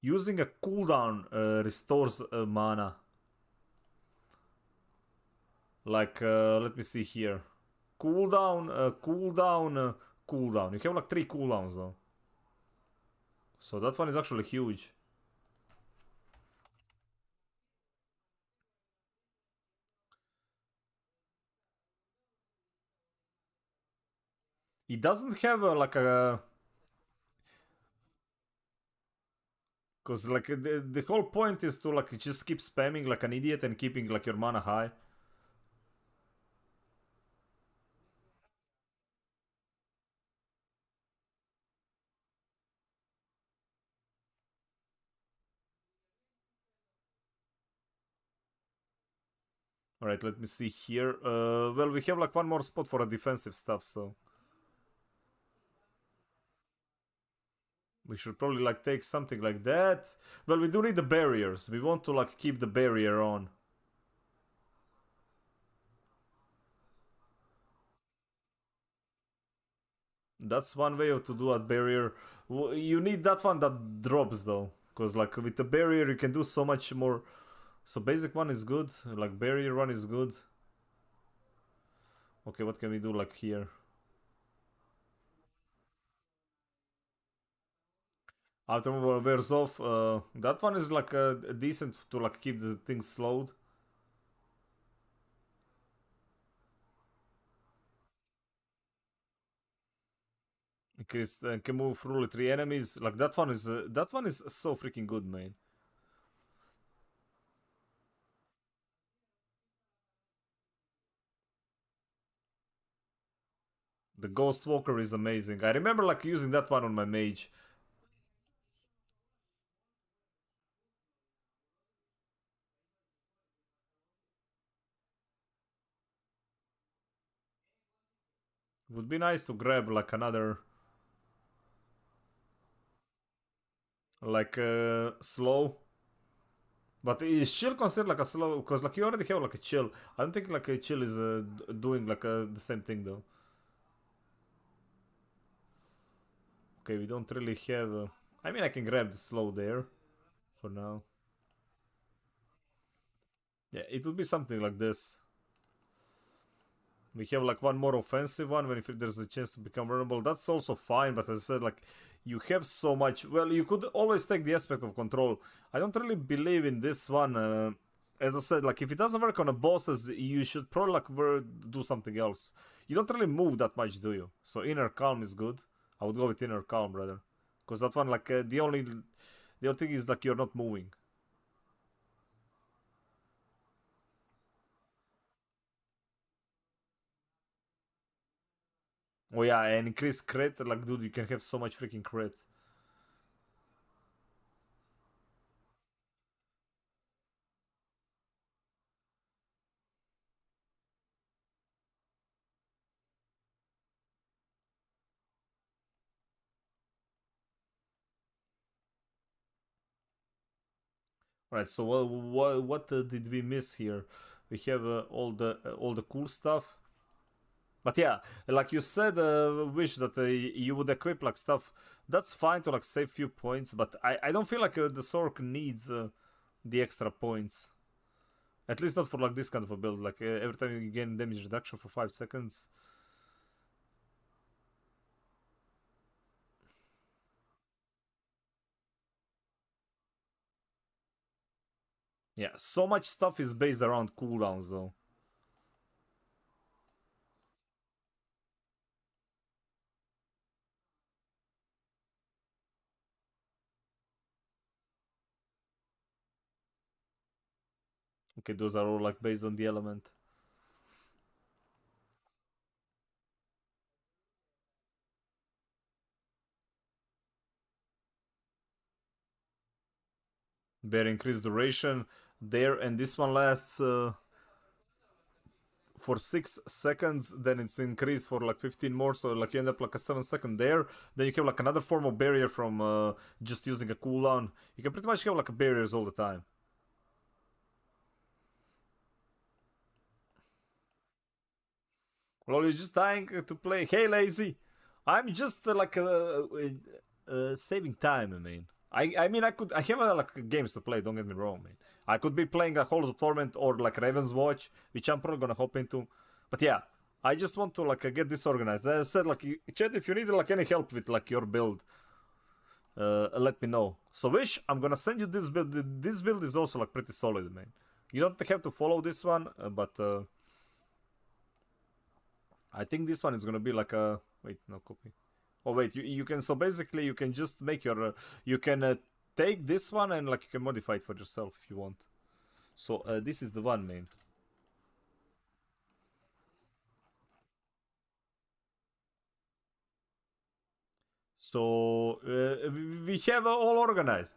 Using a cooldown restores mana. Like, let me see here. Cooldown, cooldown. You have like 3 cooldowns though. So that one is actually huge. It doesn't have like a... Because like the whole point is to like just keep spamming like an idiot and keeping like your mana high. Alright, let me see here. Well, we have like one more spot for a defensive stuff, so... We should probably like take something like that. Well, we do need the barriers. We want to like keep the barrier on. That's one way to do a barrier. You need that one that drops though. Because like with the barrier you can do so much more. So basic one is good. Like barrier one is good. Okay, what can we do like here? After wears off. That one is like decent to like keep the things slowed. Can move through 3 enemies. Like that one is so freaking good, man. The Ghost Walker is amazing. I remember like using that one on my mage. Would be nice to grab like another like slow. But is chill considered like a slow? Because like you already have like a chill. I don't think like a chill is doing like the same thing though. Okay, we don't really have. I mean, I can grab the slow there for now. Yeah, it would be something like this. We have like one more offensive one when if there's a chance to become vulnerable. That's also fine, but as I said, like you have so much. Well, you could always take the aspect of control. I don't really believe in this one. As I said, like if it doesn't work on a bosses, you should probably like do something else. You don't really move that much, do you? So inner calm is good. I would go with inner calm rather, because that one like the only thing is like you're not moving. Oh yeah, and increase crit, like dude, you can have so much freaking crit. Right, so what did we miss here? We have all the cool stuff. But yeah, like you said, wish that you would equip like stuff. That's fine to like save few points, but I don't feel like the Sork needs the extra points. At least not for like this kind of a build. Like every time you gain damage reduction for 5 seconds. Yeah, so much stuff is based around cooldowns though. Okay, those are all like based on the element. Bear increased duration there, and this one lasts for 6 seconds, then it's increased for like 15 more, so like you end up like a 7-second there. Then you have like another form of barrier from just using a cooldown. You can pretty much have like barriers all the time. Well, you're just dying to play. Hey, lazy! I'm just saving time. I mean, I have like games to play. Don't get me wrong, man. I could be playing a Halls of Torment or like Raven's Watch, which I'm probably gonna hop into. But yeah, I just want to like get this organized. As I said, like chat, if you need like any help with like your build, let me know. So Wish, I'm gonna send you this build. This build is also like pretty solid, man. You don't have to follow this one, but I think this one is gonna be like a wait, no copy. Oh wait, you can, so basically you can just make your you can take this one and like you can modify it for yourself if you want. So this is the one, man. So we have all organized.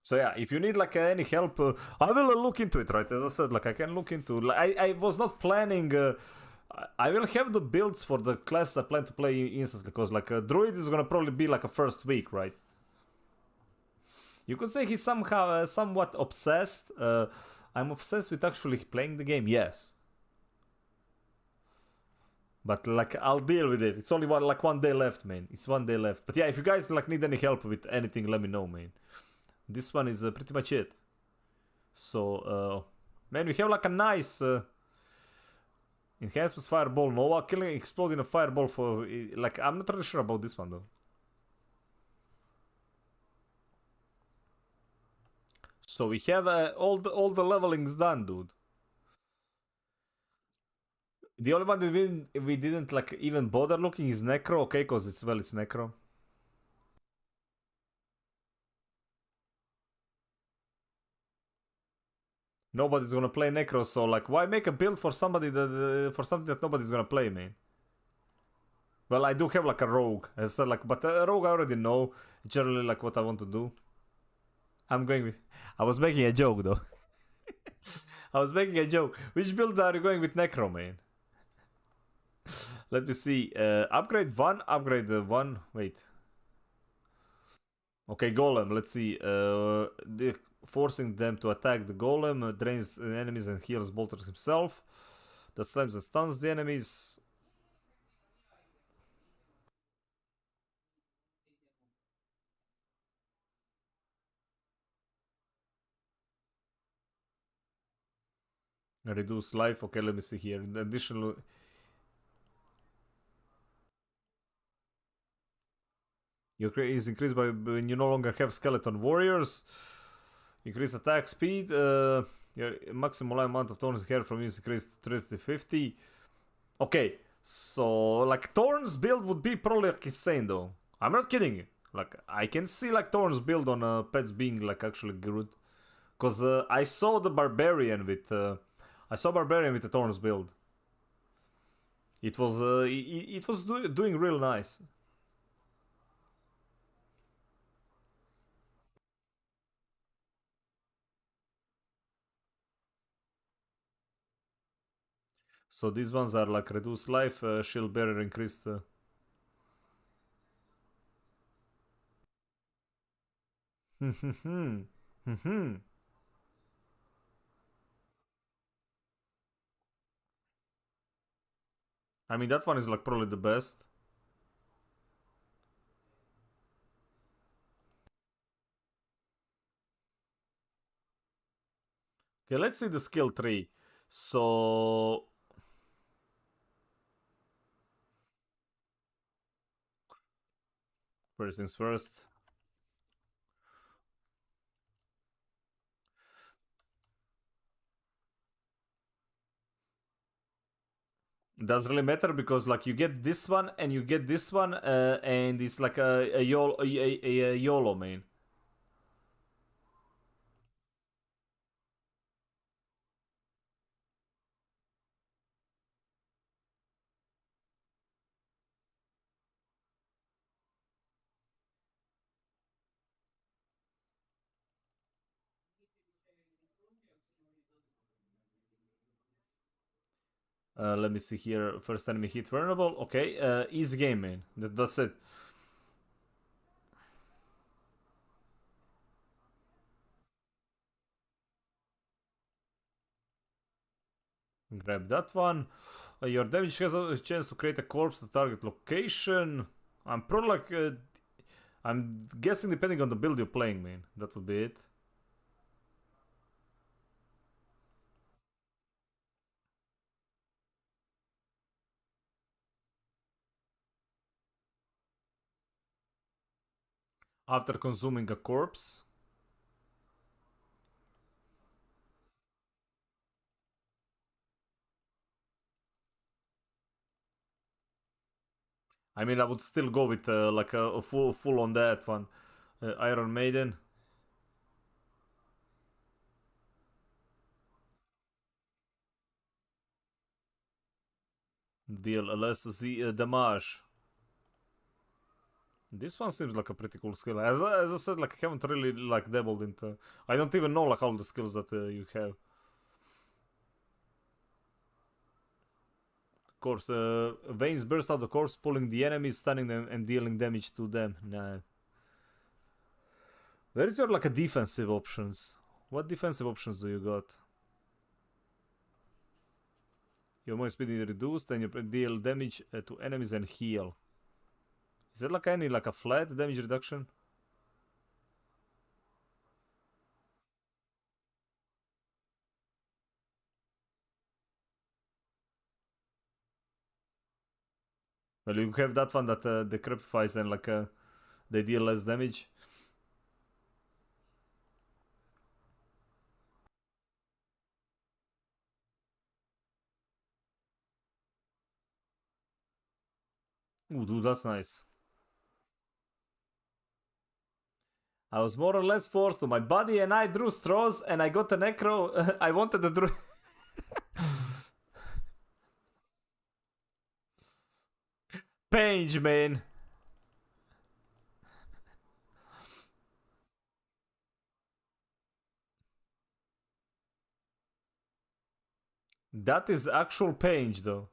So yeah, if you need like any help, I will look into it. Right, as I said, like I can look into. Like, I was not planning. I will have the builds for the class I plan to play instantly, because like a druid is gonna probably be like a first week, right? You could say he's somehow somewhat obsessed. I'm obsessed with actually playing the game, yes. But like I'll deal with it. It's only one day left, man. It's 1 day left. But yeah, if you guys like need any help with anything, let me know, man. This one is pretty much it. So, man, we have like a nice enhancements fireball Nova, killing exploding a fireball for like I'm not really sure about this one though. So we have all the levelings done, dude. The only one that we didn't like even bother looking is Necro, okay, because it's Necro. Nobody's gonna play Necro, so like why make a build for somebody that for something that nobody's gonna play, man? Well, I do have like a rogue, as I said, like, but a rogue I already know generally like what I want to do. I'm going with. I was making a joke though. I was making a joke. Which build are you going with Necro, man? Let me see. Upgrade 1, upgrade 1. Wait. Okay, Golem. Let's see. Forcing them to attack the Golem drains enemies and heals bolters himself. That slams and stuns the enemies. Reduce life. Okay, let me see here. Additional. Your is increased by when you no longer have skeleton warriors. Increase attack speed. Your maximum amount of thorns here from you is increased to 30 to 50. Okay, so like Thorns build would be probably like insane though. I'm not kidding you. Like I can see like Thorns build on pets being like actually good. Cause I saw the barbarian with I saw Barbarian with the Thorns build. It was doing real nice. So these ones are like reduced life, shield barrier increased. I mean, that one is like probably the best. Okay, let's see the skill tree. So first things first. Does really matter because like you get this one and you get this one, and it's like a YOLO main. Let me see here. First enemy hit vulnerable. Okay, easy game, man. That's it. Grab that one. Your damage has a chance to create a corpse at target location. I'm probably like, I'm guessing depending on the build you're playing, man. That would be it. After consuming a corpse. I mean, I would still go with like a full on that one. Iron Maiden. Deal less the damage. This one seems like a pretty cool skill. As I said, like I haven't really like dabbled into. I don't even know like all the skills that you have. Corpse. Veins burst out the corpse, pulling the enemies, stunning them, and dealing damage to them. Nah. Where is your like a defensive options? What defensive options do you got? Your movement speed is reduced, and you deal damage to enemies and heal. Is there like any like a flat damage reduction? Well, you have that one that decrepifies and like they deal less damage. Ooh, dude, that's nice. I was more or less forced to. My body and I drew straws, and I got a necro. I wanted to draw. Page, man. That is actual page, though.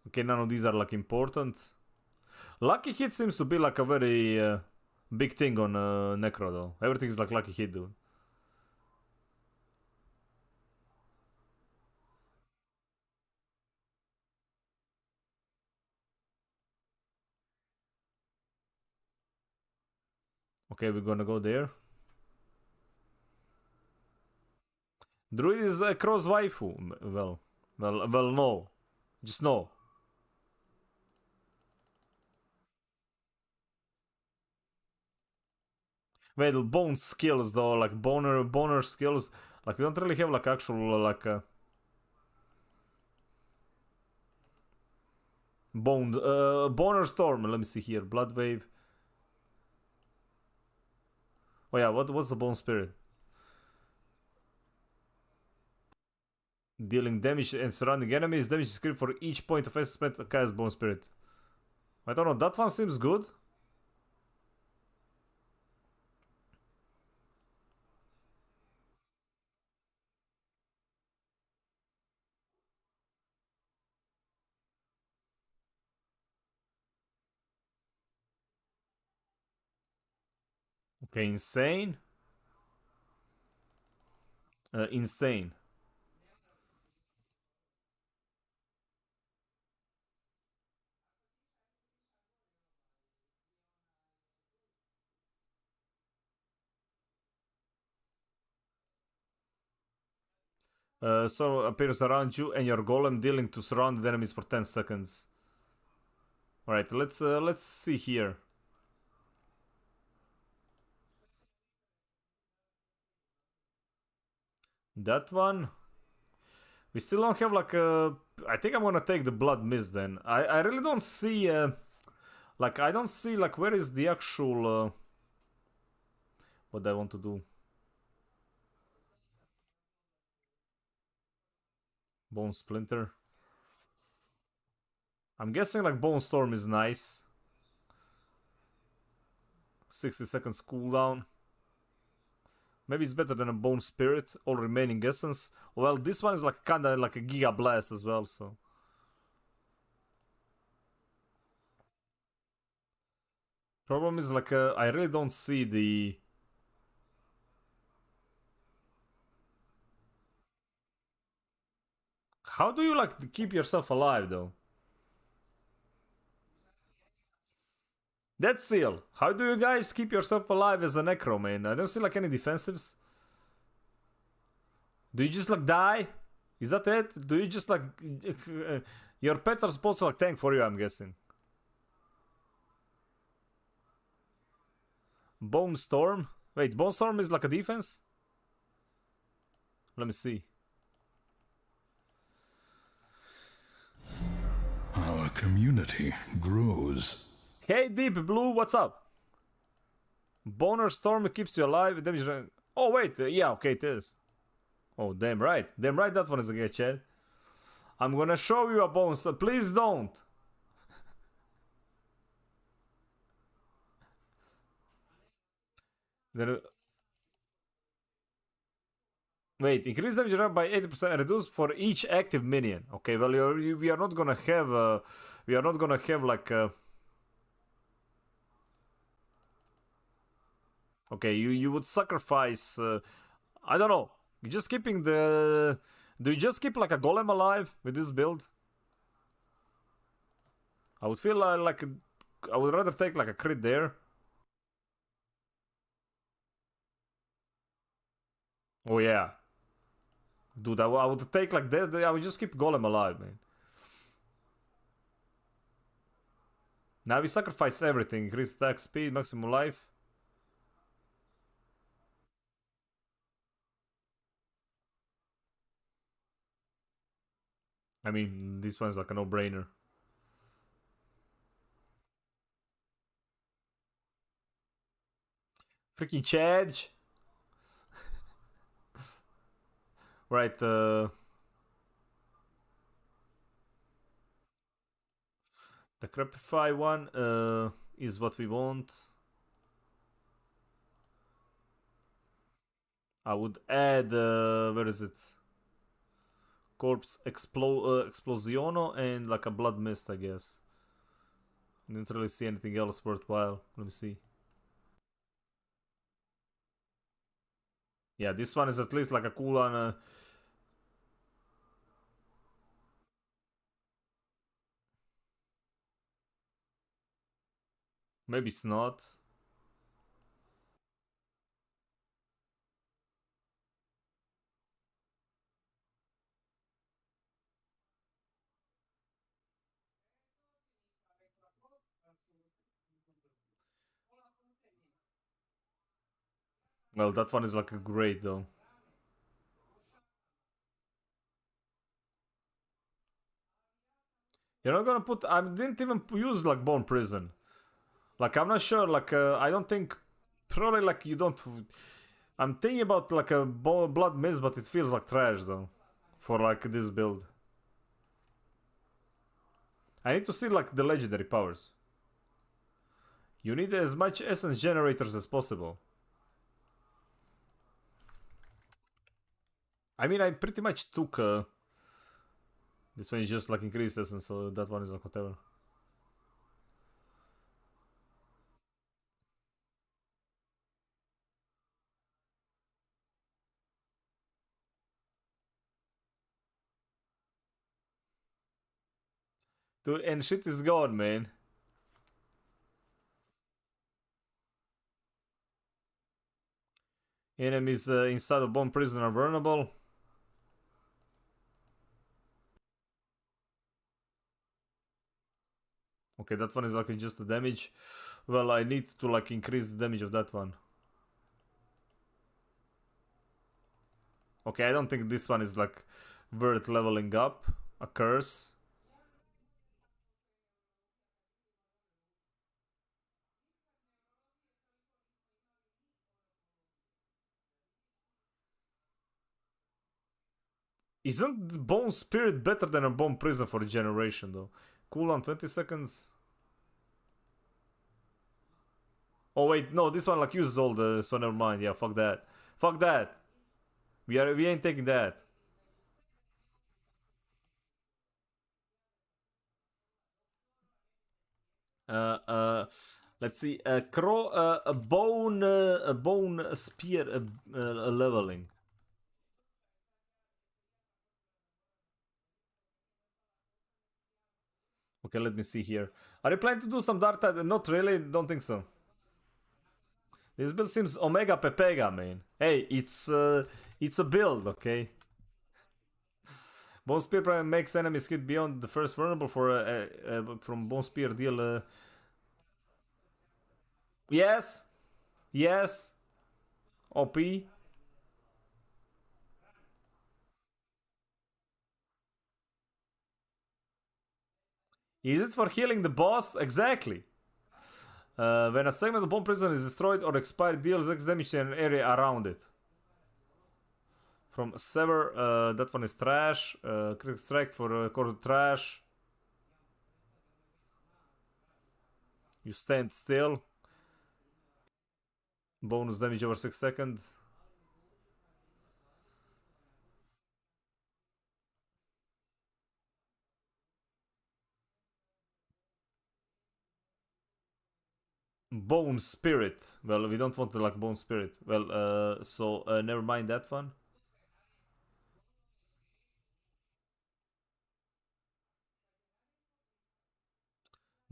Okay, none of these are like important. Lucky hit seems to be like a very big thing on Necro, though. Everything is like lucky hit, dude. Okay, we're gonna go there. Druid is a cross waifu. Well, no. Just no. Wait, bone skills though, like boner skills. Like we don't really have like actual like boner storm. Let me see here. Blood wave. Oh yeah, what's the bone spirit? Dealing damage and surrounding enemies. Damage is increased for each point of essence spent to cast Bone Spirit. I don't know, that one seems good. Okay, insane. Insane. So appears around you and your golem, dealing to surrounded enemies for 10 seconds. Alright, let's see here. That one. We still don't have like a... I think I'm gonna take the Blood Mist then. I really don't see... like, I don't see like where is the actual... what I want to do. Bone Splinter. I'm guessing like Bone Storm is nice. 60 seconds cooldown. Maybe it's better than a Bone Spirit, all remaining essence. Well, this one is like kinda like a Giga Blast as well, so... Problem is like, I really don't see the... How do you like keep yourself alive though? That's Seal. How do you guys keep yourself alive as a Necro, man? I don't see like any defensives. Do you just like die? Is that it? Do you just like... your pets are supposed to like tank for you, I'm guessing. Bone Storm? Wait, Bone Storm is like a defense? Let me see. Our community grows. Hey Deep Blue, what's up? Boner Storm keeps you alive. Damage. Oh wait, yeah, okay, it is. Oh damn right, that one is a good chat. I'm gonna show you a bone. So please don't. Then, wait, increase damage by 80%, reduced for each active minion. Okay, well we are not gonna have like. Okay, you would sacrifice. I don't know. You just keeping the. Do you just keep like a golem alive with this build? I would feel like I would rather take like a crit there. Oh yeah, dude, I would take like that. I would just keep golem alive, man. Now we sacrifice everything. Increase attack speed, maximum life. I mean, this one's like a no-brainer. Freaking Chadge. Right, the Crapify one is what we want. I would add, where is it? Corpse Explosiono and like a Blood Mist, I guess. Didn't really see anything else worthwhile. Let me see. Yeah, this one is at least like a cool one. Maybe it's not. Well, that one is like a great though. You're not gonna put. I didn't even use like Bone Prison. Like I'm not sure. Like I don't think. Probably like you don't. I'm thinking about like a Blood Mist, but it feels like trash though. for like this build. I need to see like the legendary powers. You need as much essence generators as possible. I mean, I pretty much took this one is just like increased essence, so that one is like whatever. And shit is gone, man. Enemies inside of bomb prison are vulnerable. Okay, that one is like just the damage. Well, I need to like increase the damage of that one. Okay, I don't think this one is like worth leveling up. A curse. Isn't Bone Spirit better than a Bone Prison for regeneration though? Cooldown 20 seconds. Oh wait, no, this one like uses all the, so never mind. Yeah, fuck that. Fuck that. We ain't taking that. Let's see. A bone spear leveling. Okay, let me see here. Are you planning to do some dark tide? Not really. Don't think so. This build seems Omega Pepega, man. Hey, it's a build, okay? Bone Spear Prime makes enemies hit beyond the first vulnerable for from Bone Spear deal. Yes, yes. OP. Is it for healing the boss? Exactly. When a segment of bomb prison is destroyed or expired, deals X damage to an area around it. From Sever, that one is trash. Critical Strike for core trash. You stand still. Bonus damage over 6 seconds. Bone Spirit. Well, we don't want to like Bone Spirit. Well, so never mind that one.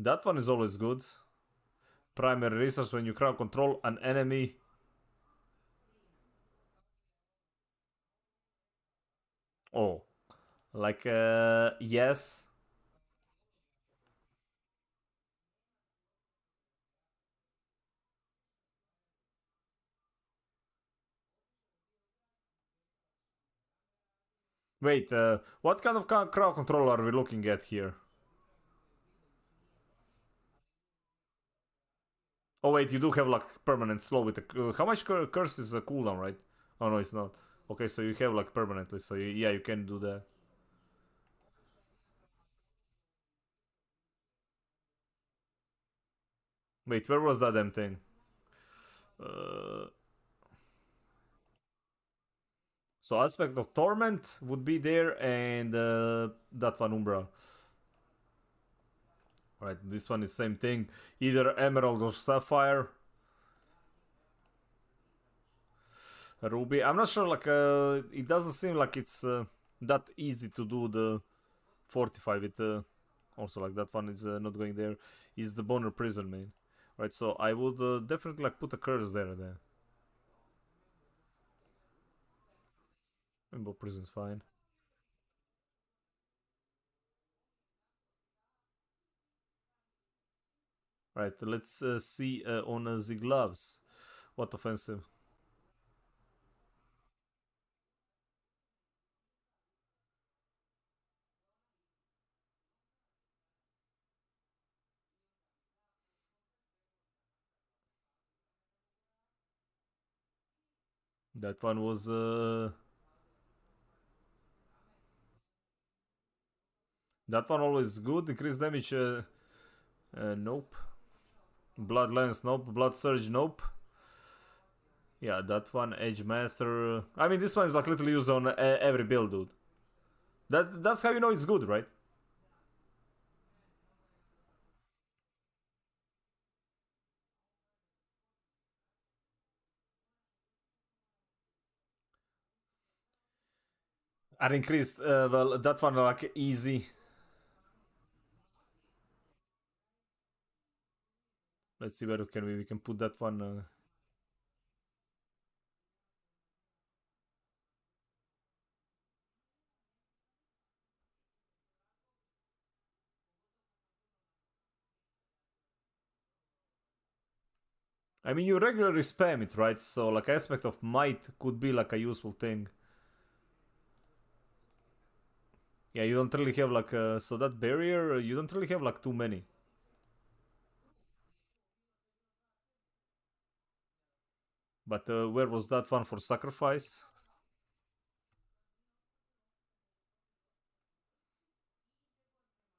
That one is always good. Primary resource when you crowd control an enemy. Oh, like yes. Wait, what kind of crowd control are we looking at here? Oh wait, you do have like permanent slow with the how much curse is a cooldown, right? Oh no, it's not. Okay, so you have like permanently, so yeah, you can do that. Wait, where was that damn thing? Uh, so aspect of torment would be there, and that one umbra. Right, this one is same thing, either emerald or sapphire. Ruby. I'm not sure. Like, it doesn't seem like it's that easy to do the fortify with. Also, like that one is not going there. Is the boner prison main, right? So I would definitely like put a curse there. Then rainbow prison's fine. Right. Let's see on the gloves. What offensive? That one was. That one always good. Increase damage. Nope. Blood lance. Nope. Blood surge. Nope. Yeah, that one. Edge master. I mean, this one is like literally used on every build, dude. That's how you know it's good, right? Are increased. Well, that one like easy. Let's see where we can put that one. I mean, you regularly spam it, right? So like aspect of might could be like a useful thing. Yeah, you don't really have like so that barrier. You don't really have like too many. But where was that one for sacrifice?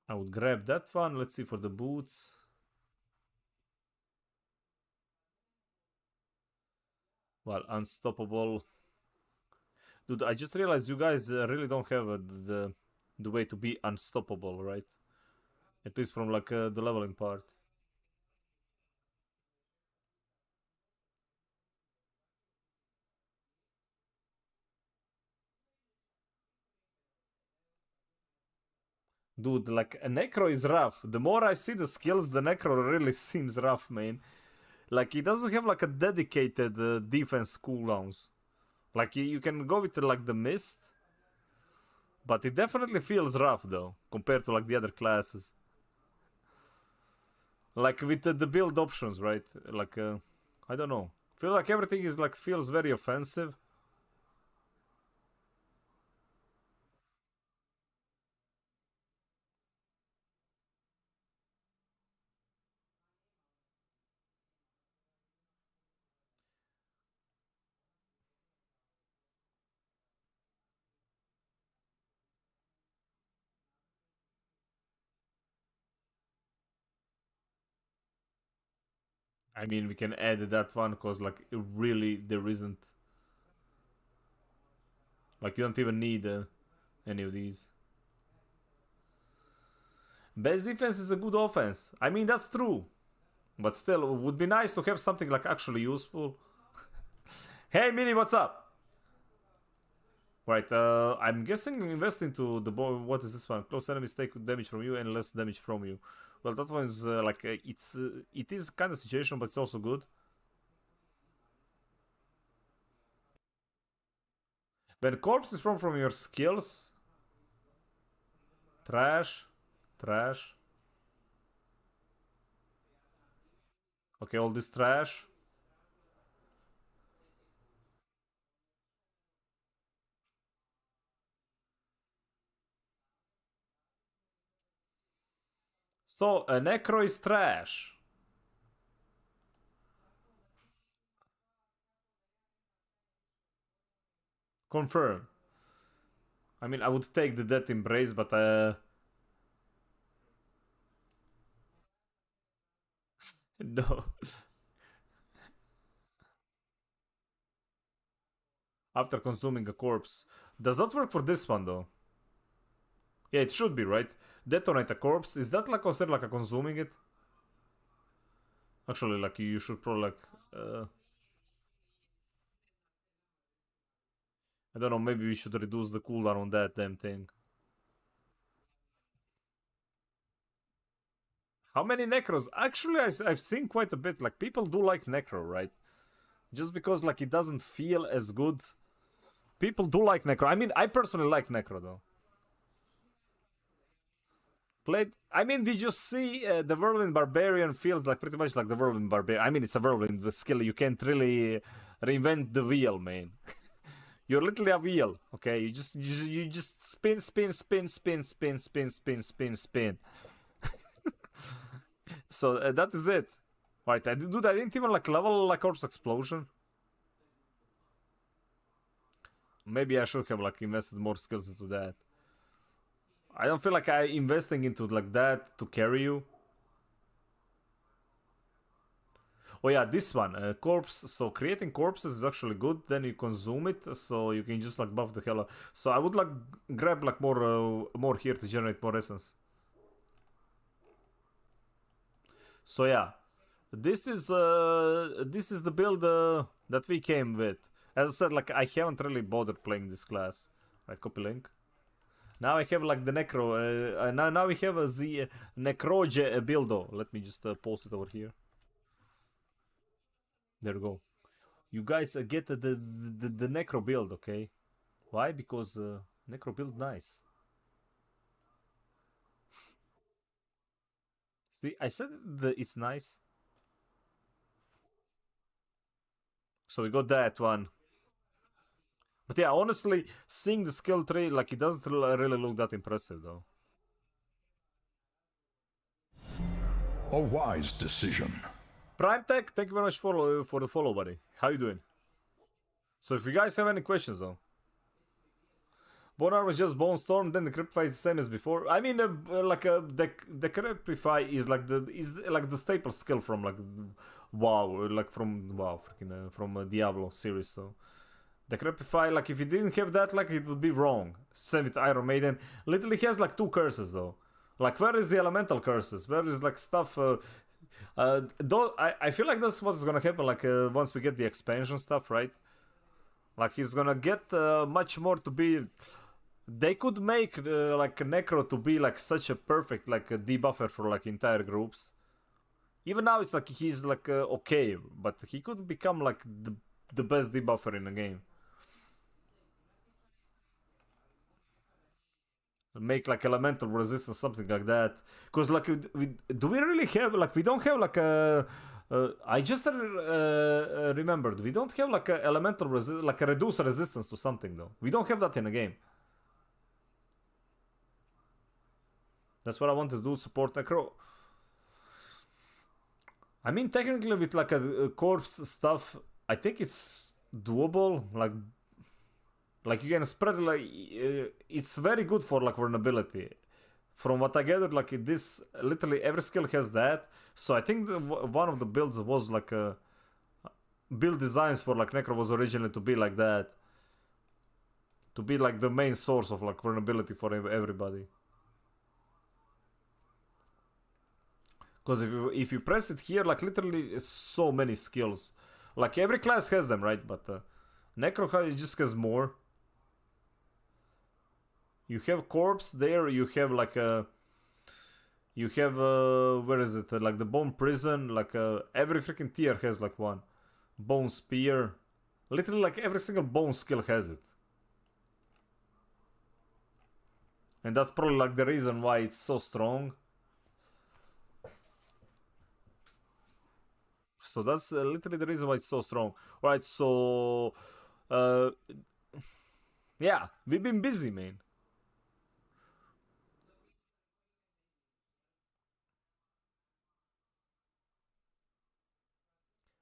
I would grab that one. Let's see for the boots. Well, unstoppable. Dude, I just realized you guys really don't have the way to be unstoppable, right? At least from like the leveling part. Dude, like a necro is rough. The more I see the skills, the necro really seems rough, man. Like he doesn't have like a dedicated defense cooldowns. Like you can go with like the mist, but it definitely feels rough though compared to like the other classes. Like with the build options, right? Like I don't know. Feel like everything is like feels very offensive. I mean, we can add that one because like really there isn't. Like you don't even need any of these. Best defense is a good offense. I mean, that's true. But still, it would be nice to have something like actually useful. Hey, Mini, what's up? Right, I'm guessing invest into the boy. What is this one? Close enemies take damage from you and less damage from you. Well, that one is like it is kind of situational, but it's also good. When corpse is from your skills, trash, trash. Okay, all this trash. So a necro is trash. Confirm. I mean, I would take the death embrace, but no. After consuming a corpse. Does that work for this one though? Yeah, it should be, right? Detonate a corpse. Is that like considered like a consuming it? Actually, like you should probably like I don't know, maybe we should reduce the cooldown on that damn thing. How many necros? Actually, I've seen quite a bit. Like people do like necro, right? Just because like it doesn't feel as good. People do like necro. I mean, I personally like necro though. Played. I mean, did you see the Whirlwind Barbarian feels like pretty much like the Whirlwind Barbarian? I mean, it's a Whirlwind skill. You can't really reinvent the wheel, man. You're literally a wheel, okay? You just spin, spin, spin, spin, spin, spin, spin, spin, spin. So that is it. Right, I didn't even like level like Corpse Explosion. Maybe I should have like invested more skills into that. I don't feel like I investing into like that to carry you. Oh yeah, this one, corpse. So creating corpses is actually good. Then you consume it, so you can just like buff the hell out. So I would like grab like more here to generate more essence. So yeah, this is the build that we came with. As I said, like I haven't really bothered playing this class. Right, copy link. Now I have like the necro. Now we have the necroge buildo. Let me just post it over here. There we go. You guys get the necro build, okay? Why? Because necro build nice. See, I said it's nice. So we got that one. But yeah, honestly, seeing the skill tree, like it doesn't really look that impressive though. A wise decision. Prime Tech, thank you very much for the follow, buddy. How you doing? So if you guys have any questions though. Bonar was just Bone Storm, then the Decrepify is the same as before. I mean, like the Decrepify is like the staple skill from like WoW, like from WoW, freaking from Diablo series. So Decrepify, like if you didn't have that, like it would be wrong. Same with Iron Maiden. Literally has like 2 curses though. Like where is the elemental curses? Where is like stuff? I feel like that's what's gonna happen. Like once we get the expansion stuff, right? Like he's gonna get much more to be. They could make like Necro to be like such a perfect like a debuffer for like entire groups. Even now it's like he's like okay, but he could become like the best debuffer in the game. Make like elemental resistance, something like that. Because like do we really have like we don't have like a. I just remembered we don't have like a elemental like a reduce resistance to something though. We don't have that in the game. That's what I want to do, support Necro. I mean, technically with like a corpse stuff, I think it's doable. Like you can spread like it's very good for like vulnerability. From what I gathered, like this literally every skill has that. So I think one of the builds was like build designs for like Necro was originally to be like that, to be like the main source of like vulnerability for everybody. Because if you press it here, like literally so many skills. Like every class has them, right? But Necro just has more. You have corpse there. You have like a. You have where is it? Like the bone prison. Like every freaking tier has like one. Bone spear. Literally like every single bone skill has it. And that's probably like the reason why it's so strong. So that's literally the reason why it's so strong. Alright, so yeah, we've been busy, man.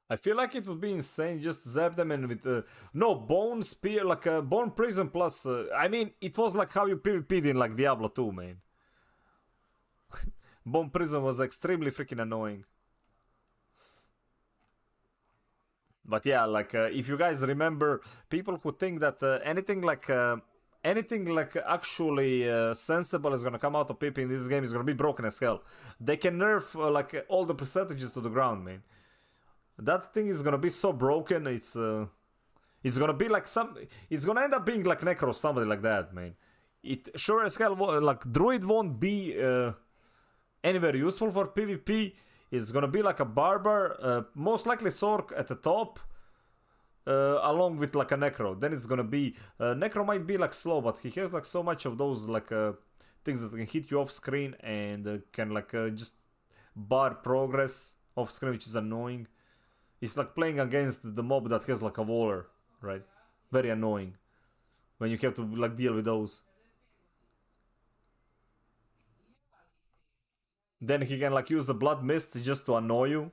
I feel like it would be insane just zap them and with no bone spear, like a bone prison plus. I mean, it was like how you PvP'd in like Diablo 2, man. Bone prison was extremely freaking annoying. But yeah, like if you guys remember, people who think that anything like actually sensible is gonna come out of PvP in this game is gonna be broken as hell. They can nerf like all the percentages to the ground, man. That thing is gonna be so broken. It's gonna be like it's gonna end up being like Necro, somebody like that, man. It sure as hell like Druid won't be anywhere useful for PvP. It's gonna be like a barbar, most likely Sork at the top, along with like a Necro. Then it's gonna be Necro might be like slow, but he has like so much of those like things that can hit you off screen and can like just bar progress off screen, which is annoying. It's like playing against the mob that has like a waller, right? Very annoying when you have to like deal with those. Then he can like use the blood mist just to annoy you.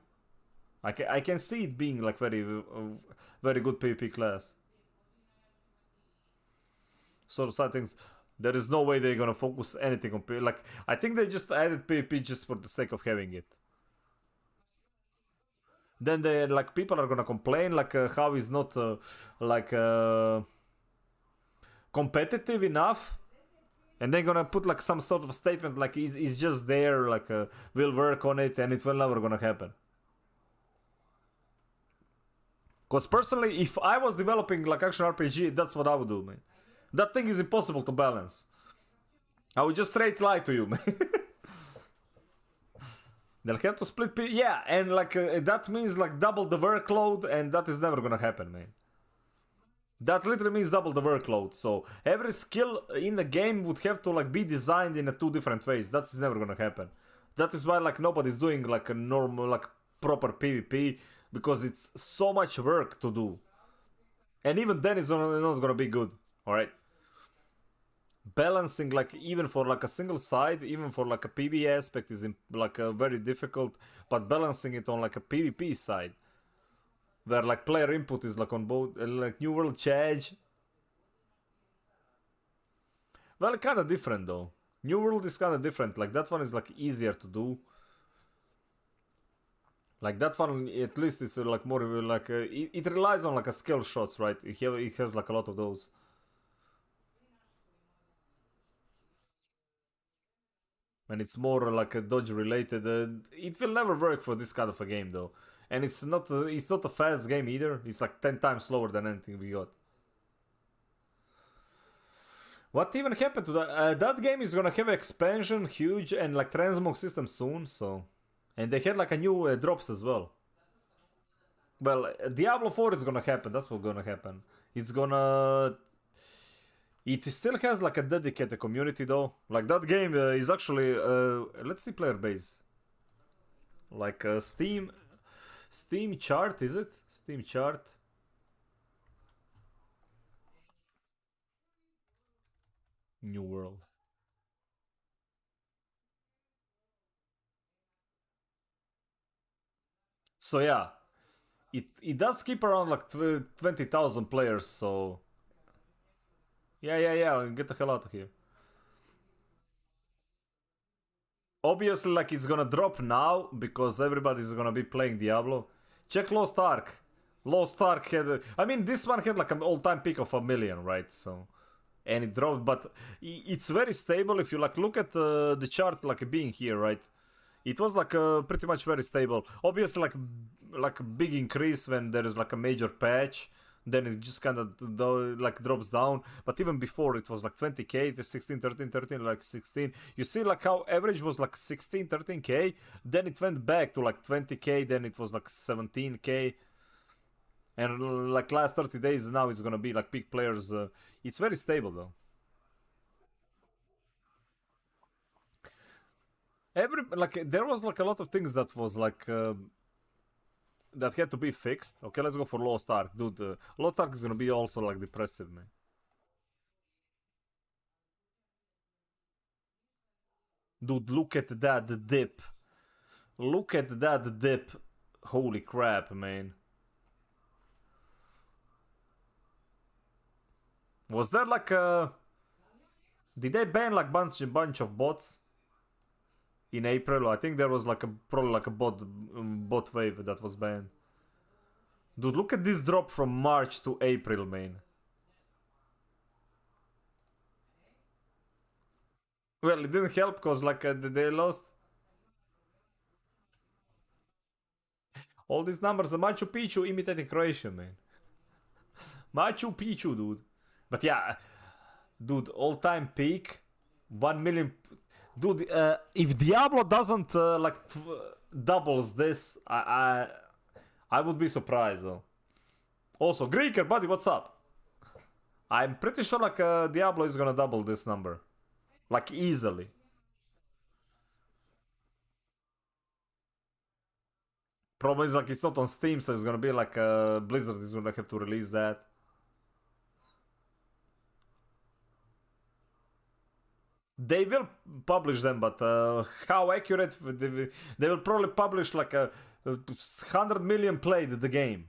I can see it being like very good PvP class. Sort of side things. There is no way they're gonna focus anything on PvP. Like, I think they just added PvP just for the sake of having it. Then they like people are gonna complain like how is not like competitive enough, and they're gonna put like some sort of statement like it's just there, like we'll work on it and it will never gonna happen. Because personally, if I was developing like action RPG, that's what I would do, man. That thing is impossible to balance. I would just straight lie to you, man. They'll have to split yeah, and like that means like double the workload, and that is never gonna happen, man. That literally means double the workload. So every skill in the game would have to like be designed in a 2 different ways. That's never gonna happen. That is why like nobody's doing like a normal like proper PvP, because it's so much work to do. And even then it's not gonna be good. Alright? Balancing like even for like a single side, even for like a PvE aspect is like very difficult, but balancing it on like a PvP side, where like player input is like on both like New World Charge, well, kind of different though. New World is kind of different. Like that one is like easier to do. Like that one at least is like more like it relies on like a skill shots, right? It has like a lot of those. And it's more like a dodge related. It will never work for this kind of a game though, and it's not a fast game either. It's like 10 times slower than anything we got. What even happened to that? That game is gonna have expansion, huge, and like transmog system soon. So, and they had like a new drops as well. Well, Diablo 4 is gonna happen. That's what's gonna happen. It's gonna. It still has like a dedicated community though. Like that game is actually let's see player base. Like Steam chart, is it? Steam chart. New World. So yeah, it does keep around like 20,000 players. So yeah, get the hell out of here. Obviously, like it's gonna drop now because everybody's gonna be playing Diablo. Check Lost Ark. Lost Ark had, I mean, this one had like an all-time peak of 1,000,000, right? So, and it dropped, but it's very stable. If you like look at the chart, like being here, right? It was like pretty much very stable. Obviously, like a big increase when there is like a major patch. Then it just kind of like drops down. But even before it was like 20k to 16, 13, 13, like 16. You see like how average was like 16, 13k. Then it went back to like 20k. Then it was like 17k. And like last 30 days now it's gonna be like peak players. It's very stable though. Like there was like a lot of things that was like that had to be fixed. Okay, let's go for Lost Ark, dude. Lost Ark is gonna be also like depressive, man. Dude, look at that dip. Look at that dip. Holy crap, man. Was there like a... Did they ban like bunch of bots in April? I think there was like probably like a bot wave that was banned. Dude, look at this drop from March to April, man. Well, it didn't help because like they lost. All these numbers are Machu Picchu imitating Croatia, man. Machu Picchu, dude. But yeah, dude, all-time peak, 1 million. Dude, if Diablo doesn't like doubles this, I would be surprised though. Also, Greeker, buddy, what's up? I'm pretty sure like Diablo is gonna double this number, like easily. Problem is like it's not on Steam, so it's gonna be like Blizzard is gonna have to release that. They will publish them, but how accurate? They will probably publish like a 100 million played the game.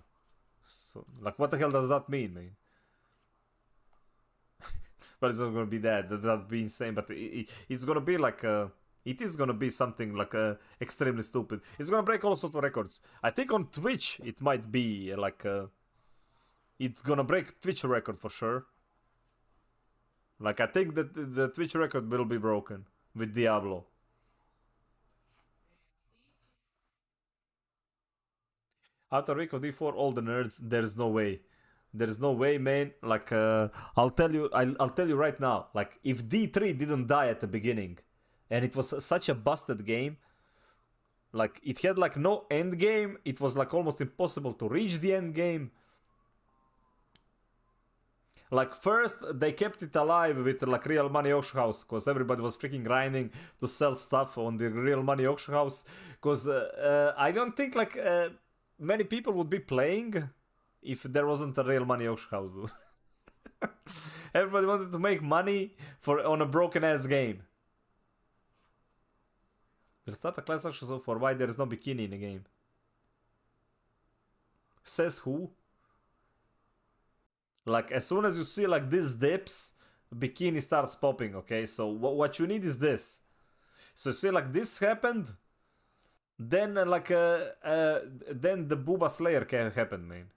So, like, what the hell does that mean, man? But it's not gonna be that. That'd be insane. But it's gonna be like it is gonna be something like extremely stupid. It's gonna break all sorts of records. I think on Twitch it might be like it's gonna break Twitch record for sure. Like I think that the Twitch record will be broken with Diablo. After week of D4, all the nerds. There's no way. There's no way, man. Like I'll tell you right now. Like if D3 didn't die at the beginning, and it was such a busted game. Like it had like no end game. It was like almost impossible to reach the end game. Like first they kept it alive with like real money auction house because everybody was freaking grinding to sell stuff on the real money auction house. Because I don't think like many people would be playing if there wasn't a real money auction house. Everybody wanted to make money on a broken ass game. There's not a class action for why there is no bikini in the game. Says who? Like as soon as you see like these dips, bikini starts popping. Okay, so what you need is this. So see like this happened, then then the Booba Slayer happened, man.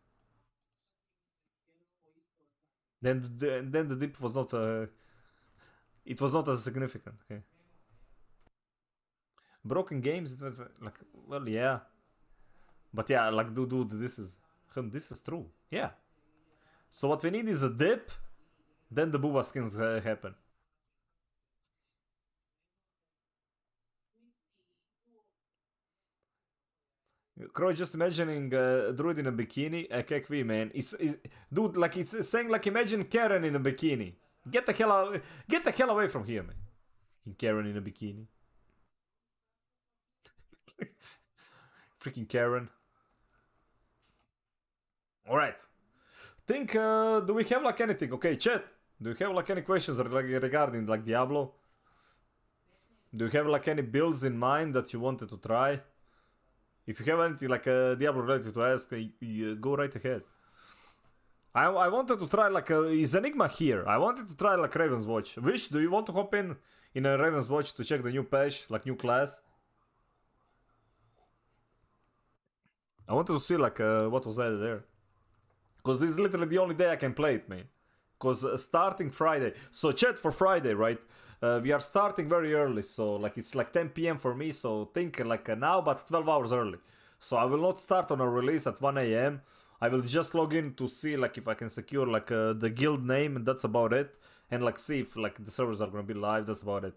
Then the dip was not it was not as significant. Okay. Broken games, it was like, well, yeah, but yeah, like dude, this is true. Yeah. So what we need is a dip, then the Booba skins happen. Crow, just imagining Druid in a bikini, KV, man. Dude, like it's saying like imagine Karen in a bikini. Get the hell away from here, man. Karen in a bikini. Freaking Karen. Alright. Think, do we have like anything? Okay, chat. Do you have like any questions regarding like Diablo? Do you have like any builds in mind that you wanted to try? If you have anything like Diablo related to ask, go right ahead. I wanted to try like is Enigma here? I wanted to try like Raven's Watch. Wish, do you want to hop in a Raven's Watch to check the new patch, like new class? I wanted to see like what was added there. Because this is literally the only day I can play it, man. Because starting Friday. So chat for Friday, right? We are starting very early. So like it's like 10 p.m. for me. So think like now, but 12 hours early. So I will not start on a release at 1 a.m. I will just log in to see like if I can secure like the guild name. And that's about it. And like see if like the servers are going to be live. That's about it.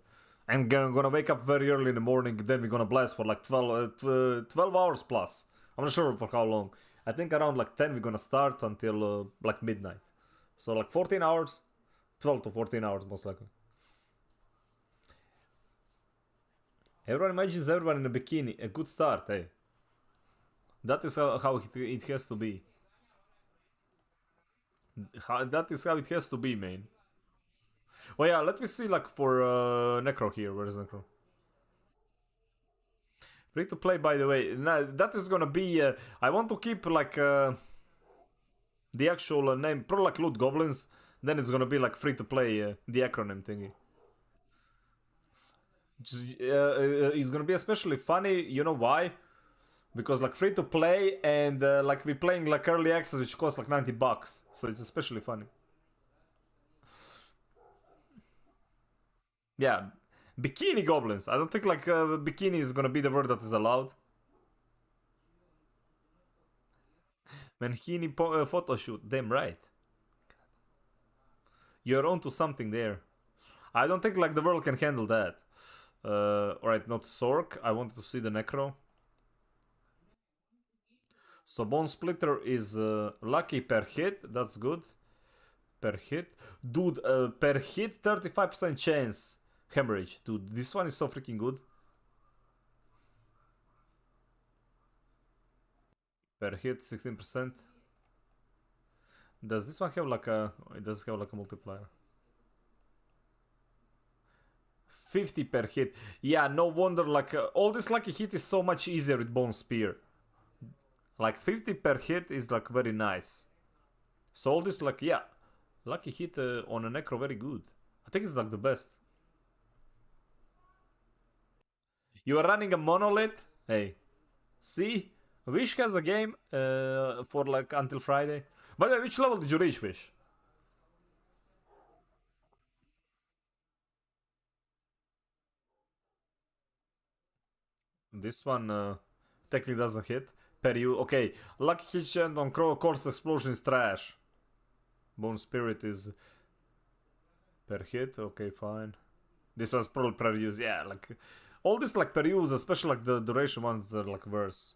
I'm gonna wake up very early in the morning. Then we're gonna blast for like 12 hours plus. I'm not sure for how long. I think around like 10 we're gonna start until like midnight. So like 14 hours, 12 to 14 hours most likely. Everyone imagines everyone in a bikini. A good start, hey. That is how it has to be. That is how it has to be, man. Oh yeah, let me see like for Necro here. Where is Necro? Free to play, by the way. Nah, that is gonna be. I want to keep like the actual name, probably like Loot Goblins. Then it's gonna be like free to play, the acronym thingy. It's gonna be especially funny. You know why? Because like free to play and like we're playing like early access, which costs like $90, so it's especially funny. Yeah. Bikini goblins. I don't think like bikini is gonna be the word that is allowed. Manhini photo shoot. Damn right. You're onto something there. I don't think like the world can handle that. Alright, not Sork. I wanted to see the Necro. So Bone Splitter is lucky per hit. That's good. Per hit. Dude, per hit 35% chance. Hemorrhage. Dude, this one is so freaking good. Per hit 16%. Does this one have like a... It does have like a multiplier. 50 per hit. Yeah, no wonder like all this lucky hit is so much easier with Bone Spear. Like 50 per hit is like very nice. So all this like, yeah. Lucky hit on a Necro very good. I think it's like the best. You are running a monolith? Hey. See? Wish has a game for like until Friday. By the way, which level did you reach, Wish? This one technically doesn't hit. Per you. Okay. Lucky hit chant on Crow Course Explosion is trash. Bone Spirit is per hit. Okay, fine. This was probably per use. Yeah, like all this like per use, especially like the duration ones are like worse.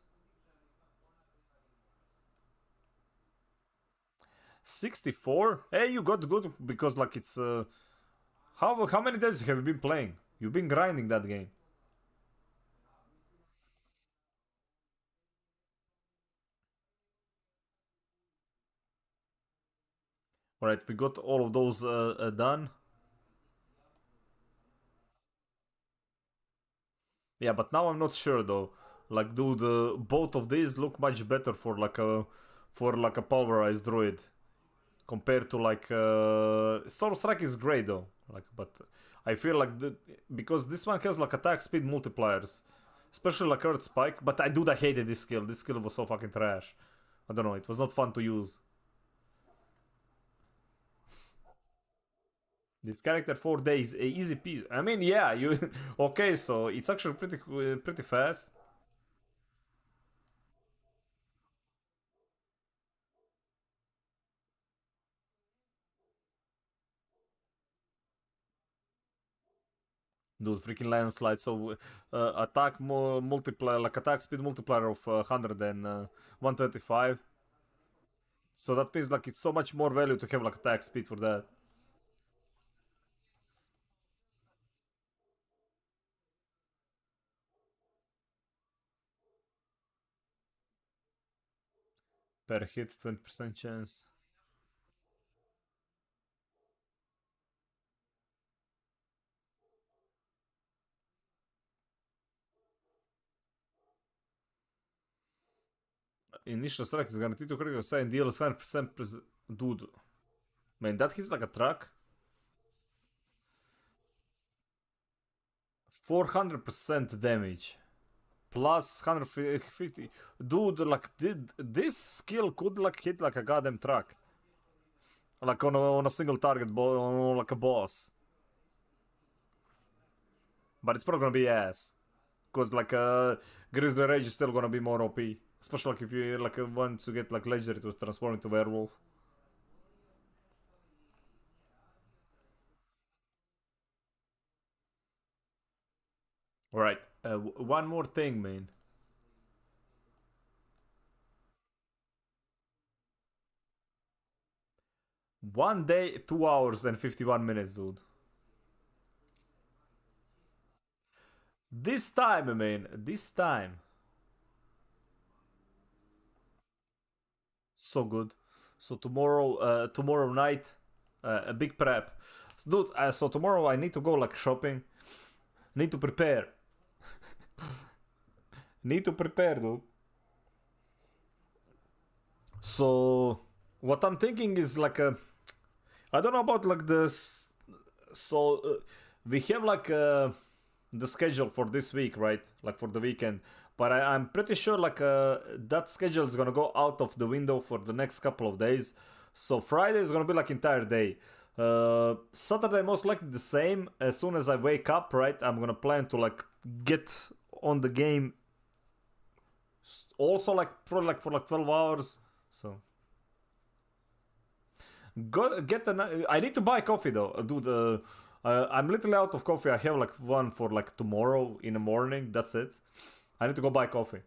64? Hey, you got good because like it's how many days have you been playing? You've been grinding that game. Alright, we got all of those done. Yeah, but now I'm not sure though. Like, dude, both of these look much better for like a pulverized druid compared to like Storm Strike is great though. Like, but I feel like because this one has like attack speed multipliers, especially like Earth Spike. But I hated this skill. This skill was so fucking trash. I don't know. It was not fun to use. This character 4 days, easy peasy. I mean, yeah, you okay? So it's actually pretty fast. Dude, freaking landslide. So attack multiplier, like attack speed multiplier of 100 and 125. So that means like it's so much more value to have like attack speed for that. Per hit, 20% chance. Initial strike is guaranteed to critical side and deal 100%. Dude, man, that hits like a truck. 400% damage. Plus 150. Dude, like, this skill could like hit like a goddamn truck. Like on a single target, on like a boss. But it's probably gonna be ass. Because like Grizzly Rage is still gonna be more OP. Especially like if you like want to get like legendary to transform into werewolf. Alright, one more thing, man. One day, 2 hours and 51 minutes, dude. This time, man. This time. So good. So tomorrow night, a big prep. So, dude, so tomorrow I need to go like shopping. Need to prepare. Need to prepare, dude. So what I'm thinking is like I don't know about like this. So we have like the schedule for this week, right? Like for the weekend. But I'm pretty sure like that schedule is gonna go out of the window for the next couple of days. So Friday is gonna be like entire day. Saturday most likely the same. As soon as I wake up, right, I'm gonna plan to like get on the game. Also like probably like for like 12 hours. So go get an. I need to buy coffee though, dude. I'm literally out of coffee. I have like one for like tomorrow in the morning. That's it. I need to go buy coffee.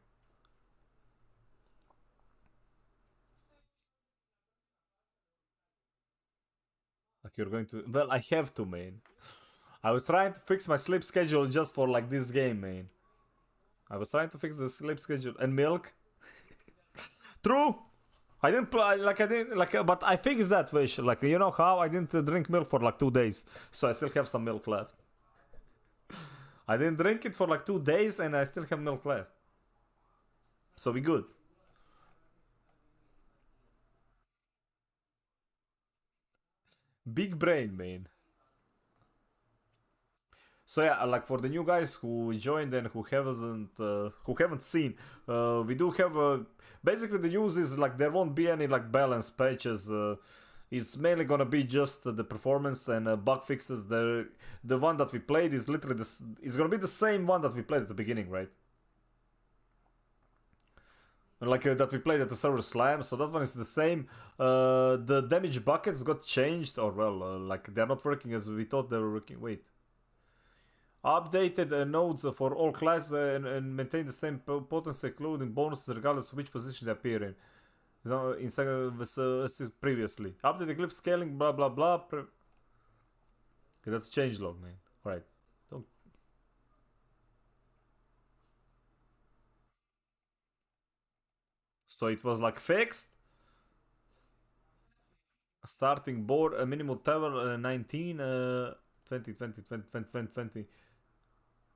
Like you're going to. Well, I have to, man. I was trying to fix my sleep schedule just for like this game, man. I was trying to fix the sleep schedule and milk. True. I didn't play like I didn't like, but I fixed that wish. Like you know how I didn't drink milk for like 2 days, so I still have some milk left. I didn't drink it for like 2 days, and I still have milk left. So we good. Big brain, man. So yeah, like for the new guys who joined and who haven't seen, we do have basically the news is like there won't be any like balance patches. It's mainly gonna be just the performance and bug fixes. The one that we played is literally this. Is gonna be the same one that we played at the beginning, right? Like that we played at the server slam, so that one is the same. The damage buckets got changed, or well, like they're not working as we thought they were working. Wait. Updated nodes for all classes and maintain the same potency, including bonuses regardless of which position they appear in. Previously. Updated glyph scaling, blah blah blah. Okay, that's changelog, man. Alright. So it was like fixed. Starting board, a minimum travel 19, 20, 20, 20, 20, 20, 20.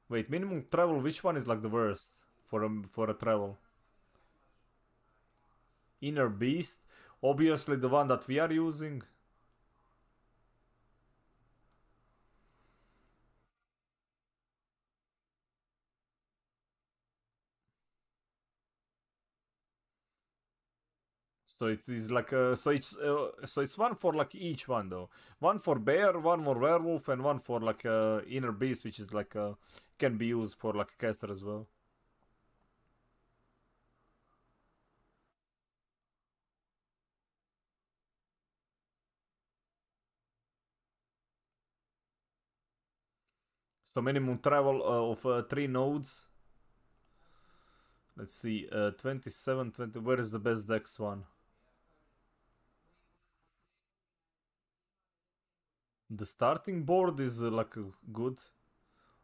Wait, minimum travel, which one is like the worst for a travel? Inner Beast, obviously the one that we are using. So it is like so it's one for like each one though. One for bear, one for werewolf, and one for like inner beast, which is like can be used for like a caster as well. So minimum travel of 3 nodes. Let's see, 27, 20. Where is the best dex one? The starting board is like good.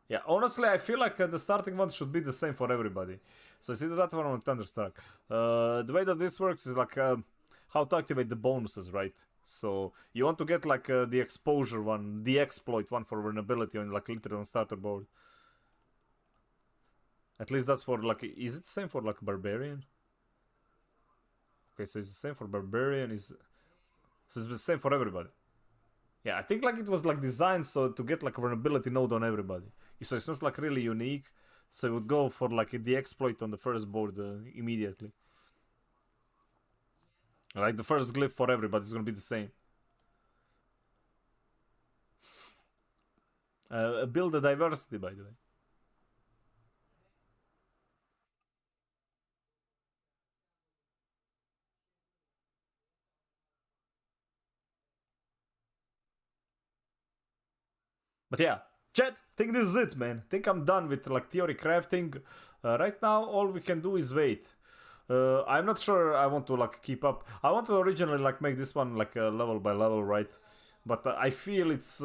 Yeah, honestly, I feel like the starting one should be the same for everybody. So it's either that one or Thunderstruck. The way that this works is like how to activate the bonuses, right? So you want to get like the exposure one, the exploit one for vulnerability on like literally on starter board. At least that's for like, is it the same for like barbarian? Okay, so it's the same for barbarian. So it's the same for everybody. Yeah, I think like it was like designed so to get like a vulnerability node on everybody. So it's not like really unique. So it would go for like the exploit on the first board immediately. Like the first glyph for everybody is gonna be the same. Build the diversity, by the way. But yeah, chat, think this is it, man. Think I'm done with like theory crafting. Right now, all we can do is wait. I'm not sure I want to like keep up. I want to originally like make this one like level by level, right? But I feel it's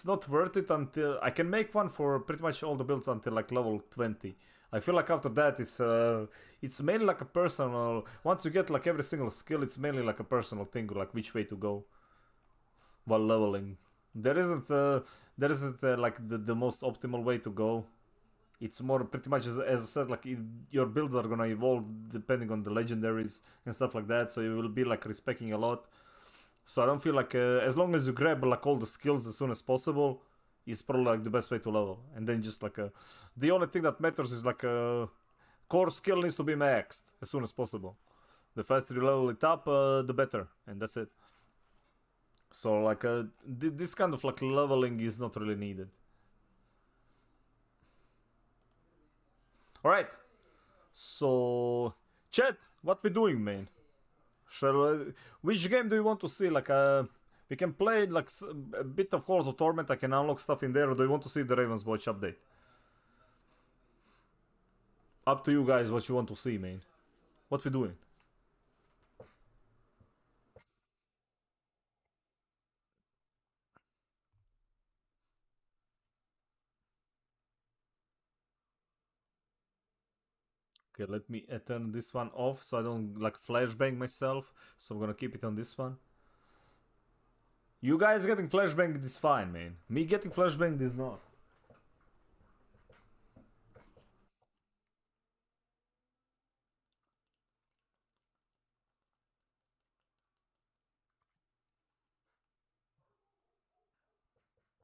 not worth it until I can make one for pretty much all the builds until like level 20. I feel like after that it's mainly like a personal. Once you get like every single skill, it's mainly like a personal thing, like which way to go while leveling. There isn't like the most optimal way to go. It's more pretty much as I said, like your builds are gonna evolve depending on the legendaries and stuff like that. So you will be like respecting a lot. So I don't feel like as long as you grab like all the skills as soon as possible, is probably like the best way to level. And then just like the only thing that matters is like core skill needs to be maxed as soon as possible. The faster you level it up, the better, and that's it. So like this kind of like leveling is not really needed. All right. So chat, what we doing, man? Which game do you want to see? Like we can play like a bit of Halls of Torment. I can unlock stuff in there. Or do you want to see the Raven's Watch update? Up to you guys. What you want to see, man? What we doing? Okay, let me turn this one off so I don't like flashbang myself. So I'm gonna keep it on this one. You guys getting flashbanged is fine, man. Me getting flashbanged is not.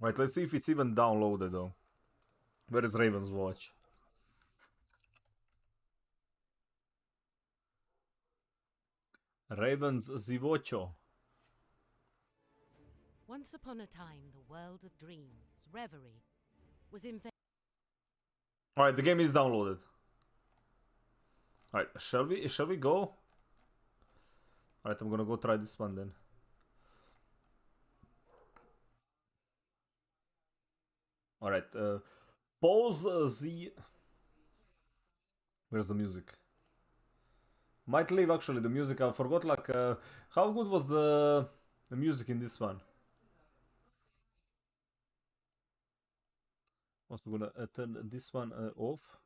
Right, let's see if it's even downloaded though. Where is Raven's watch? Raven's Zivocho. Once upon a time, the world of dreams, reverie, was invented. Alright, the game is downloaded. Alright, shall we go? Alright, I'm gonna go try this one then. Alright, pause the... Where's the music? Might leave actually the music. I forgot like how good was the music in this one. Also gonna turn this one off.